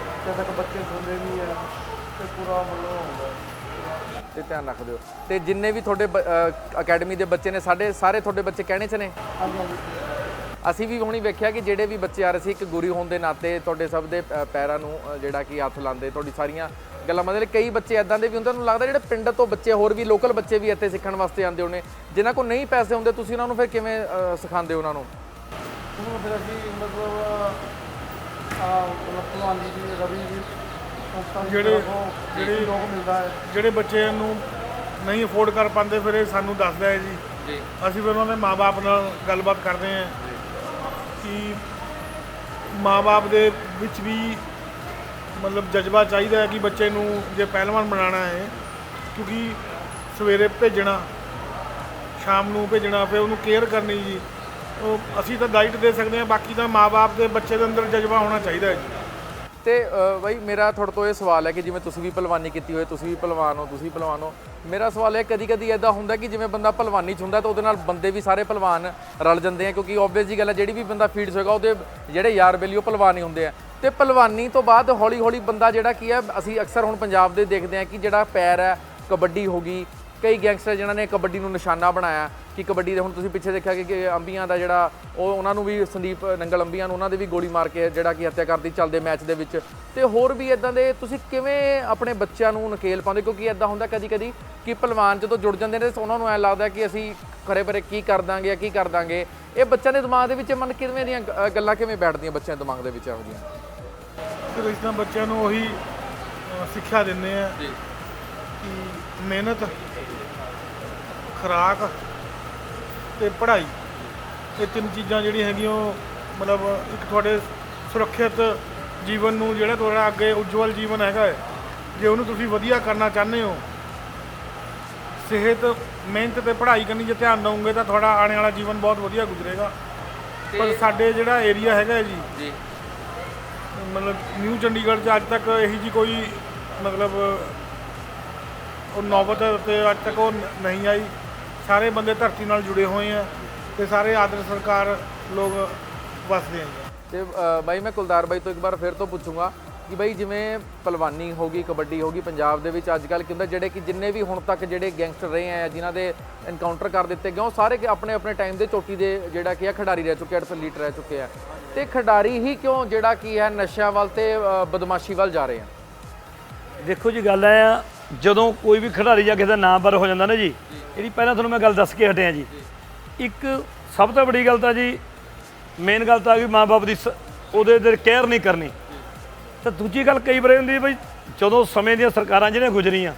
ਜਦ ਤੱਕ ਬੱਚੇ ਸੁਣਦੇ ਨਹੀਂ ਆ ਤੇ ਪੂਰਾ ਮਤਲਬ ਹੁੰਦਾ ਤੇ ਧਿਆਨ ਰੱਖਦੇ ਹੋ। ਤੇ ਜਿੰਨੇ ਵੀ ਤੁਹਾਡੇ ਅਕੈਡਮੀ ਦੇ ਬੱਚੇ ਨੇ, ਸਾਰੇ ਤੁਹਾਡੇ ਬੱਚੇ ਕਹਿਣੇ 'ਚ ਨੇ? ਅਸੀਂ ਵੀ ਹੁਣੀ ਵੇਖਿਆ ਕਿ ਜਿਹੜੇ ਵੀ ਬੱਚੇ ਆ ਰਹੇ ਸੀ, ਇੱਕ ਗੁਰੂ ਹੋਣ ਦੇ ਨਾਤੇ ਤੁਹਾਡੇ ਸਭ ਦੇ ਪੈਰਾਂ ਨੂੰ ਜਿਹੜਾ ਕਿ ਹੱਥ ਲਾਉਂਦੇ, ਤੁਹਾਡੀ ਸਾਰੀਆਂ ਗੱਲਾਂ ਮਤਲਬ ਕਈ ਬੱਚੇ ਇੱਦਾਂ ਦੇ ਵੀ ਹੁੰਦੇ, ਮੈਨੂੰ ਲੱਗਦਾ ਜਿਹੜੇ ਪਿੰਡ ਤੋਂ ਬੱਚੇ, ਹੋਰ ਵੀ ਲੋਕਲ ਬੱਚੇ ਵੀ ਇੱਥੇ ਸਿੱਖਣ ਵਾਸਤੇ ਆਉਂਦੇ ਹੋਣੇ, ਜਿਨ੍ਹਾਂ ਕੋਲ ਨਹੀਂ ਪੈਸੇ ਹੁੰਦੇ, ਤੁਸੀਂ ਉਹਨਾਂ ਨੂੰ ਫਿਰ ਕਿਵੇਂ ਸਿਖਾਉਂਦੇ ਹੋ ਉਹਨਾਂ ਨੂੰ? ਫਿਰ ਅਸੀਂ ਮਤਲਬ ਭਲਵਾਨ ਜੀ, ਰਵੀ ਜੀ, ਜਿਹੜੇ ਲੋਕ ਮਿਲਦਾ ਹੈ, ਜਿਹੜੇ ਬੱਚੇ ਨੂੰ ਨਹੀਂ ਅਫੋਰਡ ਕਰ ਪਾਉਂਦੇ, ਫਿਰ ਇਹ ਸਾਨੂੰ ਦੱਸਦਾ ਹੈ ਜੀ। ਅਸੀਂ ਫਿਰ ਉਹਨਾਂ ਦੇ ਮਾਂ-ਬਾਪ ਨਾਲ ਗੱਲਬਾਤ ਕਰਦੇ ਹਾਂ ਕਿ ਮਾਂ-ਬਾਪ ਦੇ ਵਿੱਚ ਵੀ ਮਤਲਬ ਜਜ਼ਬਾ ਚਾਹੀਦਾ ਹੈ ਕਿ ਬੱਚੇ ਨੂੰ ਜੇ ਪਹਿਲਵਾਨ ਬਣਾਉਣਾ ਹੈ, ਕਿਉਂਕਿ ਸਵੇਰੇ ਭੇਜਣਾ, ਸ਼ਾਮ ਨੂੰ ਭੇਜਣਾ, ਫਿਰ ਉਹਨੂੰ ਕੇਅਰ ਕਰਨੀ ਜੀ। ਉਹ ਅਸੀਂ ਤਾਂ ਡਾਈਟ ਦੇ ਸਕਦੇ ਹਾਂ, ਬਾਕੀ ਤਾਂ ਮਾਂ-ਬਾਪ ਦੇ ਬੱਚੇ ਦੇ ਅੰਦਰ ਜਜ਼ਬਾ ਹੋਣਾ ਚਾਹੀਦਾ ਹੈ ਜੀ। ਤੇ ਬਾਈ ਮੇਰਾ ਤੁਹਾਡੇ ਤੋਂ ਇਹ ਸਵਾਲ ਹੈ ਕਿ ਜਿਵੇਂ ਤੁਸੀਂ ਵੀ ਭਲਵਾਨੀ ਕੀਤੀ ਹੋਏ, ਤੁਸੀਂ ਵੀ ਭਲਵਾਨ ਹੋ, ਤੁਸੀਂ ਭਲਵਾਨ ਹੋ, ਮੇਰਾ ਸਵਾਲ ਹੈ ਕਦੀ ਕਦੀ ਇੱਦਾਂ ਹੁੰਦਾ ਕਿ ਜਿਵੇਂ ਬੰਦਾ ਭਲਵਾਨੀ 'ਚ ਹੁੰਦਾ ਤਾਂ ਉਹਦੇ ਨਾਲ ਬੰਦੇ ਵੀ ਸਾਰੇ ਭਲਵਾਨ ਰਲ ਜਾਂਦੇ ਆ, ਕਿਉਂਕਿ ਓਬਵੀਅਸ ਜੀ ਗੱਲ ਹੈ ਜਿਹੜੀ ਵੀ ਬੰਦਾ ਫੀਲਡਸ ਹੋਏਗਾ ਉਹਦੇ ਜਿਹੜੇ ਯਾਰ ਬੇਲੀ ਉਹ ਭਲਵਾਨ ਹੀ ਹੁੰਦੇ ਆ। ਤੇ ਭਲਵਾਨੀ ਤੋਂ ਬਾਅਦ ਹੌਲੀ ਹੌਲੀ ਬੰਦਾ ਜਿਹੜਾ ਕੀ ਹੈ, ਅਸੀਂ ਅਕਸਰ ਹੁਣ ਪੰਜਾਬ ਦੇ ਦੇਖਦੇ ਹਾਂ ਕਿ ਜਿਹੜਾ ਪੈਰ ਹੈ, ਕਬੱਡੀ ਹੋ ਗਈ, ਕਈ ਗੈਂਗਸਟਰ ਜਿਨ੍ਹਾਂ ਨੇ ਕਬੱਡੀ ਨੂੰ ਨਿਸ਼ਾਨਾ ਬਣਾਇਆ ਕਿ ਕਬੱਡੀ ਦੇ ਹੁਣ ਤੁਸੀਂ ਪਿੱਛੇ ਦੇਖਿਆ ਕਿ ਅੰਬੀਆਂ ਦਾ ਜਿਹੜਾ ਉਹਨਾਂ ਨੂੰ ਵੀ ਸੰਦੀਪ ਨੰਗਲ ਅੰਬੀਆਂ ਨੂੰ ਉਹਨਾਂ ਦੇ ਵੀ ਗੋਲੀ ਮਾਰ ਕੇ ਜਿਹੜਾ ਕਿ ਹੱਤਿਆ ਕਰਦੀ ਚੱਲਦੇ ਮੈਚ ਦੇ ਵਿੱਚ। ਤੇ ਹੋਰ ਵੀ ਇਦਾਂ ਦੇ ਤੁਸੀਂ ਕਿਵੇਂ ਆਪਣੇ ਬੱਚਿਆਂ ਨੂੰ ਨਕੇਲ ਪਾਉਂਦੇ, ਕਿਉਂਕਿ ਇਦਾਂ ਹੁੰਦਾ ਕਦੀ ਕਦੀ ਕਿ ਭਲਵਾਨ ਜਦੋਂ ਜੁੜ ਜਾਂਦੇ ਨੇ ਉਹਨਾਂ ਨੂੰ ਐਂ ਲੱਗਦਾ ਕਿ ਅਸੀਂ ਖਰੇ ਪਰੇ ਕੀ ਕਰ ਦਾਂਗੇ ਜਾਂ ਕੀ ਕਰ ਦਾਂਗੇ। ਇਹ ਬੱਚਿਆਂ ਦੇ ਦਿਮਾਗ ਦੇ ਵਿੱਚ ਮਨ ਕਿਵੇਂ ਦੀਆਂ ਗੱਲਾਂ ਕਿਵੇਂ ਬੈਠਦੀਆਂ ਬੱਚਿਆਂ ਦੇ ਦਿਮਾਗ ਦੇ ਵਿੱਚ ਇਹੋ ਜਿਹੀਆਂ? ਫਿਰ ਇਸ ਤਰ੍ਹਾਂ ਬੱਚਿਆਂ ਨੂੰ ਉਹੀ ਸਿੱਖਿਆ ਦਿੰਦੇ ਆ ਕਿ ਮਿਹਨਤ, ਖੁਰਾਕ ਤੇ ਪੜ੍ਹਾਈ, ਇਹ ਤਿੰਨ ਚੀਜ਼ਾਂ ਜਿਹੜੀਆਂ ਹੈਗੀਆਂ ਉਹ ਮਤਲਬ ਇੱਕ ਤੁਹਾਡੇ ਸੁਰੱਖਿਅਤ ਜੀਵਨ ਨੂੰ, ਜਿਹੜਾ ਤੁਹਾਡਾ ਅੱਗੇ ਉਜਵਲ ਜੀਵਨ ਹੈਗਾ ਹੈ, ਜੇ ਉਹਨੂੰ ਤੁਸੀਂ ਵਧੀਆ ਕਰਨਾ ਚਾਹੁੰਦੇ ਹੋ, ਸਿਹਤ, ਮਿਹਨਤ ਤੇ ਪੜ੍ਹਾਈ ਕਰਨੀ ਜੇ ਧਿਆਨ ਦਿਓਗੇ ਤਾਂ ਤੁਹਾਡਾ ਆਉਣ ਵਾਲਾ ਜੀਵਨ ਬਹੁਤ ਵਧੀਆ ਗੁਜ਼ਰੇਗਾ। ਪਰ ਸਾਡੇ ਜਿਹੜਾ ਏਰੀਆ ਹੈਗਾ ਜੀ ਮਤਲਬ ਨਿਊ ਚੰਡੀਗੜ੍ਹ 'ਚ ਅੱਜ ਤੱਕ ਇਹੀ ਜੀ ਕੋਈ ਮਤਲਬ ਉਹ ਨੌਬਤ ਤੇ ਅੱਜ ਤੱਕ ਉਹ ਨਹੀਂ ਆਈ। ਸਾਰੇ ਬੰਦੇ ਧਰਤੀ ਨਾਲ ਜੁੜੇ ਹੋਏ ਆ ਤੇ ਸਾਰੇ ਆਦਰ ਸਰਕਾਰ ਲੋਕ ਵਸਦੇ ਆ। ਤੇ ਬਾਈ ਮੈਂ ਕੁਲਦਾਰ ਬਾਈ ਤੋਂ ਇੱਕ ਵਾਰ ਫਿਰ ਤੋਂ ਪੁੱਛੂੰਗਾ ਕਿ ਬਾਈ ਜਿਵੇਂ ਭਲਵਾਨੀ ਹੋ ਗਈ, ਕਬੱਡੀ ਹੋ ਗਈ, ਪੰਜਾਬ ਦੇ ਵਿੱਚ ਅੱਜ ਕੱਲ੍ਹ ਕੀ ਹੁੰਦਾ ਜਿਹੜੇ ਕਿ ਜਿੰਨੇ ਵੀ ਹੁਣ ਤੱਕ ਜਿਹੜੇ ਗੈਂਗਸਟਰ ਰਹੇ ਆ ਜਿਨ੍ਹਾਂ ਦੇ ਐਨਕਾਊਂਟਰ ਕਰ ਦਿੱਤੇ ਗਏ ਉਹ ਸਾਰੇ ਆਪਣੇ ਆਪਣੇ ਟਾਈਮ ਦੇ ਚੋਟੀ ਦੇ ਜਿਹੜਾ ਕਿ ਆ ਖਿਡਾਰੀ ਰਹਿ ਚੁੱਕੇ, ਐਥਲੀਟ ਰਹਿ ਚੁੱਕੇ ਆ। ਤੇ ਖਿਡਾਰੀ ਹੀ ਕਿਉਂ ਜਿਹੜਾ ਕੀ ਹੈ ਨਸ਼ਿਆਂ ਵੱਲ ਤੇ ਬਦਮਾਸ਼ੀ ਵੱਲ ਜਾ ਰਹੇ ਆ? ਦੇਖੋ ਜੀ ਗੱਲ ਐ ਆ, ਜਦੋਂ ਕੋਈ ਵੀ ਖਿਡਾਰੀ ਜਾਂ ਕਿਸੇ ਦਾ ਨਾਮ ਬਰ ਹੋ ਜਾਂਦਾ ਨਾ ਜੀ, ਇਹਦੀ ਪਹਿਲਾਂ ਤੁਹਾਨੂੰ ਮੈਂ ਗੱਲ ਦੱਸ ਕੇ ਹਟਿਆ ਜੀ। ਇੱਕ ਸਭ ਤੋਂ ਵੱਡੀ ਗੱਲ ਤਾਂ ਜੀ ਮੇਨ ਗੱਲ ਤਾਂ ਆ ਗਈ ਮਾਂ-ਬਾਪ ਦੀ ਉਹਦੇ ਦੇ ਕੇਅਰ ਨਹੀਂ ਕਰਨੀ। ਤਾਂ ਦੂਜੀ ਗੱਲ ਕਈ ਵਾਰ ਹੁੰਦੀ ਬਈ ਜਦੋਂ ਸਮੇਂ ਦੀਆਂ ਸਰਕਾਰਾਂ ਜਿਹੜੀਆਂ ਗੁਜ਼ਰੀਆਂ,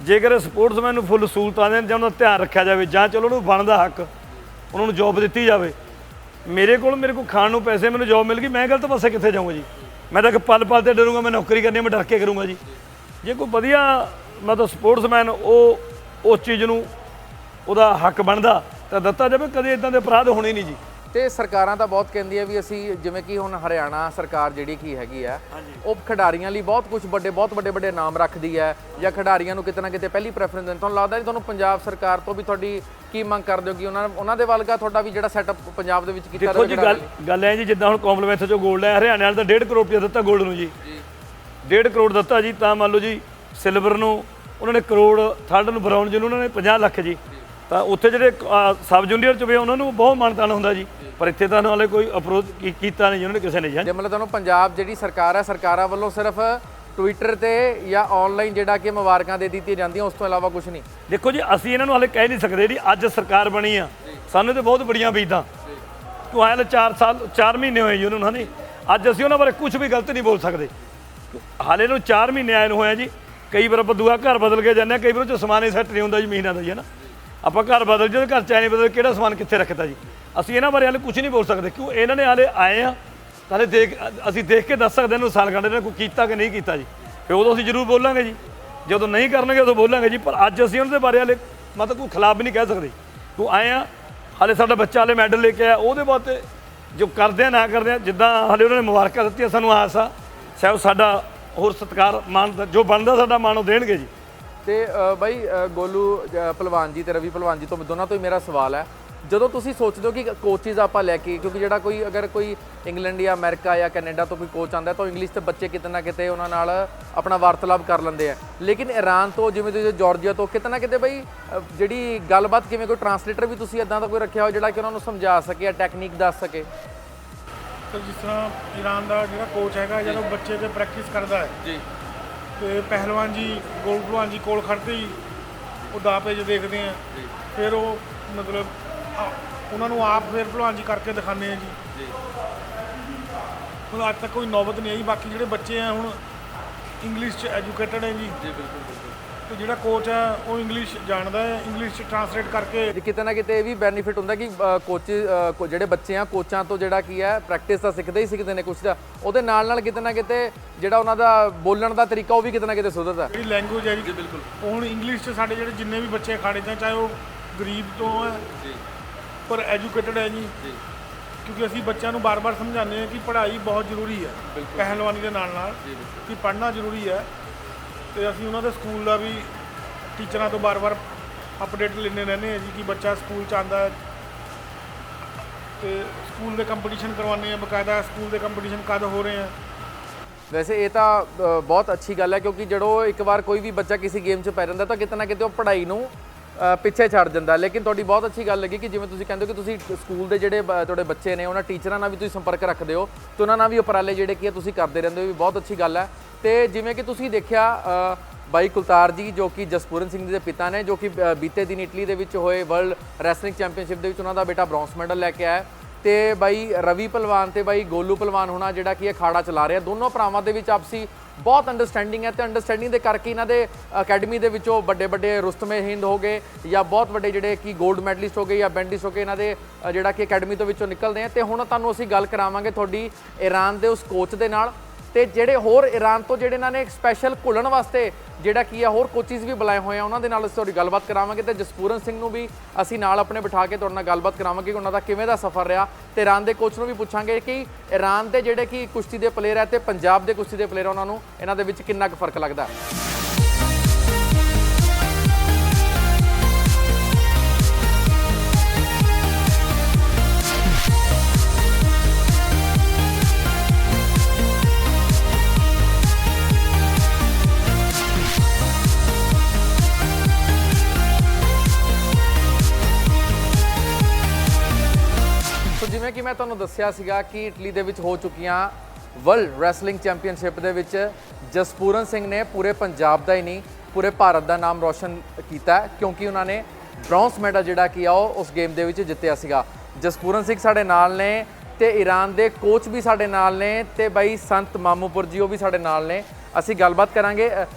ਜੇਕਰ ਸਪੋਰਟਸਮੈਨ ਨੂੰ ਫੁੱਲ ਸਹੂਲਤਾਂ ਦੇਣ ਜਾਂ ਉਹਨਾਂ ਦਾ ਧਿਆਨ ਰੱਖਿਆ ਜਾਵੇ ਜਾਂ ਚਲੋ ਉਹਨੂੰ ਬਣਦਾ ਹੱਕ, ਉਹਨਾਂ ਨੂੰ ਜੋਬ ਦਿੱਤੀ ਜਾਵੇ। ਮੇਰੇ ਕੋਲ ਖਾਣ ਨੂੰ ਪੈਸੇ, ਮੈਨੂੰ ਜੋਬ ਮਿਲ ਗਈ, ਮੈਂ ਗਲਤ ਪਾਸੇ ਕਿੱਥੇ ਜਾਊਂਗਾ ਜੀ? ਮੈਂ ਤਾਂ ਪਲ ਪਲ ਤੇ ਡਰੂੰਗਾ, ਮੈਂ ਨੌਕਰੀ ਕਰਨੀ ਮੈਂ ਡਰ ਕੇ ਕਰੂੰਗਾ ਜੀ। ਜੇ ਕੋਈ ਵਧੀਆ ਮਤਲਬ ਸਪੋਰਟਸਮੈਨ ਉਹ ਉਸ ਚੀਜ਼ ਨੂੰ ਉਹਦਾ ਹੱਕ ਬਣਦਾ ਤਾਂ ਦਿੱਤਾ ਜਾਵੇ, ਕਦੇ ਇਦਾਂ ਦੇ ਅਪਰਾਧ ਹੋਣੇ ਨਹੀਂ ਜੀ। ਤੇ ਸਰਕਾਰਾਂ ਤਾਂ ਬਹੁਤ ਕਹਿੰਦੀਆਂ ਵੀ ਅਸੀਂ ਜਿਵੇਂ ਕਿ ਹੁਣ ਹਰਿਆਣਾ ਸਰਕਾਰ ਜਿਹੜੀ ਕੀ ਹੈਗੀ ਆ ਉਹ ਖਿਡਾਰੀਆਂ ਲਈ ਬਹੁਤ ਕੁਝ ਬਹੁਤ ਵੱਡੇ ਨਾਮ ਰੱਖਦੀ ਹੈ ਜਾਂ ਖਿਡਾਰੀਆਂ ਨੂੰ ਕਿਤੇ ਨਾ ਕਿਤੇ ਪਹਿਲੀ ਪ੍ਰੈਫਰੈਂਸ ਦਿੰਦੀ। ਤੁਹਾਨੂੰ ਲੱਗਦਾ ਨਹੀਂ ਤੁਹਾਨੂੰ ਪੰਜਾਬ ਸਰਕਾਰ ਤੋਂ ਵੀ ਤੁਹਾਡੀ ਕੀ ਮੰਗ ਕਰਦੇ ਹੋ ਕਿ ਉਹਨਾਂ ਦੇ ਵੱਲਗਾ ਤੁਹਾਡਾ ਵੀ ਜਿਹੜਾ ਸੈਟਅਪ ਪੰਜਾਬ ਦੇ ਵਿੱਚ ਕੀਤਾ ਦੇਖੋ ਜੀ ਗੱਲ ਹੈ ਜੀ, ਜਿੱਦਾਂ ਹੁਣ ਕਾਮਨਵੈਲਥ 'ਚੋਂ ਗੋਲਡ ਹੈ, ਹਰਿਆਣਾ ਵਾਲੇ ਤਾਂ 1.5 ਕਰੋੜ ਰੁਪਇਆ ਦਿੱਤਾ ਗੋਲਡ ਨੂੰ ਜੀ, 1.5 ਕਰੋੜ ਦਿੱਤਾ ਜੀ। ਤਾਂ ਮੰਨ ਲਓ ਜੀ ਸਿਲਵਰ ਨੂੰ ਉਹਨਾਂ ਨੇ ਕਰੋੜ, ਥਰਡ ਨੂੰ ਬਰਾਊਨ ਜਿਹਨੂੰ ਉਹਨਾਂ ਨੇ 50 ਲੱਖ ਜੀ। ਤਾਂ ਉੱਥੇ ਜਿਹੜੇ ਸਬ ਜੂਨੀਅਰ 'ਚ ਵੇ ਉਹਨਾਂ ਨੂੰ ਬਹੁਤ ਮਾਨਤਾਨ ਹੁੰਦਾ ਜੀ, ਪਰ ਇੱਥੇ ਤਾਂ ਹਾਲੇ ਕੋਈ ਅਪਰੋਚ ਕੀਤਾ ਨਹੀਂ, ਉਹਨਾਂ ਨੇ ਕਿਸੇ ਨੇ ਜੀ। ਮਤਲਬ ਤੁਹਾਨੂੰ ਪੰਜਾਬ ਜਿਹੜੀ ਸਰਕਾਰ ਹੈ, ਸਰਕਾਰਾਂ ਵੱਲੋਂ ਸਿਰਫ ਟਵਿੱਟਰ ਤੇ ਜਾਂ ਆਨਲਾਈਨ ਜਿਹੜਾ ਕਿ ਮੁਬਾਰਕਾਂ ਦੇ ਦਿੱਤੀਆਂ ਜਾਂਦੀਆਂ, ਉਸ ਤੋਂ ਇਲਾਵਾ ਕੁਝ ਨਹੀਂ। ਦੇਖੋ ਜੀ ਅਸੀਂ ਇਹਨਾਂ ਨੂੰ ਹਾਲੇ ਕਹਿ ਨਹੀਂ ਸਕਦੇ ਜੀ, ਅੱਜ ਸਰਕਾਰ ਬਣੀ ਆ, ਸਾਨੂੰ ਤੇ ਬਹੁਤ ਬੜੀਆਂ ਉਮੀਦਾਂ, ਕਿਉਂ ਹਾਲੇ 4 ਮਹੀਨੇ ਹੋਏ ਜੀ ਉਹਨਾਂ ਨੇ। ਅੱਜ ਅਸੀਂ ਉਹਨਾਂ ਬਾਰੇ ਕੁਝ ਵੀ ਗਲਤ ਨਹੀਂ ਬੋਲ ਸਕਦੇ, ਹਾਲੇ ਨੂੰ 4 ਮਹੀਨੇ ਆਏ ਨੂੰ ਹੋਇਆ ਜੀ। ਕਈ ਵਾਰ ਆਪਾਂ ਦੂਆ ਘਰ ਬਦਲ ਕੇ ਜਾਂਦੇ ਹਾਂ, ਕਈ ਵਾਰ ਉਹ 'ਚ ਸਮਾਨ ਹੀ ਸੈੱਟ ਨਹੀਂ ਹੁੰਦਾ ਜੀ ਮਹੀਨਾ ਦਾ ਜੀ, ਹੈ ਨਾ। ਆਪਾਂ ਘਰ ਬਦਲ ਜਦੋਂ ਘਰ 'ਚ ਆਏ ਨਹੀਂ ਬਦਲ ਕਿਹੜਾ ਸਮਾਨ ਕਿੱਥੇ ਰੱਖਦਾ ਜੀ। ਅਸੀਂ ਇਹਨਾਂ ਬਾਰੇ ਹਾਲੇ ਕੁਝ ਨਹੀਂ ਬੋਲ ਸਕਦੇ, ਕਿਉਂ ਇਹਨਾਂ ਨੇ ਹਾਲੇ ਆਏ ਆ ਤਾਂ ਅਸੀਂ ਦੇਖ ਕੇ ਦੱਸ ਸਕਦੇ ਇਹਨੂੰ ਸਾਲ ਖੰਡ ਨੇ ਕੋਈ ਕੀਤਾ ਕਿ ਨਹੀਂ ਕੀਤਾ ਜੀ। ਫਿਰ ਉਦੋਂ ਅਸੀਂ ਜ਼ਰੂਰ ਬੋਲਾਂਗੇ ਜੀ, ਜਦੋਂ ਨਹੀਂ ਕਰਨਗੇ ਉਦੋਂ ਬੋਲਾਂਗੇ ਜੀ। ਪਰ ਅੱਜ ਅਸੀਂ ਉਹਨਾਂ ਦੇ ਬਾਰੇ ਹਾਲੇ ਮਤਲਬ ਕੋਈ ਖਿਲਾਫ ਵੀ ਨਹੀਂ ਕਹਿ ਸਕਦੇ, ਕਿਉਂ ਆਏ ਆ। ਹਾਲੇ ਸਾਡਾ ਬੱਚਾ ਹਾਲੇ ਮੈਡਲ ਲੈ ਕੇ ਆਇਆ, ਉਹਦੇ ਬਾਅਦ ਜੋ ਕਰਦੇ ਆ ਨਾ ਕਰਦੇ ਆ, ਜਿੱਦਾਂ ਹਾਲੇ ਉਹਨਾਂ ਨੇ ਮੁਬਾਰਕਾਂ ਦਿੱਤੀਆਂ, ਸਾਨੂੰ ਆਸ ਆ ਸ਼ਾਇਦ ਸਾਡਾ ਹੋਰ ਸਤਿਕਾਰ ਮਾਣ ਜੋ ਬਣਦਾ ਸਾਡਾ ਮਾਣ ਉਹ ਦੇਣਗੇ ਜੀ। ਤੇ ਬਾਈ ਗੋਲੂ ਭਲਵਾਨ ਜੀ ਤੇ ਰਵੀ ਭਲਵਾਨ ਜੀ ਤੋਂ ਦੋਨਾਂ ਤੋਂ ਹੀ ਮੇਰਾ ਸਵਾਲ ਹੈ, ਜਦੋਂ ਤੁਸੀਂ ਸੋਚਦੇ ਹੋ ਕਿ ਕੋਚਿਸ ਆਪਾਂ ਲੈ ਕੇ, ਕਿਉਂਕਿ ਜਿਹੜਾ ਕੋਈ ਅਗਰ ਕੋਈ ਇੰਗਲੈਂਡ ਜਾਂ ਅਮਰੀਕਾ ਜਾਂ ਕੈਨੇਡਾ ਤੋਂ ਕੋਈ ਕੋਚ ਆਉਂਦਾ ਤਾਂ ਇੰਗਲਿਸ਼ ਤੇ ਬੱਚੇ ਕਿਤੇ ਨਾ ਕਿਤੇ ਉਹਨਾਂ ਨਾਲ ਆਪਣਾ ਵਾਰਤਾਲਾਪ ਕਰ ਲੈਂਦੇ ਆ, ਲੇਕਿਨ ਈਰਾਨ ਤੋਂ ਜਿਵੇਂ ਤੁਸੀਂ ਜਾਰਜੀਆ ਤੋਂ ਕਿਤੇ ਨਾ ਕਿਤੇ ਬਈ ਜਿਹੜੀ ਗੱਲਬਾਤ ਕਿਵੇਂ, ਕੋਈ ਟਰਾਂਸਲੇਟਰ ਵੀ ਤੁਸੀਂ ਇੱਦਾਂ ਦਾ ਕੋਈ ਰੱਖਿਆ ਹੋ ਜਿਹੜਾ ਕਿ ਉਹਨਾਂ ਨੂੰ ਸਮਝਾ ਸਕੇ ਜਾਂ ਟੈਕਨੀਕ ਦੱਸ ਸਕੇ? ਸਰ ਜਿਸ ਤਰ੍ਹਾਂ ਈਰਾਨ ਦਾ ਜਿਹੜਾ ਕੋਚ ਹੈਗਾ, ਜਦੋਂ ਬੱਚੇ ਤੇ ਪ੍ਰੈਕਟਿਸ ਕਰਦਾ ਹੈ ਜੀ, ਤੇ ਪਹਿਲਵਾਨ ਜੀ ਗੋਲ ਭਲਵਾਨ ਜੀ ਕੋਲ ਖੜ੍ਹਦੇ ਹੀ ਉਹ ਦਾ ਪੇਜ ਦੇਖਦੇ ਆ, ਫਿਰ ਉਹ ਮਤਲਬ ਉਹਨਾਂ ਨੂੰ ਆਪ ਫਿਰ ਭਲਵਾਨ ਜੀ ਕਰਕੇ ਦਿਖਾਉਂਦੇ ਆ ਜੀ। ਹੁਣ ਅੱਜ ਤੱਕ ਕੋਈ ਨੌਬਤ ਨਹੀਂ ਆਈ। ਬਾਕੀ ਜਿਹੜੇ ਬੱਚੇ ਆ ਹੁਣ ਇੰਗਲਿਸ਼ 'ਚ ਐਜੂਕੇਟਡ ਹੈ ਜੀ, ਤੇ ਜਿਹੜਾ ਕੋਚ ਹੈ ਉਹ ਇੰਗਲਿਸ਼ ਜਾਣਦਾ ਹੈ, ਇੰਗਲਿਸ਼ 'ਚ ਟਰਾਂਸਲੇਟ ਕਰਕੇ ਤੇ ਕਿਤੇ ਨਾ ਕਿਤੇ ਇਹ ਵੀ ਬੈਨੀਫਿਟ ਹੁੰਦਾ ਕਿ ਕੋਚ ਜਿਹੜੇ ਬੱਚੇ ਆ ਕੋਚਾਂ ਤੋਂ ਜਿਹੜਾ ਕੀ ਹੈ ਪ੍ਰੈਕਟਿਸ ਤਾਂ ਸਿੱਖਦੇ ਹੀ ਸਿੱਖਦੇ ਨੇ ਕੁਛ ਦਾ, ਉਹਦੇ ਨਾਲ ਨਾਲ ਕਿਤੇ ਨਾ ਕਿਤੇ ਜਿਹੜਾ ਉਹਨਾਂ ਦਾ ਬੋਲਣ ਦਾ ਤਰੀਕਾ ਉਹ ਵੀ ਕਿਤੇ ਨਾ ਕਿਤੇ ਸੁਧਰਦਾ। ਜਿਹੜੀ ਲੈਂਗੁਏਜ ਹੈ ਜੀ ਬਿਲਕੁਲ, ਉਹ ਹੁਣ ਇੰਗਲਿਸ਼ 'ਚ ਸਾਡੇ ਜਿਹੜੇ ਜਿੰਨੇ ਵੀ ਬੱਚੇ ਅਖਾੜੇ 'ਚ ਚਾਹੇ ਉਹ ਗਰੀਬ ਤੋਂ ਹੈ ਪਰ ਐਜੂਕੇਟਡ ਹੈ ਜੀ, ਕਿਉਂਕਿ ਅਸੀਂ ਬੱਚਿਆਂ ਨੂੰ ਬਾਰ-ਬਾਰ ਸਮਝਾਉਂਦੇ ਹਾਂ ਕਿ ਪੜ੍ਹਾਈ ਬਹੁਤ ਜ਼ਰੂਰੀ ਹੈ ਪਹਿਲਵਾਨੀ ਦੇ ਨਾਲ ਨਾਲ, ਕਿ ਪੜ੍ਹਨਾ ਜ਼ਰੂਰੀ ਹੈ। ਤੇ ਅਸੀਂ ਉਹਨਾਂ ਦੇ ਸਕੂਲ ਦਾ ਵੀ ਟੀਚਰਾਂ ਤੋਂ ਬਾਰ-ਬਾਰ ਅਪਡੇਟ ਲੈਂਦੇ ਰਹਿੰਦੇ ਹਾਂ ਜੀ ਕਿ ਬੱਚਾ ਸਕੂਲ 'ਚ ਆਉਂਦਾ ਹੈ ਤੇ ਸਕੂਲ ਦੇ ਕੰਪੀਟੀਸ਼ਨ ਕਰਵਾਉਂਦੇ ਹਾਂ, ਬਕਾਇਦਾ ਸਕੂਲ ਦੇ ਕੰਪੀਟੀਸ਼ਨ ਕਦ ਹੋ ਰਹੇ ਹੈ। ਵੈਸੇ ਇਹ ਤਾਂ ਬਹੁਤ ਅੱਛੀ ਗੱਲ ਹੈ ਕਿਉਂਕਿ ਜਦੋਂ ਇੱਕ ਵਾਰ ਕੋਈ ਵੀ ਬੱਚਾ ਕਿਸੇ ਗੇਮ 'ਚ ਪੈ ਜਾਂਦਾ ਤਾਂ ਕਿਤੇ ਨਾ ਕਿਤੇ ਉਹ ਪੜ੍ਹਾਈ ਨੂੰ ਪਿੱਛੇ ਛੱਡ ਜਾਂਦਾ। ਲੇਕਿਨ ਤੁਹਾਡੀ ਬਹੁਤ ਅੱਛੀ ਗੱਲ ਲੱਗੀ ਕਿ ਜਿਵੇਂ ਤੁਸੀਂ ਕਹਿੰਦੇ ਹੋ ਕਿ ਤੁਸੀਂ ਸਕੂਲ ਦੇ ਜਿਹੜੇ ਤੁਹਾਡੇ ਬੱਚੇ ਨੇ ਉਹਨਾਂ ਟੀਚਰਾਂ ਨਾਲ ਵੀ ਤੁਸੀਂ ਸੰਪਰਕ ਰੱਖਦੇ ਹੋ ਤੇ ਉਹਨਾਂ ਨਾਲ ਵੀ ਉਪਰਾਲੇ ਜਿਹੜੇ ਕੀ ਤੁਸੀਂ ਕਰਦੇ ਰਹਿੰਦੇ ਹੋ, ਵੀ ਬਹੁਤ ਅੱਛੀ ਗੱਲ ਹੈ। ਤੇ ਜਿਵੇਂ ਕਿ ਤੁਸੀਂ ਦੇਖਿਆ ਬਾਈ ਕੁਲਤਾਰ ਜੀ ਜੋ ਕਿ ਜਸਪੂਰਨ ਸਿੰਘ ਦੇ ਪਿਤਾ ਨੇ, ਜੋ ਕਿ ਬੀਤੇ ਦਿਨ ਇਟਲੀ ਦੇ ਵਿੱਚ ਹੋਏ ਵਰਲਡ ਰੈਸਲਿੰਗ ਚੈਂਪੀਅਨਸ਼ਿਪ ਦੇ ਵਿੱਚ ਉਹਨਾਂ ਦਾ ਬੇਟਾ ਬ੍ਰੌਂਜ਼ ਮੈਡਲ ਲੈ ਕੇ ਆਇਆ। ਤੇ ਬਾਈ ਰਵੀ ਪਹਿਲਵਾਨ ਤੇ ਬਾਈ ਗੋਲੂ ਪਹਿਲਵਾਨ ਹੋਣਾ ਜਿਹੜਾ ਕਿ ਅਖਾੜਾ ਚਲਾ ਰਿਹਾ, ਦੋਨੋਂ ਭਰਾਵਾਂ ਦੇ ਵਿੱਚ ਆਪਸੀ ਬਹੁਤ ਅੰਡਰਸਟੈਂਡਿੰਗ ਹੈ ਤੇ ਅੰਡਰਸਟੈਂਡਿੰਗ ਦੇ ਕਰਕੇ ਇਹਨਾਂ ਦੇ ਅਕੈਡਮੀ ਦੇ ਵਿੱਚੋਂ ਵੱਡੇ ਵੱਡੇ ਰੁਸਤਮੇ ਹਿੰਦ ਹੋ ਗਏ ਜਾਂ ਬਹੁਤ ਵੱਡੇ ਜਿਹੜੇ ਕਿ 골ਡ ਮੈਡਲਿਸਟ ਹੋ ਗਏ ਜਾਂ ਬੈਂਡਿਸਟ ਹੋ ਗਏ, ਇਹਨਾਂ ਦੇ ਜਿਹੜਾ ਕਿ ਅਕੈਡਮੀ ਤੋਂ ਵਿੱਚੋਂ ਨਿਕਲਦੇ ਆ। ਤੇ ਹੁਣ ਤੁਹਾਨੂੰ ਅਸੀਂ ਗੱਲ ਕਰਾਵਾਂਗੇ ਤੁਹਾਡੀ ਈਰਾਨ ਦੇ ਉਸ ਕੋਚ ਦੇ ਨਾਲ ਤੇ ਜਿਹੜੇ ਹੋਰ ਈਰਾਨ ਤੋਂ ਜਿਹੜੇ ਇਹਨਾਂ ਨੇ ਸਪੈਸ਼ਲ ਘੁਲਣ ਵਾਸਤੇ ਜਿਹੜਾ ਕੀ ਆ ਹੋਰ ਕੋਚਿਸ ਵੀ ਬੁਲਾਏ ਹੋਏ ਆ, ਉਹਨਾਂ ਦੇ ਨਾਲ ਅਸੀਂ ਤੁਹਾਡੀ ਗੱਲਬਾਤ ਕਰਾਵਾਂਗੇ ਤੇ ਜਸਪੂਰਨ ਸਿੰਘ ਨੂੰ ਵੀ ਅਸੀਂ ਨਾਲ ਆਪਣੇ ਬਿਠਾ ਕੇ ਤੁਹਾਡੇ ਨਾਲ ਗੱਲਬਾਤ ਕਰਾਵਾਂਗੇ ਕਿ ਉਹਨਾਂ ਦਾ ਕਿਵੇਂ ਦਾ ਸਫ਼ਰ ਰਿਹਾ ਤੇ ਈਰਾਨ ਦੇ ਕੋਚ ਨੂੰ ਵੀ ਪੁੱਛਾਂਗੇ ਕਿ ਈਰਾਨ ਦੇ ਜਿਹੜੇ ਕਿ ਕੁਸ਼ਤੀ ਦੇ ਪਲੇਅਰ ਹੈ ਤੇ ਪੰਜਾਬ ਦੇ ਕੁਸ਼ਤੀ ਦੇ ਪਲੇਅਰ ਉਹਨਾਂ ਨੂੰ ਇਹਨਾਂ ਦੇ ਵਿੱਚ ਕਿੰਨਾ ਕੁ ਫਰਕ ਲੱਗਦਾ। ਜਿਵੇਂ ਕਿ ਮੈਂ ਤੁਹਾਨੂੰ ਦੱਸਿਆ ਸੀਗਾ ਕਿ ਇਟਲੀ ਦੇ ਵਿੱਚ ਹੋ ਚੁੱਕੀਆਂ ਵਰਲਡ ਰੈਸਲਿੰਗ ਚੈਂਪੀਅਨਸ਼ਿਪ ਦੇ ਵਿੱਚ ਜਸਪੂਰਨ ਸਿੰਘ ਨੇ ਪੂਰੇ ਪੰਜਾਬ ਦਾ ਹੀ ਨਹੀਂ ਪੂਰੇ ਭਾਰਤ ਦਾ ਨਾਮ ਰੋਸ਼ਨ ਕੀਤਾ ਕਿਉਂਕਿ ਉਹਨਾਂ ਨੇ ਬ੍ਰੌਂਜ਼ ਮੈਡਲ ਜਿਹੜਾ ਕੀ ਆ ਉਹ ਉਸ ਗੇਮ ਦੇ ਵਿੱਚ ਜਿੱਤਿਆ ਸੀਗਾ। ਜਸਪੂਰਨ ਸਿੰਘ ਸਾਡੇ ਨਾਲ ਨੇ ਤੇ ਈਰਾਨ ਦੇ ਕੋਚ ਵੀ ਸਾਡੇ ਨਾਲ ਨੇ ਤੇ ਬਾਈ ਸੰਤ ਮਾਮੂਪੁਰ ਜੀ ਉਹ ਵੀ ਸਾਡੇ ਨਾਲ ਨੇ। ਅਸੀਂ ਗੱਲਬਾਤ ਕਰਾਂਗੇ।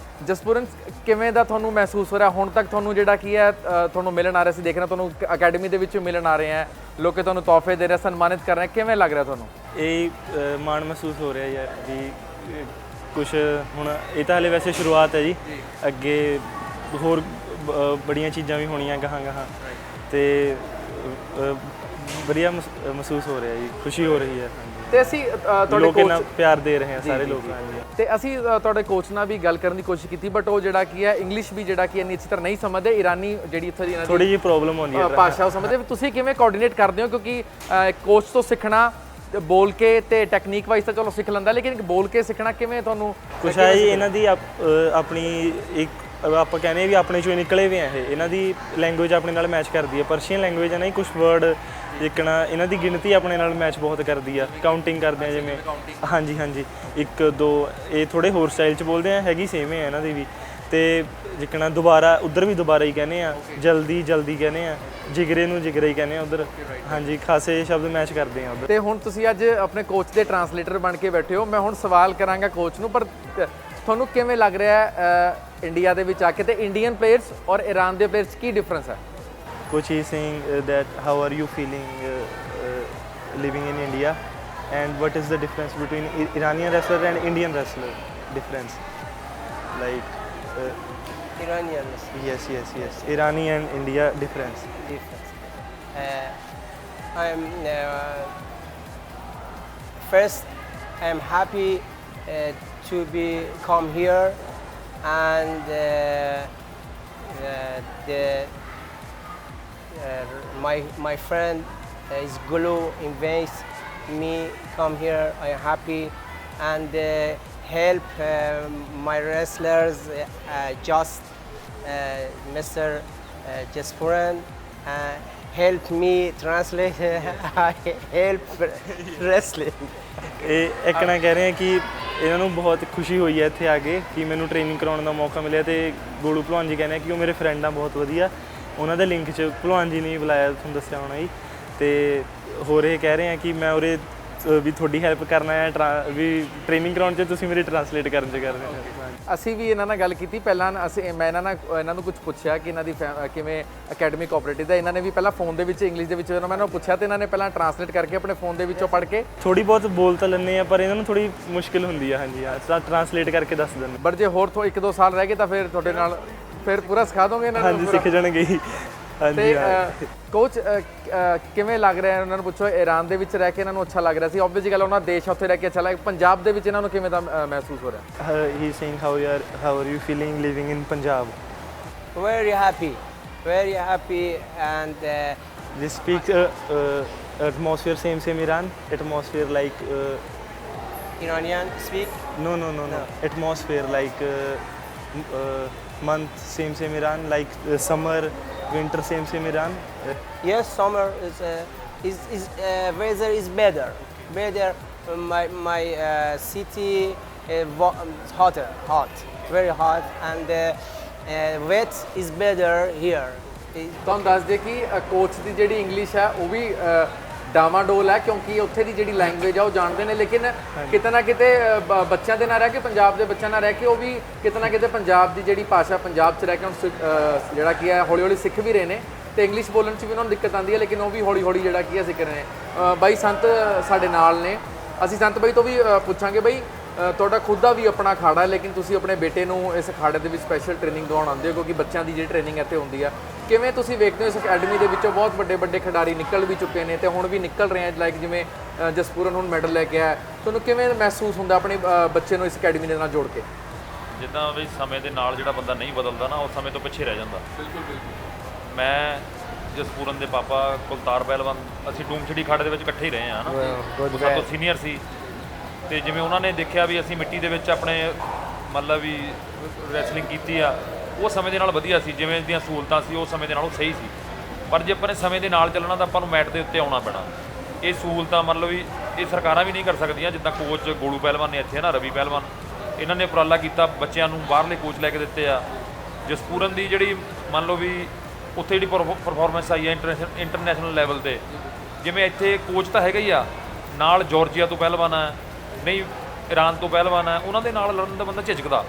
ਜਸਪੂਰਨ ਕਿਵੇਂ ਦਾ ਤੁਹਾਨੂੰ ਮਹਿਸੂਸ ਹੋ ਰਿਹਾ ਹੁਣ ਤੱਕ, ਤੁਹਾਨੂੰ ਜਿਹੜਾ ਕੀ ਹੈ ਤੁਹਾਨੂੰ ਮਿਲਣ ਆ ਰਿਹਾ ਸੀ, ਦੇਖਣਾ ਤੁਹਾਨੂੰ ਅਕੈਡਮੀ ਦੇ ਵਿੱਚ ਮਿਲਣ ਆ ਰਹੇ ਹੈ, ਲੋਕ ਤੁਹਾਨੂੰ ਤੋਹਫੇ ਦੇ ਰਹੇ, ਸਨਮਾਨਿਤ ਕਰ ਰਹੇ, ਕਿਵੇਂ ਲੱਗ ਰਿਹਾ ਤੁਹਾਨੂੰ? ਇਹ ਮਾਣ ਮਹਿਸੂਸ ਹੋ ਰਿਹਾ ਯਾਰ ਵੀ ਕੁਛ ਹੁਣ ਇਹ ਤਾਂ ਹਲੇ ਵੈਸੇ ਸ਼ੁਰੂਆਤ ਹੈ ਜੀ, ਅੱਗੇ ਹੋਰ ਬੜੀਆਂ ਚੀਜ਼ਾਂ ਵੀ ਹੋਣੀਆਂ ਗਾਹਾਂ ਗਾਹਾਂ ਤੇ ਵਧੀਆ ਮਹਿਸੂਸ ਹੋ ਰਿਹਾ ਜੀ, ਖੁਸ਼ੀ ਹੋ ਰਹੀ ਹੈ। ਤੇ ਅਸੀਂ ਤੁਹਾਡੇ ਕੋਚ ਪਿਆਰ ਦੇ ਰਹੇ ਹਾਂ ਸਾਰੇ ਲੋਕ ਤੇ ਅਸੀਂ ਤੁਹਾਡੇ ਕੋਚ ਨਾਲ ਵੀ ਗੱਲ ਕਰਨ ਦੀ ਕੋਸ਼ਿਸ਼ ਕੀਤੀ ਬਟ ਉਹ ਜਿਹੜਾ ਕੀ ਹੈ ਇੰਗਲਿਸ਼ ਵੀ ਜਿਹੜਾ ਕੀ ਇੰਨੀ ਅੱਛੀ ਤਰ੍ਹਾਂ ਨਹੀਂ ਸਮਝਦੇ, ਈਰਾਨੀ ਜਿਹੜੀ ਇੱਥੇ ਦੀ ਥੋੜੀ ਜਿਹੀ ਪ੍ਰੋਬਲਮ ਹੁੰਦੀ ਹੈ ਭਾਸ਼ਾ ਉਹ ਸਮਝਦੇ। ਤੁਸੀਂ ਕਿਵੇਂ ਕੋਆਰਡੀਨੇਟ ਕਰਦੇ ਹੋ ਕਿਉਂਕਿ ਕੋਚ ਤੋਂ ਸਿੱਖਣਾ ਬੋਲ ਕੇ ਤੇ ਟੈਕਨੀਕ ਵਾਈਜ਼ ਤਾਂ ਚਲੋ ਸਿੱਖ ਲੈਂਦਾ ਲੇਕਿਨ ਬੋਲ ਕੇ ਸਿੱਖਣਾ ਕਿਵੇਂ ਤੁਹਾਨੂੰ ਕੁਛ ਹੈ ਜੀ ਇਹਨਾਂ ਦੀ ਆਪਣੀ ਇੱਕ ਆਪਾਂ ਕਹਿੰਦੇ ਵੀ ਆਪਣੇ ਚੋਂ ਨਿਕਲੇ ਵੀ ਆ ਇਹ, ਇਹਨਾਂ ਦੀ ਲੈਂਗੁਏਜ ਆਪਣੇ ਨਾਲ ਮੈਚ ਕਰਦੀ ਹੈ, ਪਰਸ਼ੀਅਨ ਲੈਂਗੁਏਜ ਹੈ ਨਾ, ਕੁਝ ਵਰਡ ਜਿੱਕਣਾ ਇਹਨਾਂ ਦੀ ਗਿਣਤੀ ਆਪਣੇ ਨਾਲ ਮੈਚ ਬਹੁਤ ਕਰਦੀ ਆ, ਕਾਊਂਟਿੰਗ ਕਰਦੇ ਆ ਜਿਵੇਂ ਹਾਂਜੀ ਹਾਂਜੀ 1 2 ਇਹ ਥੋੜੇ ਹੋਰ ਸਟਾਈਲ 'ਚ ਬੋਲਦੇ ਆ, ਹੈਗੀ ਸੇਮ ਹੈ ਇਹਨਾਂ ਦੀ ਵੀ। ਤੇ ਜਿੱਕਣਾ ਦੁਬਾਰਾ ਉੱਧਰ ਵੀ ਦੁਬਾਰਾ ਹੀ ਕਹਿੰਦੇ ਆ, ਜਲਦੀ ਜਲਦੀ ਕਹਿੰਦੇ ਆ, ਜਿਗਰੇ ਨੂੰ ਜਿਗਰੇ ਹੀ ਕਹਿੰਦੇ ਆ ਉੱਧਰ, ਹਾਂਜੀ ਖਾਸੇ ਸ਼ਬਦ ਮੈਚ ਕਰਦੇ ਆ ਉੱਧਰ। ਤੇ ਹੁਣ ਤੁਸੀਂ ਅੱਜ ਆਪਣੇ ਕੋਚ ਦੇ ਟਰਾਂਸਲੇਟਰ ਬਣ ਕੇ ਬੈਠੇ ਹੋ, ਮੈਂ ਹੁਣ ਸਵਾਲ ਕਰਾਂਗਾ ਕੋਚ ਨੂੰ, ਪਰ ਤੁਹਾਨੂੰ ਕਿਵੇਂ ਲੱਗ ਰਿਹਾ ਇੰਡੀਆ ਦੇ ਵਿੱਚ ਆ ਕੇ ਤੇ ਇੰਡੀਅਨ ਪਲੇਅਰਸ ਔਰ ਈਰਾਨ ਦੇ ਪਲੇਅਰਸ ਕੀ ਡਿਫਰੈਂਸ ਹੈ? Coach is saying that how are you feeling living in India and what is the difference between Iranian wrestler and Indian wrestler difference like Iranian wrestler. yes Irani and India difference. I'm first I'm happy to be come here and my friend is Gulu invites me come here. I am happy and help my wrestlers just Mr. Jaspuran help me translate help wrestling. ਇਹ ਇੱਕਣਾ ਕਹਿ ਰਹੇ ਆ ਕਿ ਇਹਨਾਂ ਨੂੰ ਬਹੁਤ ਖੁਸ਼ੀ ਹੋਈ ਹੈ ਇੱਥੇ ਆ ਕੇ ਕਿ ਮੈਨੂੰ ਟ੍ਰੇਨਿੰਗ ਕਰਾਉਣ ਦਾ ਮੌਕਾ ਮਿਲਿਆ ਤੇ ਗੋਲੂ ਭਲਵਾਨ ਜੀ ਕਹਿੰਦੇ ਆ ਕਿ ਉਹ ਮੇਰੇ ਫਰੈਂਡ ਆ ਬਹੁਤ ਵਧੀਆ, ਉਹਨਾਂ ਦੇ ਲਿੰਕ 'ਚ ਭਲਵਾਨ ਜੀ ਨੇ ਬੁਲਾਇਆ ਤੁਹਾਨੂੰ ਦੱਸਿਆ ਹੋਣਾ ਜੀ। ਤੇ ਹੋਰ ਇਹ ਕਹਿ ਰਹੇ ਆ ਕਿ ਮੈਂ ਉਰੇ ਵੀ ਤੁਹਾਡੀ ਹੈਲਪ ਕਰਨਾ ਹੈ ਵੀ ਟ੍ਰੇਨਿੰਗ ਕਰਾਉਣ 'ਚ ਤੁਸੀਂ ਮੇਰੀ ਟਰਾਂਸਲੇਟ ਕਰਨ 'ਚ ਕਰ ਰਹੇ ਹੋ। ਅਸੀਂ ਵੀ ਇਹਨਾਂ ਨਾਲ ਗੱਲ ਕੀਤੀ ਪਹਿਲਾਂ ਮੈਂ ਇਹਨਾਂ ਨੂੰ ਕੁਝ ਪੁੱਛਿਆ ਕਿ ਇਹਨਾਂ ਦੀ ਕਿਵੇਂ ਅਕੈਡਮੀ ਕੋਆਪਰੇਟਿਵ ਦਾ। ਇਹਨਾਂ ਨੇ ਵੀ ਪਹਿਲਾਂ ਫੋਨ ਦੇ ਵਿੱਚ ਇੰਗਲਿਸ਼ ਦੇ ਵਿੱਚ ਜਦੋਂ ਮੈਂ ਇਹਨਾਂ ਨੂੰ ਪੁੱਛਿਆ ਤੇ ਇਹਨਾਂ ਨੇ ਪਹਿਲਾਂ ਟਰਾਂਸਲੇਟ ਕਰਕੇ ਆਪਣੇ ਫੋਨ ਦੇ ਵਿੱਚੋਂ ਪੜ੍ਹ ਕੇ ਥੋੜੀ ਬਹੁਤ ਬੋਲ ਤਾਂ ਲੈਂਦੇ ਆ ਪਰ ਇਹਨਾਂ ਨੂੰ ਥੋੜੀ ਮੁਸ਼ਕਿਲ ਹੁੰਦੀ ਆ। ਹਾਂਜੀ ਤਾਂ ਟਰਾਂਸਲੇਟ ਕਰਕੇ ਦੱਸ ਦਿੰਦੇ। ਬਟ ਜੇ ਹੋਰ 1-2 ਸਾਲ ਰਹਿ ਗਏ ਤਾਂ ਫਿਰ ਤੁਹਾਡੇ ਨਾਲ ਫਿਰ ਪੂਰਾ ਸਿਖਾ ਦੋਗੇ ਇਹਨਾਂ ਨੂੰ? ਹਾਂਜੀ ਸਿੱਖ ਜਾਣਗੇ ਜੀ। ਤੇ ਕੋਚ ਕਿਵੇਂ ਲੱਗ ਰਿਹਾ ਉਹਨਾਂ ਨੂੰ ਪੁੱਛੋ ਈਰਾਨ ਦੇ ਵਿੱਚ ਰਹਿ ਕੇ ਇਹਨਾਂ ਨੂੰ ਅੱਛਾ ਲੱਗ ਰਿਹਾ ਸੀ? ਆਬਵੀਅਸਲੀ ਗੱਲ ਉਹਨਾਂ ਦੇਸ਼ ਉੱਥੇ ਰਹਿ ਕੇ ਅੱਛਾ ਲੱਗ ਪੰਜਾਬ ਦੇ ਵਿੱਚ ਇਹਨਾਂ ਨੂੰ ਕਿਵੇਂ ਦਾ ਮਹਿਸੂਸ ਹੋ ਰਿਹਾ? He saying how are you feeling living in Punjab? Very happy, and They speak atmosphere same Iran atmosphere like Iranian speak. no atmosphere like month same Iran like summer winter same Iran. Yes, summer is weather is better. My city hot, very hot, and wet is better here. ਤੁਹਾਨੂੰ ਦੱਸ ਦੇ ਕਿ coach ਦੀ ਜਿਹੜੀ English ਹੈ ਉਹ ਵੀ ਡਾਮਾਡੋਲ ਹੈ ਕਿਉਂਕਿ ਉੱਥੇ ਦੀ ਜਿਹੜੀ ਲੈਂਗੁਏਜ ਆ ਉਹ ਜਾਣਦੇ ਨੇ, ਲੇਕਿਨ ਕਿਤੇ ਨਾ ਕਿਤੇ ਬੱਚਿਆਂ ਦੇ ਨਾਲ ਰਹਿ ਕੇ ਪੰਜਾਬ ਦੇ ਬੱਚਿਆਂ ਨਾਲ ਰਹਿ ਕੇ ਉਹ ਵੀ ਕਿਤੇ ਨਾ ਕਿਤੇ ਪੰਜਾਬ ਦੀ ਜਿਹੜੀ ਭਾਸ਼ਾ ਪੰਜਾਬ 'ਚ ਰਹਿ ਕੇ ਹੁਣ ਜਿਹੜਾ ਕੀ ਹੈ ਹੌਲੀ ਹੌਲੀ ਸਿੱਖ ਵੀ ਰਹੇ ਨੇ ਤੇ ਇੰਗਲਿਸ਼ ਬੋਲਣ 'ਚ ਵੀ ਉਹਨਾਂ ਨੂੰ ਦਿੱਕਤ ਆਉਂਦੀ ਹੈ, ਲੇਕਿਨ ਉਹ ਵੀ ਹੌਲੀ ਹੌਲੀ ਜਿਹੜਾ ਕੀ ਹੈ ਸਿੱਖ ਰਹੇ ਨੇ। ਬਾਈ ਸੰਤ ਸਾਡੇ ਨਾਲ ਨੇ, ਅਸੀਂ ਸੰਤ ਬਾਈ ਤੋਂ ਵੀ ਪੁੱਛਾਂਗੇ ਬਾਈ ਤੁਹਾਡਾ ਖੁਦ ਦਾ ਵੀ ਆਪਣਾ ਅਖਾੜਾ ਹੈ ਲੇਕਿਨ ਤੁਸੀਂ ਆਪਣੇ ਬੇਟੇ ਨੂੰ ਇਸ ਅਖਾੜੇ ਦੇ ਵਿੱਚ ਸਪੈਸ਼ਲ ਟ੍ਰੇਨਿੰਗ ਦਵਾਉਣ ਆਉਂਦੇ ਹੋ ਕਿਉਂਕਿ ਬੱਚਿਆਂ ਦੀ ਜਿਹੜੀ ਟ੍ਰੇਨਿੰਗ ਇੱਥੇ ਹੁੰਦੀ ਆ। ਕਿਵੇਂ ਤੁਸੀਂ ਵੇਖਦੇ ਹੋ ਇਸ ਅਕੈਡਮੀ ਦੇ ਵਿੱਚੋਂ ਬਹੁਤ ਵੱਡੇ ਖਿਡਾਰੀ ਨਿਕਲ ਵੀ ਚੁੱਕੇ ਨੇ ਤੇ ਹੁਣ ਵੀ ਨਿਕਲ ਰਹੇ ਆ, ਲਾਈਕ ਜਿਵੇਂ ਜਸਪੂਰਨ ਹੁਣ ਮੈਡਲ ਲੈ ਕੇ ਆਇਆ, ਤੁਹਾਨੂੰ ਕਿਵੇਂ ਮਹਿਸੂਸ ਹੁੰਦਾ ਆਪਣੇ ਬੱਚੇ ਨੂੰ ਇਸ ਅਕੈਡਮੀ ਦੇ ਨਾਲ ਜੋੜ ਕੇ? ਜਿੱਦਾਂ ਵੀ ਸਮੇਂ ਦੇ ਨਾਲ ਜਿਹੜਾ ਬੰਦਾ ਨਹੀਂ ਬਦਲਦਾ ਨਾ ਉਹ ਸਮੇਂ ਤੋਂ ਪਿੱਛੇ ਰਹਿ ਜਾਂਦਾ। ਬਿਲਕੁਲ। ਮੈਂ ਜਸਪੂਰਨ ਦੇ ਪਾਪਾ ਕੁਲਤਾਰ ਪਹਿਲਵਾਨ ਅਸੀਂ ਡੂਮਛੜੀ ਖਾੜੇ ਦੇ ਵਿੱਚ ਇਕੱਠੇ ਹੀ ਰਹੇ ਹਾਂ ਨਾ, ਉਹ ਸਭ ਤੋਂ ਸੀਨੀਅਰ ਸੀ ਤੇ ਜਿਵੇਂ ਉਹਨਾਂ ਨੇ ਦੇਖਿਆ ਵੀ ਅਸੀਂ ਮਿੱਟੀ ਦੇ ਵਿੱਚ ਆਪਣੇ ਮਤਲਬ ਵੀ ਰੈਸਲਿੰਗ ਕੀਤੀ ਆ, ਉਹ ਸਮੇਂ ਦੇ ਨਾਲ ਵਧੀਆ ਸੀ, ਜਿਵੇਂ ਦੀਆਂ ਸਹੂਲਤਾਂ ਸੀ ਉਹ ਸਮੇਂ ਦੇ ਨਾਲ ਉਹ ਸਹੀ ਸੀ। ਪਰ ਜੇ ਆਪਾਂ ਨੇ ਸਮੇਂ ਦੇ ਨਾਲ ਚੱਲਣਾ ਤਾਂ ਆਪਾਂ ਨੂੰ ਮੈਟ ਦੇ ਉੱਤੇ ਆਉਣਾ ਪੈਣਾ। ਇਹ ਸਹੂਲਤਾਂ ਮਤਲਬ ਵੀ ਇਹ ਸਰਕਾਰਾਂ ਵੀ ਨਹੀਂ ਕਰ ਸਕਦੀਆਂ, ਜਿੱਦਾਂ ਕੋਚ ਗੋਲੂ ਪਹਿਲਵਾਨ ਨੇ ਇੱਥੇ ਨਾ ਰਵੀ ਪਹਿਲਵਾਨ ਇਹਨਾਂ ਨੇ ਉਪਰਾਲਾ ਕੀਤਾ, ਬੱਚਿਆਂ ਨੂੰ ਬਾਹਰਲੇ ਕੋਚ ਲੈ ਕੇ ਦਿੱਤੇ ਆ। ਜਸਪੂਰਨ ਦੀ ਜਿਹੜੀ ਮੰਨ ਲਓ ਵੀ ਉੱਥੇ ਜਿਹੜੀ ਪਰਫਾਰਮੈਂਸ ਆਈ ਹੈ ਇੰਟਰਨੈਸ਼ਨਲ ਲੈਵਲ 'ਤੇ, ਜਿਵੇਂ ਇੱਥੇ ਕੋਚ ਤਾਂ ਹੈਗਾ ਹੀ ਆ, ਨਾਲ ਜਾਰਜੀਆ ਤੋਂ ਪਹਿਲਵਾਨ ਹੈ, ਨਹੀਂ ਈਰਾਨ ਤੋਂ ਪਹਿਲਵਾਨ ਹੈ, ਉਹਨਾਂ ਦੇ ਨਾਲ ਲੜਨ ਦਾ ਬੰਦਾ ਝਿਜਕਦਾ।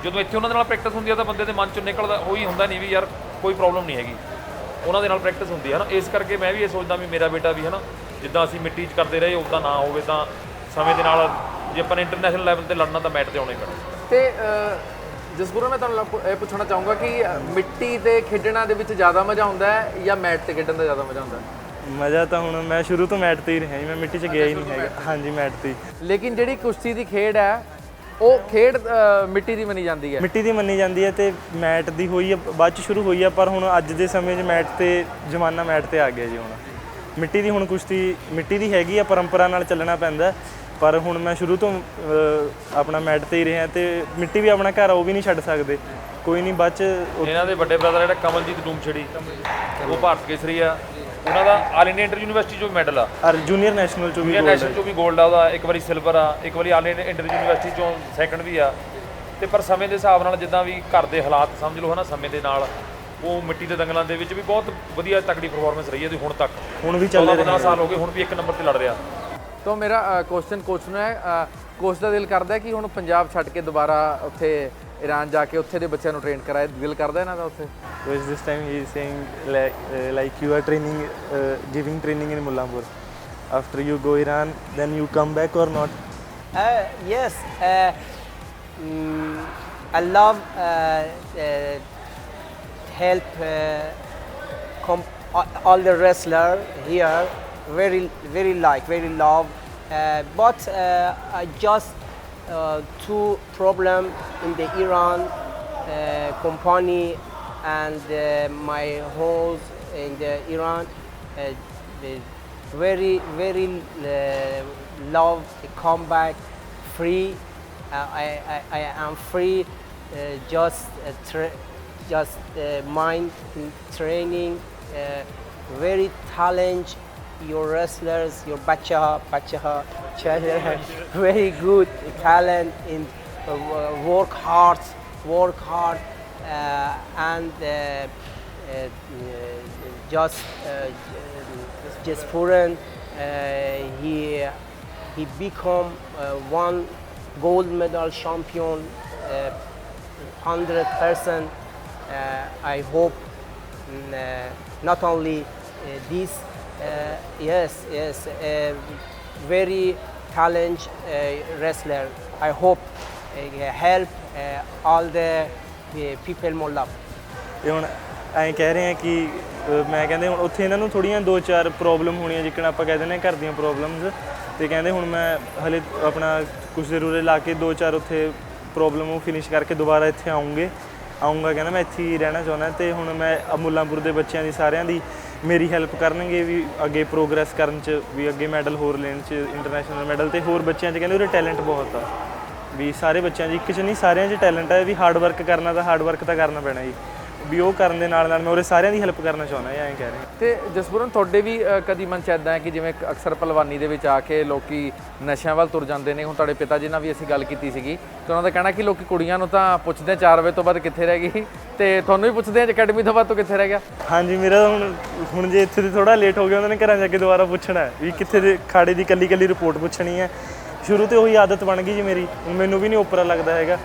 ਜਦੋਂ ਇੱਥੇ ਉਹਨਾਂ ਦੇ ਨਾਲ ਪ੍ਰੈਕਟਿਸ ਹੁੰਦੀ ਹੈ ਤਾਂ ਬੰਦੇ ਦੇ ਮਨ 'ਚੋਂ ਨਿਕਲਦਾ ਉਹੀ ਹੁੰਦਾ ਨਹੀਂ ਵੀ ਯਾਰ ਕੋਈ ਪ੍ਰੋਬਲਮ ਨਹੀਂ ਹੈਗੀ, ਉਹਨਾਂ ਦੇ ਨਾਲ ਪ੍ਰੈਕਟਿਸ ਹੁੰਦੀ ਹੈ ਨਾ। ਇਸ ਕਰਕੇ ਮੈਂ ਵੀ ਇਹ ਸੋਚਦਾ ਵੀ ਮੇਰਾ ਬੇਟਾ ਵੀ ਹੈ ਨਾ ਜਿੱਦਾਂ ਅਸੀਂ ਮਿੱਟੀ 'ਚ ਕਰਦੇ ਰਹੇ ਉੱਦਾਂ ਨਾ ਹੋਵੇ, ਤਾਂ ਸਮੇਂ ਦੇ ਨਾਲ ਜੇ ਆਪਾਂ ਨੇ ਇੰਟਰਨੈਸ਼ਨਲ ਲੈਵਲ 'ਤੇ ਲੜਨਾ ਤਾਂ ਮੈਟ 'ਤੇ ਆਉਣਾ ਹੀ ਪੈਣਾ। ਤੇ ਜਸਪੂਰਨ ਮੈਂ ਤੁਹਾਨੂੰ ਇਹ ਪੁੱਛਣਾ ਚਾਹੂੰਗਾ ਕਿ ਮਿੱਟੀ 'ਤੇ ਖੇਡਣਾ ਦੇ ਵਿੱਚ ਜ਼ਿਆਦਾ ਮਜ਼ਾ ਆਉਂਦਾ ਹੈ ਜਾਂ ਮੈਟ 'ਤੇ ਖੇਡਣ ਦਾ ਜ਼ਿਆਦਾ ਮਜ਼ਾ ਆਉਂਦਾ ਹੈ? ਮਜ਼ਾ ਤਾਂ ਹੁਣ ਮੈਂ ਸ਼ੁਰੂ ਤੋਂ ਮੈਟ 'ਤੇ ਹੀ ਰਿਹਾ ਜੀ, ਮੈਂ ਮਿੱਟੀ 'ਚ ਗਿਆ ਹੀ ਨਹੀਂ ਹੈਗਾ। ਹਾਂਜੀ ਮੈਟ 'ਤੇ। ਲੇਕਿਨ ਜਿਹੜੀ ਕੁਸ਼ਤੀ ਦੀ ਖੇਡ ਹੈ ਉਹ ਖੇਡ ਮਿੱਟੀ ਦੀ ਮੰਨੀ ਜਾਂਦੀ ਹੈ? ਮਿੱਟੀ ਦੀ ਮੰਨੀ ਜਾਂਦੀ ਹੈ ਤੇ ਮੈਟ ਦੀ ਹੋਈ ਹੈ, ਬਾਅਦ 'ਚ ਸ਼ੁਰੂ ਹੋਈ ਹੈ, ਪਰ ਹੁਣ ਅੱਜ ਦੇ ਸਮੇਂ 'ਚ ਮੈਟ 'ਤੇ ਜ਼ਮਾਨਾ ਮੈਟ 'ਤੇ ਆ ਗਿਆ ਜੀ। ਹੁਣ ਮਿੱਟੀ ਦੀ ਹੁਣ ਕੁਸ਼ਤੀ ਮਿੱਟੀ ਦੀ ਹੈਗੀ ਆ, ਪਰੰਪਰਾ ਨਾਲ ਚੱਲਣਾ ਪੈਂਦਾ, ਪਰ ਹੁਣ ਮੈਂ ਸ਼ੁਰੂ ਤੋਂ ਆਪਣਾ ਮੈਟ 'ਤੇ ਹੀ ਰਿਹਾ ਤੇ ਮਿੱਟੀ ਵੀ ਆਪਣਾ ਘਰ ਆ, ਉਹ ਵੀ ਨਹੀਂ ਛੱਡ ਸਕਦੇ। ਕੋਈ ਨਹੀਂ ਬਾਅਦ 'ਚ ਇਹਨਾਂ ਦੇ ਵੱਡੇ ਬ੍ਰਦਰ ਜਿਹੜਾ ਕਮਲਜੀਤ ਡੂਮਛੜੀ ਉਹ ਭਾਰਤ ਕੇਸਰੀ ਆ, ਉਹਨਾਂ ਦਾ ਆਲ ਇੰਡੀਆ ਇੰਟਰ ਯੂਨੀਵਰਸਿਟੀ 'ਚੋਂ ਮੈਡਲ ਆ, ਔਰ ਜੂਨੀਅਰ ਨੈਸ਼ਨਲ 'ਚੋਂ ਵੀ ਨੈਸ਼ਨਲ 'ਚੋਂ ਵੀ ਗੋਲਡ ਆ ਉਹਦਾ, ਇੱਕ ਵਾਰੀ ਸਿਲਵਰ ਆ, ਇੱਕ ਵਾਰੀ ਆਲ ਇੰਡੀਆ ਇੰਟਰ ਯੂਨੀਵਰਸਿਟੀ 'ਚੋਂ ਸੈਕੰਡ ਵੀ ਆ। ਤੇ ਪਰ ਸਮੇਂ ਦੇ ਹਿਸਾਬ ਨਾਲ ਜਿੱਦਾਂ ਵੀ ਘਰ ਦੇ ਹਾਲਾਤ ਸਮਝ ਲਓ ਹੈ ਨਾ, ਸਮੇਂ ਦੇ ਨਾਲ ਉਹ ਮਿੱਟੀ ਦੇ ਦੰਗਲਾਂ ਦੇ ਵਿੱਚ ਵੀ ਬਹੁਤ ਵਧੀਆ ਤਕੜੀ ਪਰਫਾਰਮੈਂਸ ਰਹੀ ਹੈ ਤੇ ਹੁਣ ਤੱਕ ਹੁਣ ਵੀ ਚੱਲ ਰਿਹਾ 15 ਸਾਲ ਹੋ ਗਏ, ਹੁਣ ਵੀ ਇੱਕ ਨੰਬਰ ਤੇ ਲੜ ਰਿਹਾ। ਤਾਂ ਮੇਰਾ ਕੁਐਸਚਨ ਕੋਚ ਨੂੰ ਹੈ, ਕੋਚ ਦਾ ਦਿਲ ਕਰਦਾ ਕਿ ਹੁਣ ਪੰਜਾਬ ਛੱਡ ਕੇ ਦੁਬਾਰਾ ਉੱਥੇ ਈਰਾਨ ਜਾ ਕੇ ਉੱਥੇ ਦੇ ਬੱਚਿਆਂ ਨੂੰ ਟ੍ਰੇਨ ਕਰਾਏ, ਦਿਲ ਕਰਦਾ ਇਹਨਾਂ ਦਾ ਉੱਥੇ? this time he is saying like you are training giving training in Mullapur, after you go Iran then you come back or not? Yes, I love help all the wrestler here, very love, but I just two problem in the Iran company and my homes in the Iran very love to come back free. I am free, just mind training, very talent. Your wrestlers, your bacha very good talent in work hard and just Pooran he become one gold medal champion, 100%. I hope not only this, yes, very talented wrestler. I hope help all the people Molla. ਤੇ ਹੁਣ ਐਂ ਕਹਿ ਰਹੇ ਆ ਕਿ ਮੈਂ ਕਹਿੰਦੇ ਹੁਣ ਉੱਥੇ ਇਹਨਾਂ ਨੂੰ ਥੋੜ੍ਹੀਆਂ 2-4 ਪ੍ਰੋਬਲਮ ਹੋਣੀਆਂ ਜਿੱਕਣ ਆਪਾਂ ਕਹਿ ਦਿੰਦੇ ਹਾਂ ਘਰ ਦੀਆਂ ਪ੍ਰੋਬਲਮਸ ਤੇ ਕਹਿੰਦੇ ਹੁਣ ਮੈਂ ਹਲੇ ਆਪਣਾ ਕੁਛ ਦੇਰ ਉਰੇ ਲਾ ਕੇ 2-4 ਉੱਥੇ ਪ੍ਰੋਬਲਮ ਉਹ ਫਿਨਿਸ਼ ਕਰਕੇ ਦੁਬਾਰਾ ਇੱਥੇ ਆਉਂਗਾ ਕਹਿੰਦਾ ਮੈਂ ਇੱਥੇ ਹੀ ਰਹਿਣਾ ਚਾਹੁੰਦਾ ਤੇ ਹੁਣ ਮੈਂ ਮੁੱਲਾਂਪੁਰ ਦੇ ਬੱਚਿਆਂ ਦੀ ਸਾਰਿਆਂ ਦੀ ਮੇਰੀ ਹੈਲਪ ਕਰਨਗੇ ਵੀ ਅੱਗੇ ਪ੍ਰੋਗਰੈਸ ਕਰਨ 'ਚ ਵੀ ਅੱਗੇ ਮੈਡਲ ਹੋਰ ਲੈਣ 'ਚ ਇੰਟਰਨੈਸ਼ਨਲ ਮੈਡਲ ਤੇ ਹੋਰ ਬੱਚਿਆਂ 'ਚ ਕਹਿੰਦੇ ਉਹਦੇ ਟੈਲੈਂਟ ਬਹੁਤ ਆ ਵੀ ਸਾਰੇ ਬੱਚਿਆਂ 'ਚ ਇੱਕ 'ਚ ਨਹੀਂ ਸਾਰਿਆਂ 'ਚ ਟੈਲੈਂਟ ਹੈ ਵੀ ਹਾਰਡ ਵਰਕ ਕਰਨਾ ਤਾਂ ਹਾਰਡ ਵਰਕ ਤਾਂ ਕਰਨਾ ਪੈਣਾ ਜੀ ਵੀ ਉਹ ਕਰਨ ਦੇ ਨਾਲ ਮੈਂ ਉਹਦੇ ਸਾਰਿਆਂ ਦੀ ਹੈਲਪ ਕਰਨਾ ਚਾਹੁੰਦਾ ਐਂ ਕਹਿ ਰਹੇ ਤੇ ਜਸਪੂਰਨ ਤੁਹਾਡੇ ਵੀ ਕਦੀ ਮਨ 'ਚ ਇੱਦਾਂ ਹੈ ਕਿ ਜਿਵੇਂ ਅਕਸਰ ਪਹਿਲਵਾਨੀ ਦੇ ਵਿੱਚ ਆ ਕੇ ਲੋਕੀ ਨਸ਼ਿਆਂ ਵੱਲ ਤੁਰ ਜਾਂਦੇ ਨੇ ਹੁਣ ਤੁਹਾਡੇ ਪਿਤਾ ਜੀ ਨਾਲ ਵੀ ਅਸੀਂ ਗੱਲ ਕੀਤੀ ਸੀਗੀ ਤੇ ਉਹਨਾਂ ਦਾ ਕਹਿਣਾ ਕਿ ਲੋਕੀ ਕੁੜੀਆਂ ਨੂੰ ਤਾਂ ਪੁੱਛਦੇ 4 ਵਜੇ ਤੋਂ ਬਾਅਦ ਕਿੱਥੇ ਰਹਿ ਗਈ ਤੇ ਤੁਹਾਨੂੰ ਵੀ ਪੁੱਛਦੇ ਆ ਅਕੈਡਮੀ ਤੋਂ ਬਾਅਦ ਤੋਂ ਕਿੱਥੇ ਰਹਿ ਗਿਆ ਹਾਂਜੀ ਮੇਰਾ ਹੁਣ ਜੇ ਇੱਥੇ ਤੇ ਥੋੜਾ ਲੇਟ ਹੋ ਗਿਆ ਉਹਨਾਂ ਨੇ ਘਰਾਂ ਜਾ ਕੇ ਦੁਬਾਰਾ ਪੁੱਛਣਾ ਵੀ ਕਿੱਥੇ ਦੇ ਖਾੜੇ ਦੀ ਕੱਲੀ ਰਿਪੋਰਟ ਪੁੱਛਣੀ ਹੈ ਸ਼ੁਰੂ ਤੋਂ ਉਹੀ ਆਦਤ ਬਣ ਗਈ ਜੀ ਮੇਰੀ ਹੁਣ ਮੈਨੂੰ ਵੀ ਨਹੀਂ ਓਪਰਾ ਲੱਗਦਾ ਹੈਗਾ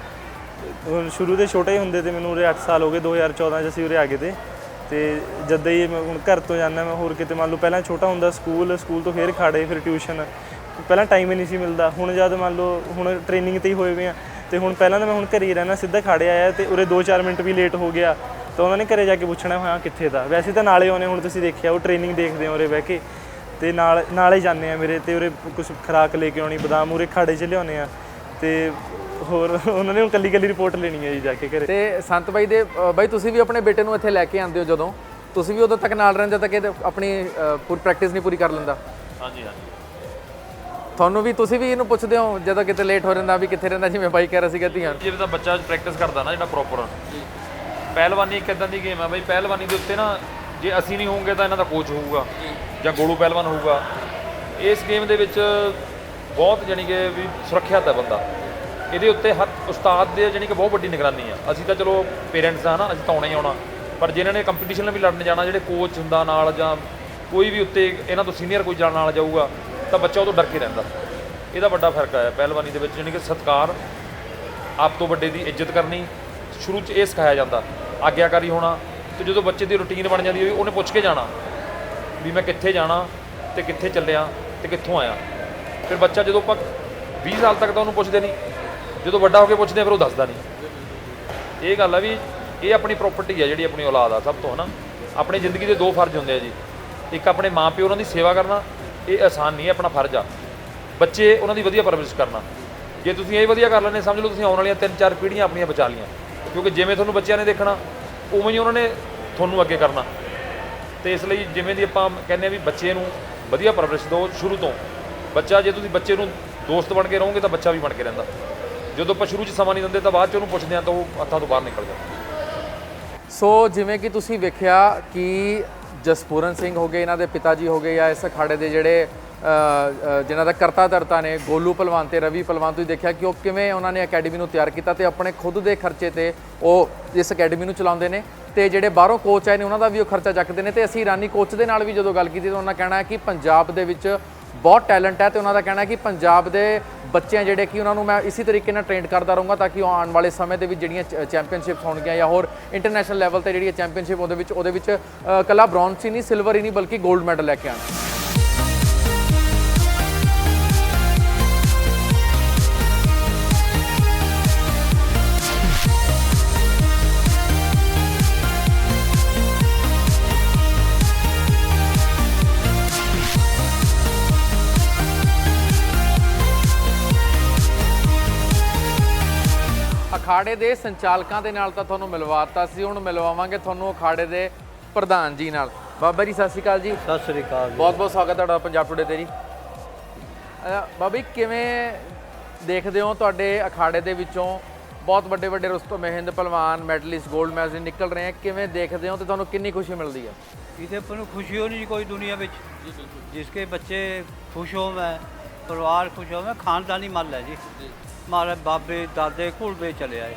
ਹੁਣ ਸ਼ੁਰੂ ਦੇ ਛੋਟੇ ਹੁੰਦੇ ਤੇ ਮੈਨੂੰ ਉਰੇ 8 ਸਾਲ ਹੋ ਗਏ 2014 'ਚ ਅਸੀਂ ਉਰੇ ਆ ਗਏ ਤੇ ਜਦੋਂ ਹੀ ਮੈਂ ਹੁਣ ਘਰ ਤੋਂ ਜਾਂਦਾ ਮੈਂ ਹੋਰ ਕਿਤੇ ਮੰਨ ਲਓ ਪਹਿਲਾਂ ਛੋਟਾ ਹੁੰਦਾ ਸਕੂਲ ਤੋਂ ਫਿਰ ਖਾੜੇ ਫਿਰ ਟਿਊਸ਼ਨ ਪਹਿਲਾਂ ਟਾਈਮ ਹੀ ਨਹੀਂ ਸੀ ਮਿਲਦਾ ਹੁਣ ਜਦ ਮੰਨ ਲਓ ਹੁਣ ਟ੍ਰੇਨਿੰਗ ਤੇ ਹੀ ਹੋਏ ਵੇ ਆ ਤੇ ਹੁਣ ਪਹਿਲਾਂ ਤਾਂ ਮੈਂ ਹੁਣ ਘਰੇ ਹੀ ਰਹਿਣਾ ਸਿੱਧਾ ਖਾੜੇ ਆਇਆ ਤੇ ਉਰੇ 2-4 ਮਿੰਟ ਵੀ ਲੇਟ ਹੋ ਗਿਆ ਤਾਂ ਉਹਨਾਂ ਨੇ ਘਰੇ ਜਾ ਕੇ ਪੁੱਛਣਾ ਹਾਂ ਕਿੱਥੇ ਦਾ ਵੈਸੇ ਤਾਂ ਨਾਲੇ ਆਉਣੇ ਹੁਣ ਤੁਸੀਂ ਦੇਖਿਆ ਉਹ ਟ੍ਰੇਨਿੰਗ ਦੇਖਦੇ ਹੋ ਉਰੇ ਬਹਿ ਕੇ ਤੇ ਨਾਲੇ ਜਾਂਦੇ ਆ ਮੇਰੇ ਤੇ ਉਰੇ ਕੁਝ ਖੁਰਾਕ ਲੈ ਕੇ ਆਉਣੀ ਬਦਾਮ ਉਰੇ ਖਾੜੇ 'ਚ ਲਿਆਉਂਦੇ ਆ ਤੇ ਹੋਰ ਉਹਨਾਂ ਨੇ ਕੱਲੀ ਰਿਪੋਰਟ ਲੈਣੀ ਹੈ ਜੀ ਜਾ ਕੇ ਘਰੇ ਤੇ ਸੰਤ ਬਾਈ ਦੇ ਬਾਈ ਤੁਸੀਂ ਵੀ ਆਪਣੇ ਬੇਟੇ ਨੂੰ ਇੱਥੇ ਲੈ ਕੇ ਆਉਂਦੇ ਹੋ ਜਦੋਂ ਤੁਸੀਂ ਵੀ ਉਦੋਂ ਤੱਕ ਨਾਲ ਰਹਿੰਦੇ ਜਦੋਂ ਤੱਕ ਇਹ ਆਪਣੀ ਪੂਰੀ ਪ੍ਰੈਕਟਿਸ ਨਹੀਂ ਪੂਰੀ ਕਰ ਲੈਂਦਾ ਹਾਂਜੀ ਤੁਹਾਨੂੰ ਵੀ ਤੁਸੀਂ ਵੀ ਇਹਨੂੰ ਪੁੱਛਦੇ ਹੋ ਜਦੋਂ ਕਿਤੇ ਲੇਟ ਹੋ ਜਾਂਦਾ ਵੀ ਕਿੱਥੇ ਰਹਿੰਦਾ ਜਿਵੇਂ ਬਾਈ ਕਹਿ ਰਿਹਾ ਸੀਗਾ ਧੀਆਂ ਜਿਵੇਂ ਤਾਂ ਬੱਚਾ ਪ੍ਰੈਕਟਿਸ ਕਰਦਾ ਨਾ ਜਿਹੜਾ ਪ੍ਰੋਪਰ ਪਹਿਲਵਾਨੀ ਇੱਕ ਇਦਾਂ ਦੀ ਗੇਮ ਹੈ ਬਈ ਪਹਿਲਵਾਨੀ ਦੇ ਉੱਤੇ ਨਾ ਜੇ ਅਸੀਂ ਨਹੀਂ ਹੋਵਾਂਗੇ ਤਾਂ ਇਹਨਾਂ ਦਾ ਕੋਚ ਹੋਊਗਾ ਜਾਂ ਗੋਲੂ ਪਹਿਲਵਾਨ ਹੋਊਗਾ ਇਸ ਗੇਮ ਦੇ ਵਿੱਚ ਬਹੁਤ ਜਾਣੀ ਕਿ ਵੀ ਸੁਰੱਖਿਅਤ ਹੈ ਬੰਦਾ ਇਹਦੇ ਉੱਤੇ ਹਰ ਉਸਤਾਦ ਦੇ ਜਾਣੀ ਕਿ ਬਹੁਤ ਵੱਡੀ ਨਿਗਰਾਨੀ ਆ ਅਸੀਂ ਤਾਂ ਚਲੋ ਪੇਰੈਂਟਸ ਆ ਨਾ ਅਸੀਂ ਤਾਂ ਆਉਣਾ ਹੀ ਆਉਣਾ ਪਰ ਜਿਨ੍ਹਾਂ ਨੇ ਕੰਪੀਟੀਸ਼ਨ ਨਾਲ ਵੀ ਲੜਨ ਜਾਣਾ ਜਿਹੜੇ ਕੋਚ ਹੁੰਦਾ ਨਾਲ ਜਾਂ ਕੋਈ ਵੀ ਉੱਤੇ ਇਹਨਾਂ ਤੋਂ ਸੀਨੀਅਰ ਕੋਈ ਜਾਣ ਨਾਲ ਜਾਊਗਾ ਤਾਂ ਬੱਚਾ ਉਹ ਤੋਂ ਡਰ ਕੇ ਰਹਿੰਦਾ ਇਹਦਾ ਵੱਡਾ ਫਰਕ ਹੈ ਪਹਿਲਵਾਨੀ ਦੇ ਵਿੱਚ ਜਾਣੀ ਕਿ ਸਤਿਕਾਰ ਆਪ ਤੋਂ ਵੱਡੇ ਦੀ ਇੱਜ਼ਤ ਕਰਨੀ ਸ਼ੁਰੂ 'ਚ ਇਹ ਸਿਖਾਇਆ ਜਾਂਦਾ ਆਗਿਆਕਾਰੀ ਹੋਣਾ ਤੇ ਜਦੋਂ ਬੱਚੇ ਦੀ ਰੁਟੀਨ ਬਣ ਜਾਂਦੀ ਹੋਈ ਉਹਨੇ ਪੁੱਛ ਕੇ ਜਾਣਾ ਵੀ ਮੈਂ ਕਿੱਥੇ ਜਾਣਾ ਤੇ ਕਿੱਥੇ ਚੱਲਿਆ ਤੇ ਕਿੱਥੋਂ ਆਇਆ ਫਿਰ ਬੱਚਾ ਜਦੋਂ ਆਪਾਂ 20 ਸਾਲ ਤੱਕ ਤਾਂ ਉਹਨੂੰ ਪੁੱਛਦੇ ਨਹੀਂ ਜਦੋਂ ਵੱਡਾ ਹੋ ਕੇ ਪੁੱਛਦੇ ਫਿਰ ਉਹ ਦੱਸਦਾ ਨਹੀਂ ਇਹ ਗੱਲ ਆ ਵੀ ਇਹ ਆਪਣੀ ਪ੍ਰਾਪਰਟੀ ਆ ਜਿਹੜੀ ਆਪਣੀ ਔਲਾਦ ਆ ਸਭ ਤੋਂ ਹਨਾ ਆਪਣੀ ਜ਼ਿੰਦਗੀ ਦੇ 2 ਫਰਜ਼ ਹੁੰਦੇ ਆ ਜੀ ਇੱਕ ਆਪਣੇ ਮਾਪਿਓ ਉਹਨਾਂ ਦੀ ਸੇਵਾ ਕਰਨਾ ਇਹ ਆਸਾਨ ਨਹੀਂ ਹੈ ਆਪਣਾ ਫਰਜ਼ ਆ ਬੱਚੇ ਉਹਨਾਂ ਦੀ ਵਧੀਆ ਪਰਵਰਿਸ਼ ਕਰਨਾ ਜੇ ਤੁਸੀਂ ਇਹ ਵਧੀਆ ਕਰ ਲੈਂਦੇ ਸਮਝ ਲਓ ਤੁਸੀਂ ਆਉਣ ਵਾਲੀਆਂ 3-4 ਪੀੜ੍ਹੀਆਂ ਆਪਣੀਆਂ ਬਚਾ ਲੀਆਂ ਕਿਉਂਕਿ ਜਿਵੇਂ ਤੁਹਾਨੂੰ ਬੱਚਿਆਂ ਨੇ ਦੇਖਣਾ ਉਵੇਂ ਹੀ ਉਹਨਾਂ ਨੇ ਤੁਹਾਨੂੰ ਅੱਗੇ ਕਰਨਾ ਤੇ ਇਸ ਲਈ ਜਿਵੇਂ ਦੀ ਆਪਾਂ ਕਹਿੰਦੇ ਆ ਵੀ ਬੱਚੇ ਨੂੰ ਵਧੀਆ ਪਰਵਰਿਸ਼ ਦਿਓ ਸ਼ੁਰੂ ਤੋਂ ਬੱਚਾ ਜੇ ਤੁਸੀਂ ਬੱਚੇ ਨੂੰ ਦੋਸਤ ਬਣ ਕੇ ਰਹੋਗੇ ਤਾਂ ਬੱਚਾ ਵੀ ਬਣ ਕੇ ਰਹਿੰਦਾ ਜਦੋਂ ਆਪਾਂ ਸ਼ੁਰੂ 'ਚ ਸਮਾਂ ਨਹੀਂ ਦਿੰਦੇ ਤਾਂ ਬਾਅਦ 'ਚ ਉਹਨੂੰ ਪੁੱਛਦੇ ਆ ਤਾਂ ਉਹ ਹੱਥਾਂ ਤੋਂ ਬਾਹਰ ਨਿਕਲ ਜਾਂਦਾ ਸੋ ਜਿਵੇਂ ਕਿ ਤੁਸੀਂ ਵੇਖਿਆ ਕਿ ਜਸਪੂਰਨ ਸਿੰਘ ਹੋ ਗਏ ਇਹਨਾਂ ਦੇ ਪਿਤਾ ਜੀ ਹੋ ਗਏ ਜਾਂ ਇਸ ਅਖਾੜੇ ਦੇ ਜਿਹੜੇ ਜਿਨ੍ਹਾਂ ਦਾ ਕਰਤਾ ਧਰਤਾ ਨੇ ਗੋਲੂ ਪਹਿਲਵਾਨ ਤੇ ਰਵੀ ਪਹਿਲਵਾਨ ਤੁਸੀਂ ਦੇਖਿਆ ਕਿ ਉਹ ਕਿਵੇਂ ਉਹਨਾਂ ਨੇ ਅਕੈਡਮੀ ਨੂੰ ਤਿਆਰ ਕੀਤਾ ਤੇ ਆਪਣੇ ਖੁਦ ਦੇ ਖਰਚੇ ਤੇ ਉਹ ਇਸ ਅਕੈਡਮੀ ਨੂੰ ਚਲਾਉਂਦੇ ਨੇ ਤੇ ਜਿਹੜੇ ਬਾਹਰੋਂ ਕੋਚ ਆਏ ਨੇ ਉਹਨਾਂ ਦਾ ਵੀ ਉਹ ਖਰਚਾ ਚੱਕਦੇ ਨੇ ਤੇ ਅਸੀਂ ਇਰਾਨੀ ਕੋਚ ਦੇ ਨਾਲ ਵੀ ਜਦੋਂ ਗੱਲ ਕੀਤੀ ਤਾਂ ਉਹਨਾਂ ਕਹਿਣਾ ਹੈ ਕਿ ਪੰਜਾਬ ਦੇ ਵਿੱਚ ਬਹੁਤ ਟੈਲੈਂਟ ਹੈ ਤੇ ਉਹਨਾਂ ਦਾ ਕਹਿਣਾ ਹੈ ਕਿ ਪੰਜਾਬ ਦੇ ਬੱਚੇ ਜਿਹੜੇ ਕਿ ਉਹਨਾਂ ਨੂੰ ਮੈਂ ਇਸੇ ਤਰੀਕੇ ਨਾਲ ਟ੍ਰੇਨ ਕਰਦਾ ਰਹੂੰਗਾ ਤਾਂ ਕਿ ਉਹ ਆਉਣ ਵਾਲੇ ਸਮੇਂ ਦੇ ਵਿੱਚ ਜਿਹੜੀਆਂ ਚੈਂਪੀਅਨਸ਼ਿਪਸ ਹੋਣਗੀਆਂ ਜਾਂ ਹੋਰ ਇੰਟਰਨੈਸ਼ਨਲ ਲੈਵਲ ਤੇ ਜਿਹੜੀ ਚੈਂਪੀਅਨਸ਼ਿਪ ਉਹਦੇ ਵਿੱਚ ਕੱਲਾ ਬ੍ਰੌਂਜ਼ ਹੀ ਨਹੀਂ ਸਿਲਵਰ ਹੀ ਨਹੀਂ ਬਲਕਿ 골ਡ ਮੈਡਲ ਲੈ ਕੇ ਆਉਣਾ ਅਖਾੜੇ ਦੇ ਸੰਚਾਲਕਾਂ ਦੇ ਨਾਲ ਤਾਂ ਤੁਹਾਨੂੰ ਮਿਲਵਾਤਾ ਸੀ ਹੁਣ ਮਿਲਵਾਵਾਂਗੇ ਤੁਹਾਨੂੰ ਅਖਾੜੇ ਦੇ ਪ੍ਰਧਾਨ ਜੀ ਨਾਲ ਬਾਬਾ ਜੀ ਸਤਿ ਸ਼੍ਰੀ ਅਕਾਲ ਜੀ ਸਤਿ ਸ੍ਰੀ ਅਕਾਲ ਬਹੁਤ ਬਹੁਤ ਸਵਾਗਤ ਤੁਹਾਡਾ ਪੰਜਾਬ ਟੁਡੇ ਤੇ ਜੀ ਬਾਬਾ ਜੀ ਕਿਵੇਂ ਦੇਖਦੇ ਹੋ ਤੁਹਾਡੇ ਅਖਾੜੇ ਦੇ ਵਿੱਚੋਂ ਬਹੁਤ ਵੱਡੇ ਵੱਡੇ ਰੁਸਤਮ ਹਿੰਦ ਪਹਿਲਵਾਨ ਮੈਡਲਿਸਟ 골ਡ ਮੈਡਲਿਸਟ ਨਿਕਲ ਰਹੇ ਆ ਕਿਵੇਂ ਦੇਖਦੇ ਹੋ ਤੇ ਤੁਹਾਨੂੰ ਕਿੰਨੀ ਖੁਸ਼ੀ ਮਿਲਦੀ ਹੈ इसे अपन खुशी हो नहीं कोई दुनिया में जिसके बच्चे खुश हो मैं परिवार खुश हो मैं खानदानी मल है जी हमारे बाबे दादे कुल चले आए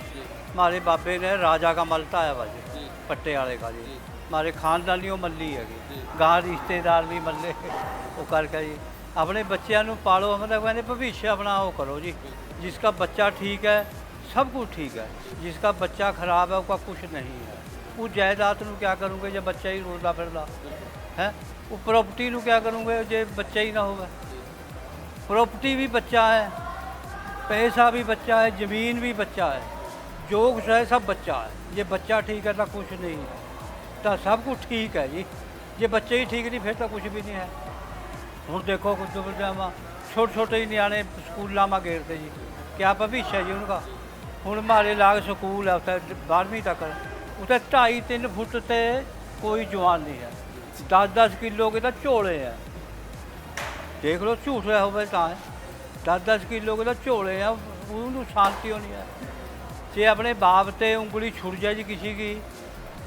हमारे बाबे ने राजा का मल ढाया हुआ जी पट्टे वाले का जी ਮਾਰੇ ਖਾਨਦਾਨੀਓ ਮੱਲੀ ਹੈਗੀ ਗਾਂ ਰਿਸ਼ਤੇਦਾਰ ਵੀ ਮੱਲੇ ਉਹ ਕਰਕੇ ਜੀ ਆਪਣੇ ਬੱਚਿਆਂ ਨੂੰ ਪਾਲੋ ਮਤਲਬ ਕਹਿੰਦੇ ਭਵਿੱਖ ਆਪਣਾ ਉਹ ਕਰੋ ਜੀ जिसका बच्चा ठीक है सब कुछ ठीक है जिसका बच्चा खराब है उसका कुछ नहीं है वो जायदाद ਨੂੰ क्या करूँगे जब बच्चा ही रोलदा फिरदा है वो प्रॉपर्टी ਨੂੰ क्या करूँगे जो बच्चा ही ना होगा प्रॉपर्टी भी बच्चा है पैसा भी बच्चा है ज़मीन भी बच्चा है जो कुछ है सब बच्चा है ये बच्चा ठीक है तो कुछ नहीं है तो सब कुछ ठीक है जी ये बच्चे ही ठीक नहीं फिर तो कुछ भी नहीं है ਹੁਣ देखो कुछ छोटे छोटे ही नियाने स्कूलों में घेरते जी क्या भविष्य है जी उनका हूँ हमारे लाग स्कूल है उत्तर 12वीं तक उत्तर 2.5-3 फुट से कोई जवान नहीं है 10-10 किलो के तो झोले हैं देख लो झूठ रहा हो तो 10-10 किलो के तो झोले हैं उन्होंने शांति होनी है जे अपने बाप से उंगली छुट जाए जी किसी की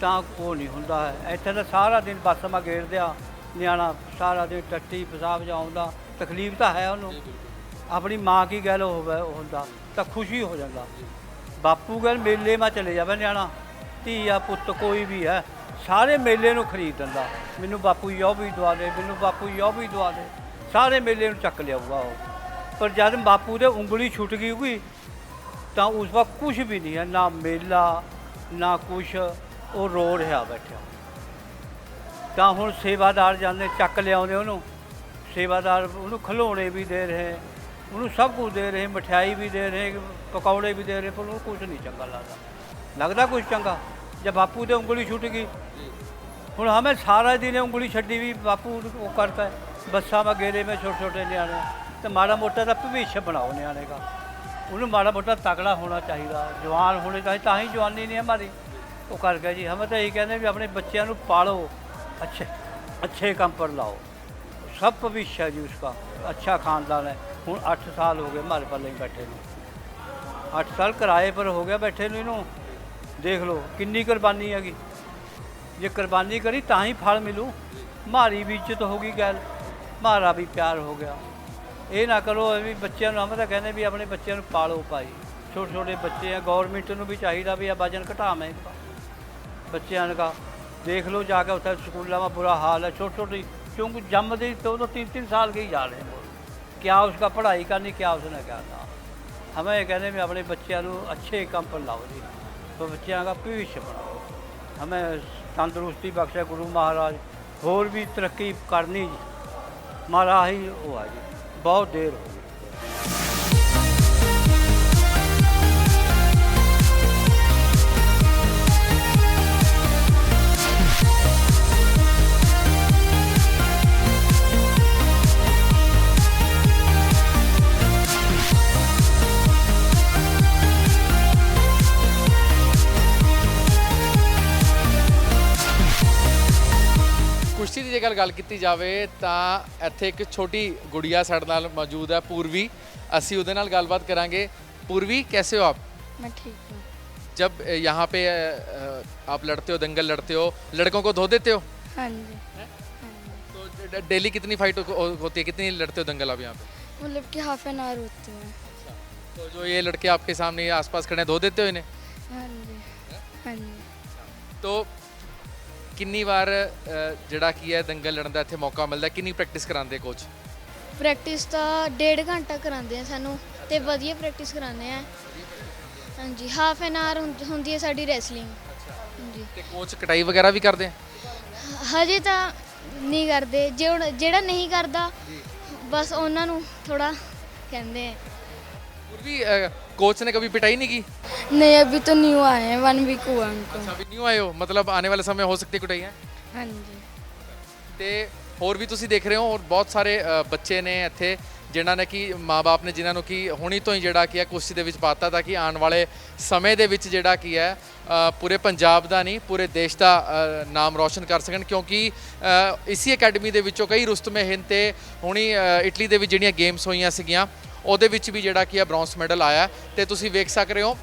तो वो नहीं होंदा है इतने तो सारा दिन बस में घेर दिया नियाना सारा दिन टट्टी पेशाब जाऊँगा तकलीफ तो है उन्होंने अपनी माँ की गल होता तो खुशी हो जाता बापू गल मेले में चले जाए नियाना धी आ पुत कोई भी है सारे मेले में खरीद दिंदा मैनू बापू जी भी दवा दे मैनू बापू जी भी दवा दे सारे मेले में चक लियाऊगा वो पर जब बापू दे उंगली छुट गई होगी तो उस वक्त कुछ भी नहीं है ना मेला ना कुछ वो रो रहा बैठा तो हुण सेवादार जाने चक लिया उन्होंने सेवादार उन्होंने खिलौने भी दे रहे हैं उन्होंने सब कुछ दे रहे हैं मिठाई भी दे रहे हैं पकौड़े भी दे रहे हैं पर उन्होंने कुछ नहीं चंगा लगता कुछ चंगा जब बापू दे उंगली छुट गई हुण हमें सारा दिन उंगली छड्डी भी बापू वो करता है बसा में घेरे में छोटे छोटे न्याणे तो माड़ा मोटा का भविष्य बनाओ न्याणे का उन्होंने माड़ा मोटा तगड़ा होना चाहिए जवान होने चाहिए तो ही जवानी नहीं हमारी वो करके जी हमें तो यही कहते भी अपने बच्चों को पालो अच्छे काम पर लाओ सब भविष्य है जी उसका अच्छा खानदान है हूँ 8 साल हो गए हमारे पल्ले बैठे ਨੂੰ 8 साल किराए पर हो गया बैठे ਨੂੰ ਇਹਨੂੰ देख लो किन्नी कुर्बानी हैगी जे कुर्बानी करी तो ही फल मिलू मारी भी इज्जत होगी गैल मारा भी प्यार हो गया ये ना करो भी बच्चों हम तो कहने भी अपने बच्चों पालो भाई छोटे छोटे बच्चे हैं गौरमेंट को भी चाहिए भी वजन घटावें इनका बच्चों का देख लो जाकर उत्तर स्कूलों में बुरा हाल है छोटी छोटी क्योंकि जमते 2-3 साल के ही जा रहे हैं क्या उसका पढ़ाई करनी क्या उसने क्या था हमें ये कहने में अपने बच्चों को अच्छे काम पर लाओ जी तो बच्चों का भविष्य बनाओ हमें तंदुरुस्ती बख्शे गुरु महाराज होर भी तरक्की करनी जी महाराज ही हुआ जी बहुत देर हो गई ਕੁਸ਼ਤੀ ਦੀ ਜੇਕਰ ਗੱਲ ਕੀਤੀ ਜਾਵੇ ਤਾਂ ਇੱਥੇ ਇੱਕ ਛੋਟੀ ਗੁੜੀਆ ਸਾਡੇ ਨਾਲ ਮੌਜੂਦ ਹੈ पूर्वी ਅਸੀਂ ਉਹਦੇ ਨਾਲ ਗੱਲਬਾਤ ਕਰਾਂਗੇ पूर्वी कैसे हो आप मैं ठीक हूँ जब यहाँ पे आप लड़ते हो दंगल लड़ते हो लड़कों को धो देते हो हाँ जी तो डेली कितनी फाइट होती है कितनी लड़ते हो दंगल आप यहाँ पे मतलब कि हाफ एन आवर होती है तो जो ये लड़के आपके सामने आसपास खड़े हैं धो देते हो इन्हें हाँ जी हाँ जी तो किन्नी बार ਜਿਹੜਾ ਕੀ ਹੈ ਦੰਗਲ ਲੜਨ ਦਾ ਇੱਥੇ ਮੌਕਾ ਮਿਲਦਾ ਕਿੰਨੀ ਪ੍ਰੈਕਟਿਸ ਕਰਾਉਂਦੇ ਕੋਚ ਪ੍ਰੈਕਟਿਸ ਤਾਂ 1.5 ਘੰਟਾ ਕਰਾਉਂਦੇ ਆ ਸਾਨੂੰ ਤੇ ਵਧੀਆ ਪ੍ਰੈਕਟਿਸ ਕਰਾਉਂਦੇ ਆ ਹਾਂਜੀ ਹਾਫ ਐਨ ਆਵਰ ਹੁੰਦੀ ਹੈ ਸਾਡੀ ਰੈਸਲਿੰਗ ਹਾਂਜੀ ਤੇ ਕੋਚ ਕਟਾਈ ਵਗੈਰਾ ਵੀ ਕਰਦੇ ਆ ਹਜੇ ਤਾਂ ਨਹੀਂ ਕਰਦੇ ਜਿਹੜਾ ਨਹੀਂ ਕਰਦਾ ਬਸ ਉਹਨਾਂ ਨੂੰ ਥੋੜਾ ਕਹਿੰਦੇ ਆ पूर्वी कोच ने कभी पिटाई नहीं की नहीं अभी तो न्यू आए हैं 1 वीक हुआ उनको अच्छा अभी न्यू आए हो मतलब आने वाले समय हो सकती है कुटाई है हाँ जी ਤੇ ਹੋਰ ਵੀ ਤੁਸੀਂ ਦੇਖ ਰਹੇ ਹੋ ਔਰ ਬਹੁਤ ਸਾਰੇ ਬੱਚੇ ਨੇ ਇੱਥੇ ਜਿਨ੍ਹਾਂ ਨੇ ਕਿ ਮਾਪੇ ਨੇ ਜਿਨ੍ਹਾਂ ਨੂੰ ਕਿ ਹੁਣੀ ਤੋਂ ਹੀ ਜਿਹੜਾ ਕੀ ਹੈ ਕੁਸ਼ਤੀ ਦੇ ਵਿੱਚ ਪਾਤਾ ਤਾਂ ਕਿ ਆਉਣ ਵਾਲੇ ਸਮੇਂ ਦੇ ਵਿੱਚ ਜਿਹੜਾ ਕੀ ਹੈ ਪੂਰੇ ਪੰਜਾਬ ਦਾ ਨਹੀਂ ਪੂਰੇ ਦੇਸ਼ ਦਾ ਨਾਮ ਰੌਸ਼ਨ ਕਰ ਸਕਣ ਕਿਉਂਕਿ ਇਸੀ ਅਕੈਡਮੀ ਦੇ ਵਿੱਚੋਂ ਕਈ ਰੁਸਤਮੇ ਹਿੰਦ ਤੇ ਹੁਣੀ ਇਟਲੀ ਦੇ ਵਿੱਚ ਜਿਹੜੀਆਂ ਗੇਮਸ ਹੋਈਆਂ ਸੀਗੀਆਂ ਉਹਦੇ ਵਿੱਚ ਵੀ ਜਿਹੜਾ ਕੀ ਹੈ ਬ੍ਰੌਂਜ਼ ਮੈਡਲ ਆਇਆ ਤੇ ਤੁਸੀਂ ਵੇਖ ਸਕ ਰਹੇ ਹੋ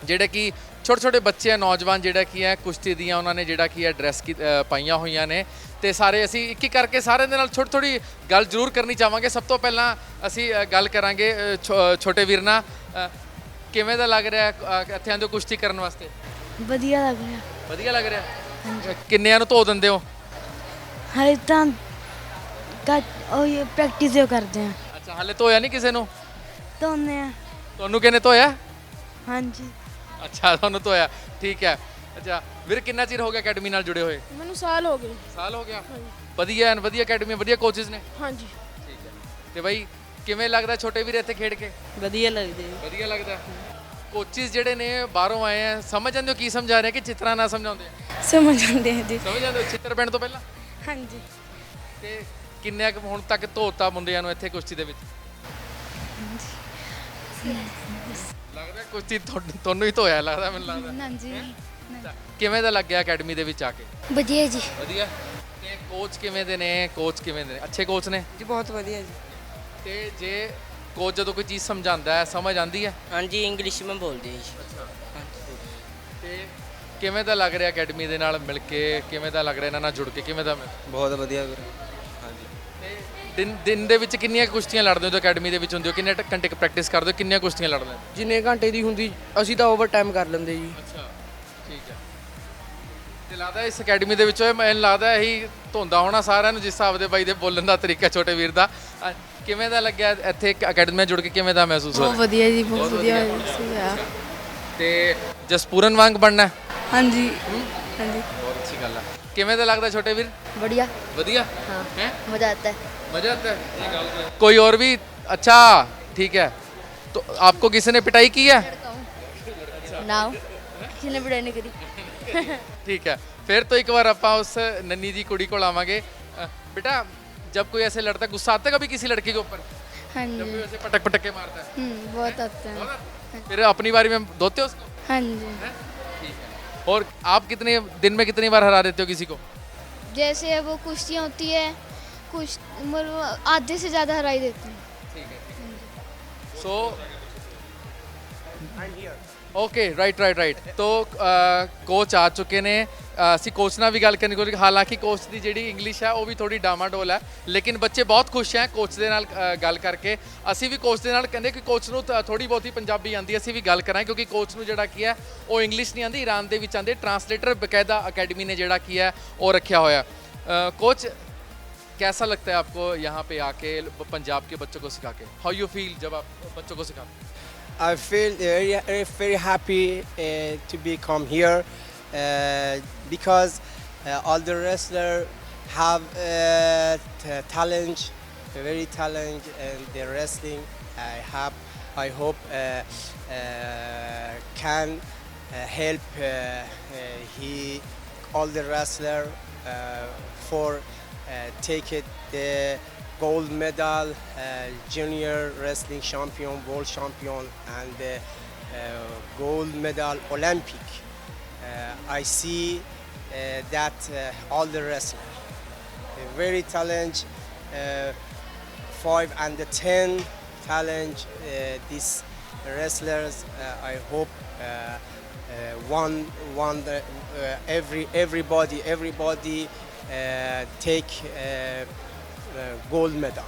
ਜਿਹੜੇ ਕਿ ਛੋਟੇ ਛੋਟੇ ਬੱਚੇ ਆ ਨੌਜਵਾਨ ਜਿਹੜਾ ਕੀ ਹੈ ਕੁਸ਼ਤੀ ਦੀਆਂ ਉਹਨਾਂ ਨੇ ਜਿਹੜਾ ਕੀ ਹੈ ਡਰੈਸ ਪਾਈਆਂ ਹੋਈਆਂ ਨੇ ਤੇ ਸਾਰੇ ਅਸੀਂ ਇੱਕ ਇੱਕ ਕਰਕੇ ਸਾਰਿਆਂ ਦੇ ਨਾਲ ਥੋੜੀ ਗੱਲ ਜ਼ਰੂਰ ਕਰਨੀ ਚਾਹਾਂਗੇ ਸਭ ਤੋਂ ਪਹਿਲਾਂ ਅਸੀਂ ਗੱਲ ਕਰਾਂਗੇ ਛੋਟੇ ਵੀਰ ਨਾਲ ਕਿਵੇਂ ਦਾ ਲੱਗ ਰਿਹਾ ਇੱਥੇ ਆਂਦੇ ਕੁਸ਼ਤੀ ਕਰਨ ਵਾਸਤੇ ਵਧੀਆ ਲੱਗ ਰਿਹਾ ਵਧੀਆ ਲੱਗ ਰਿਹਾ ਕਿੰਨਿਆਂ ਨੂੰ ਧੋ ਦਿੰਦੇ ਹੋ? ਹਾਲੇ ਤਾਂ ਉਹ ਪ੍ਰੈਕਟਿਸ ਜੋ ਕਰਦੇ ਆ। ਅੱਛਾ, ਹਾਲੇ ਧੋਇਆ ਨਹੀਂ ਕਿਸੇ ਨੂੰ? ਧੋਨੇ ਆ। ਤੁਹਾਨੂੰ ਕਿਹਨੇ ਧੋਇਆ? ਹਾਂਜੀ। ਅੱਛਾ, ਤੁਹਾਨੂੰ ਧੋਇਆ, ਠੀਕ ਹੈ। ਅੱਛਾ ਵੀਰ, ਕਿੰਨਾ ਚਿਰ ਹੋ ਗਿਆ ਅਕੈਡਮੀ ਨਾਲ ਜੁੜੇ ਹੋਏ? ਮੈਨੂੰ ਸਾਲ ਹੋ ਗਏ। ਸਾਲ ਹੋ ਗਿਆ। ਵਧੀਆ ਐਨ ਵਧੀਆ ਅਕੈਡਮੀ, ਵਧੀਆ ਕੋਚਿਸ ਨੇ। ਹਾਂਜੀ। ਠੀਕ ਹੈ। ਤੇ ਬਾਈ ਕਿਵੇਂ ਲੱਗਦਾ ਛੋਟੇ ਵੀਰ ਇੱਥੇ ਖੇਡ ਕੇ? ਵਧੀਆ ਲੱਗਦੇ। ਵਧੀਆ ਲੱਗਦਾ। ਕੋਚਿਸ ਜਿਹੜੇ ਨੇ ਬਾਹਰੋਂ ਆਏ ਆ, ਸਮਝ ਜਾਂਦੇ ਹੋ ਕੀ ਸਮਝਾ ਰਹੇ ਕਿ ਚਿੱਤਰਾਂ ਨਾਲ ਸਮਝਾਉਂਦੇ ਆ? ਸਮਝ ਜਾਂਦੇ ਆ ਜੀ। ਸਮਝ ਜਾਂਦੇ ਹੋ ਚਿੱਤਰ ਪੈਣ ਤੋਂ ਪਹਿਲਾਂ? ਹਾਂਜੀ। ਤੇ ਕਿੰਨੇ ਕੁ ਹੁਣ ਤੱਕ ਧੋਤਾ ਮੁੰਡਿਆਂ ਨੂੰ ਇੱਥੇ ਕੁਸ਼ਤੀ ਦੇ ਵਿੱਚ? ਲੱਗਦਾ ਕੁਸ਼ਤੀ ਤੁਹਾਨੂੰ ਹੀ ਧੋਇਆ ਲੱਗਦਾ, ਮੈਨੂੰ ਲੱਗਦਾ। ਹਾਂਜੀ। ਕਿਵੇਂ ਦਾ ਲੱਗਿਆ ਅਕੈਡਮੀ ਦੇ ਵਿੱਚ ਆ ਕੇ? ਵਧੀਆ ਜੀ। ਵਧੀਆ। ਤੇ ਕੋਚ ਕਿਵੇਂ ਦੇ ਨੇ? ਕੋਚ ਕਿਵੇਂ ਦੇ ਨੇ? ਅੱਛੇ ਕੋਚ ਨੇ ਜੀ, ਬਹੁਤ ਵਧੀਆ ਜੀ। ਤੇ ਜੇ ਕੋਚ ਜਦੋਂ ਕੋਈ ਚੀਜ਼ ਸਮਝਾਉਂਦਾ ਹੈ, ਸਮਝ ਆਉਂਦੀ ਹੈ? ਹਾਂਜੀ, ਇੰਗਲਿਸ਼ ਵਿੱਚ ਬੋਲਦੇ ਜੀ। ਅੱਛਾ। ਤੇ ਕਿਵੇਂ ਦਾ ਲੱਗ ਰਿਹਾ ਅਕੈਡਮੀ ਦੇ ਨਾਲ ਮਿਲ ਕੇ? ਕਿਵੇਂ ਦਾ ਲੱਗ ਰਿਹਾ ਇਹਨਾਂ ਨਾਲ ਜੁੜ ਕੇ? ਕਿਵੇਂ ਦਾ? ਬਹੁਤ ਵਧੀਆ ਵੀਰੇ। ਹਾਂਜੀ। ਤੇ ਦਿਨ ਦੇ ਵਿੱਚ ਕਿੰਨੀਆਂ ਕੁਸ਼ਤੀਆਂ ਲੜਦੇ ਹੋ ਜੋ ਅਕੈਡਮੀ ਦੇ ਵਿੱਚ ਹੁੰਦੇ ਹੋ? ਕਿੰਨੇ ਘੰਟੇ ਪ੍ਰੈਕਟਿਸ ਕਰਦੇ ਹੋ? ਕਿੰਨੀਆਂ ਕੁਸ਼ਤੀਆਂ ਲੜਦੇ ਹੋ? ਜਿੰਨੇ ਘੰਟੇ ਦੀ ਹੁੰਦੀ ਅਸੀਂ ਤਾਂ ਓਵਰ ਟਾਈਮ ਕਰ ਲੈਂਦੇ ਜੀ। ਅੱਛਾ, ਠੀਕ ਹੈ। ਤੇ ਲੱਗਦਾ ਇਸ ਅਕੈਡਮੀ ਦੇ ਵਿੱਚ ਮੈਨੂੰ ਲੱਗਦਾ ਇਹੀ ਧੋਂਦਾ ਹੋਣਾ ਸਾਰਿਆਂ ਨੂੰ, ਜਿਸ ਹਿਸਾਬ ਦੇ ਬਾਈ ਦੇ ਬੋਲਣ ਦਾ ਤਰੀਕਾ ਛੋਟੇ ਵੀਰ ਦਾ। ਕਿਵੇਂ ਦਾ ਲੱਗਿਆ ਇੱਥੇ ਅਕੈਡਮੀ ਨਾਲ ਜੁੜ ਕੇ? ਕਿਵੇਂ ਦਾ ਮਹਿਸੂਸ ਹੋ ਰਿਹਾ? ਬਹੁਤ ਵਧੀਆ ਜੀ, ਬਹੁਤ ਵਧੀਆ। ਤੇ ਜਸਪੂਰਨ ਵਾਂਗ ਬਣਨਾ? ਹਾਂਜੀ। ਹਾਂਜੀ, ਬਹੁਤ ਅੱਛੀ ਗੱਲ ਹੈ। ਕਿਵੇਂ ਦਾ ਲੱਗਦਾ ਛੋਟੇ ਵੀਰ? बढ़िया। ਵਧੀਆ हाँ, है? मजा आता है। मजा आता है। कोई और भी? अच्छा, ठीक है। तो आपको किसी ने पिटाई की है? नाउ किसी ने पिटाई नहीं करी। ठीक है, फिर तो एक बार ਆਪਾਂ उस नन्नी जी कुड़ी को लावांगे। बेटा, जब कोई ऐसे लड़ता है, गुस्सा आता है कभी किसी लड़के के ऊपर? हाँ जब जी। कोई ऐसे पटक पटक के मारता है? बहुत आता है। फिर अपनी बारी में धोते हो उसको? हाँ जी। ठीक है। और आप कितने दिन में कितनी बार हरा देते हो किसी को? जैसे वो कुश्तियाँ होती है, कुछ मतलब आधे से ज़्यादा हरा ही देते हैं। ठीक है। सो ਓਕੇ, ਰਾਈਟ। ਤੋ ਕੋਚ ਆ ਚੁੱਕੇ ਨੇ। ਅਸੀਂ ਕੋਚ ਨਾਲ ਵੀ ਗੱਲ ਕਰਨੀ ਕੋਲ, ਹਾਲਾਂਕਿ ਕੋਚ ਦੀ ਜਿਹੜੀ ਇੰਗਲਿਸ਼ ਹੈ ਉਹ ਵੀ ਥੋੜੀ ਡਾਮਾਡੋਲ ਹੈ, ਲੇਕਿਨ ਬੱਚੇ ਬਹੁਤ ਖੁਸ਼ ਹੈ ਕੋਚ ਦੇ ਨਾਲ ਗੱਲ ਕਰਕੇ। ਅਸੀਂ ਵੀ ਕੋਚ ਦੇ ਨਾਲ ਕਹਿੰਦੇ ਕਿ ਕੋਚ ਨੂੰ ਥੋੜੀ ਬਹੁਤੀ ਪੰਜਾਬੀ ਆਉਂਦੀ, ਅਸੀਂ ਵੀ ਗੱਲ ਕਰਾਂ ਕਿਉਂਕਿ ਕੋਚ ਨੂੰ ਜਿਹੜਾ ਕੀ ਹੈ ਉਹ ਇੰਗਲਿਸ਼ ਨਹੀਂ ਆਉਂਦੀ, ਈਰਾਨ ਦੇ ਵਿੱਚ ਆਉਂਦੇ। ਟਰਾਂਸਲੇਟਰ ਬਕਾਇਦਾ ਅਕੈਡਮੀ ਨੇ ਜਿਹੜਾ ਕੀ ਹੈ ਉਹ ਰੱਖਿਆ ਹੋਇਆ। कोच, कैसा लगता है आपको यहाँ पे आके पंजाब के बच्चों को सिखा के? हाउ यू फील जब आप बच्चों को सिखाते हैं? I feel very happy to become here because all the wrestlers have talent, very talent in the wrestling. I hope can help all the wrestler for take it the gold medal, junior wrestling champion, world champion, and gold medal Olympic. I see that all the wrestlers very talented, 5 and 10 talent. These wrestlers, I hope everybody take gold medal.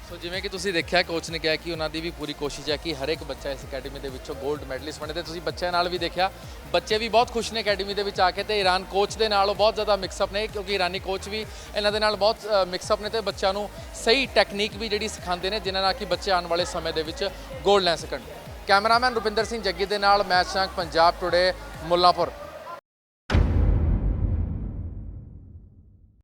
ਸੋ ਜਿਵੇਂ ਕਿ ਤੁਸੀਂ ਦੇਖਿਆ coach ਨੇ ਕਿਹਾ ਕਿ ਉਹਨਾਂ ਦੀ ਵੀ ਪੂਰੀ ਕੋਸ਼ਿਸ਼ ਹੈ ਕਿ ਹਰ ਇੱਕ ਬੱਚਾ ਇਸ ਅਕੈਡਮੀ ਦੇ ਵਿੱਚੋਂ 골ਡ ਮੈਡਲਿਸਟ ਬਣੇ। ਤੇ ਤੁਸੀਂ ਬੱਚਿਆਂ ਨਾਲ ਵੀ ਦੇਖਿਆ, ਬੱਚੇ ਵੀ ਬਹੁਤ ਖੁਸ਼ ਨੇ ਅਕੈਡਮੀ ਦੇ ਵਿੱਚ ਆ ਕੇ। ਤੇ ਈਰਾਨ ਕੋਚ ਦੇ ਨਾਲ ਉਹ ਬਹੁਤ ਜ਼ਿਆਦਾ ਮਿਕਸਅਪ ਨੇ ਕਿਉਂਕਿ ਈਰਾਨੀ ਕੋਚ ਵੀ ਇਹਨਾਂ ਦੇ ਨਾਲ ਬਹੁਤ ਮਿਕਸਅਪ ਨੇ ਤੇ ਬੱਚਿਆਂ ਨੂੰ ਸਹੀ ਟੈਕਨੀਕ ਵੀ ਜਿਹੜੀ ਸਿਖਾਉਂਦੇ ਨੇ, ਜਿਨ੍ਹਾਂ ਨਾਲ ਕਿ ਬੱਚੇ ਆਉਣ ਵਾਲੇ ਸਮੇਂ ਦੇ ਵਿੱਚ 골ਡ ਲੈ ਸਕਣ। ਕੈਮਰਾਮੈਨ ਰੁਪਿੰਦਰ ਸਿੰਘ ਜੱਗੀ ਦੇ ਨਾਲ ਮੈਚ ਸ਼ਾਂਕ, ਪੰਜਾਬ ਟੁਡੇ, ਮੁੱਲਾਂਪੁਰ।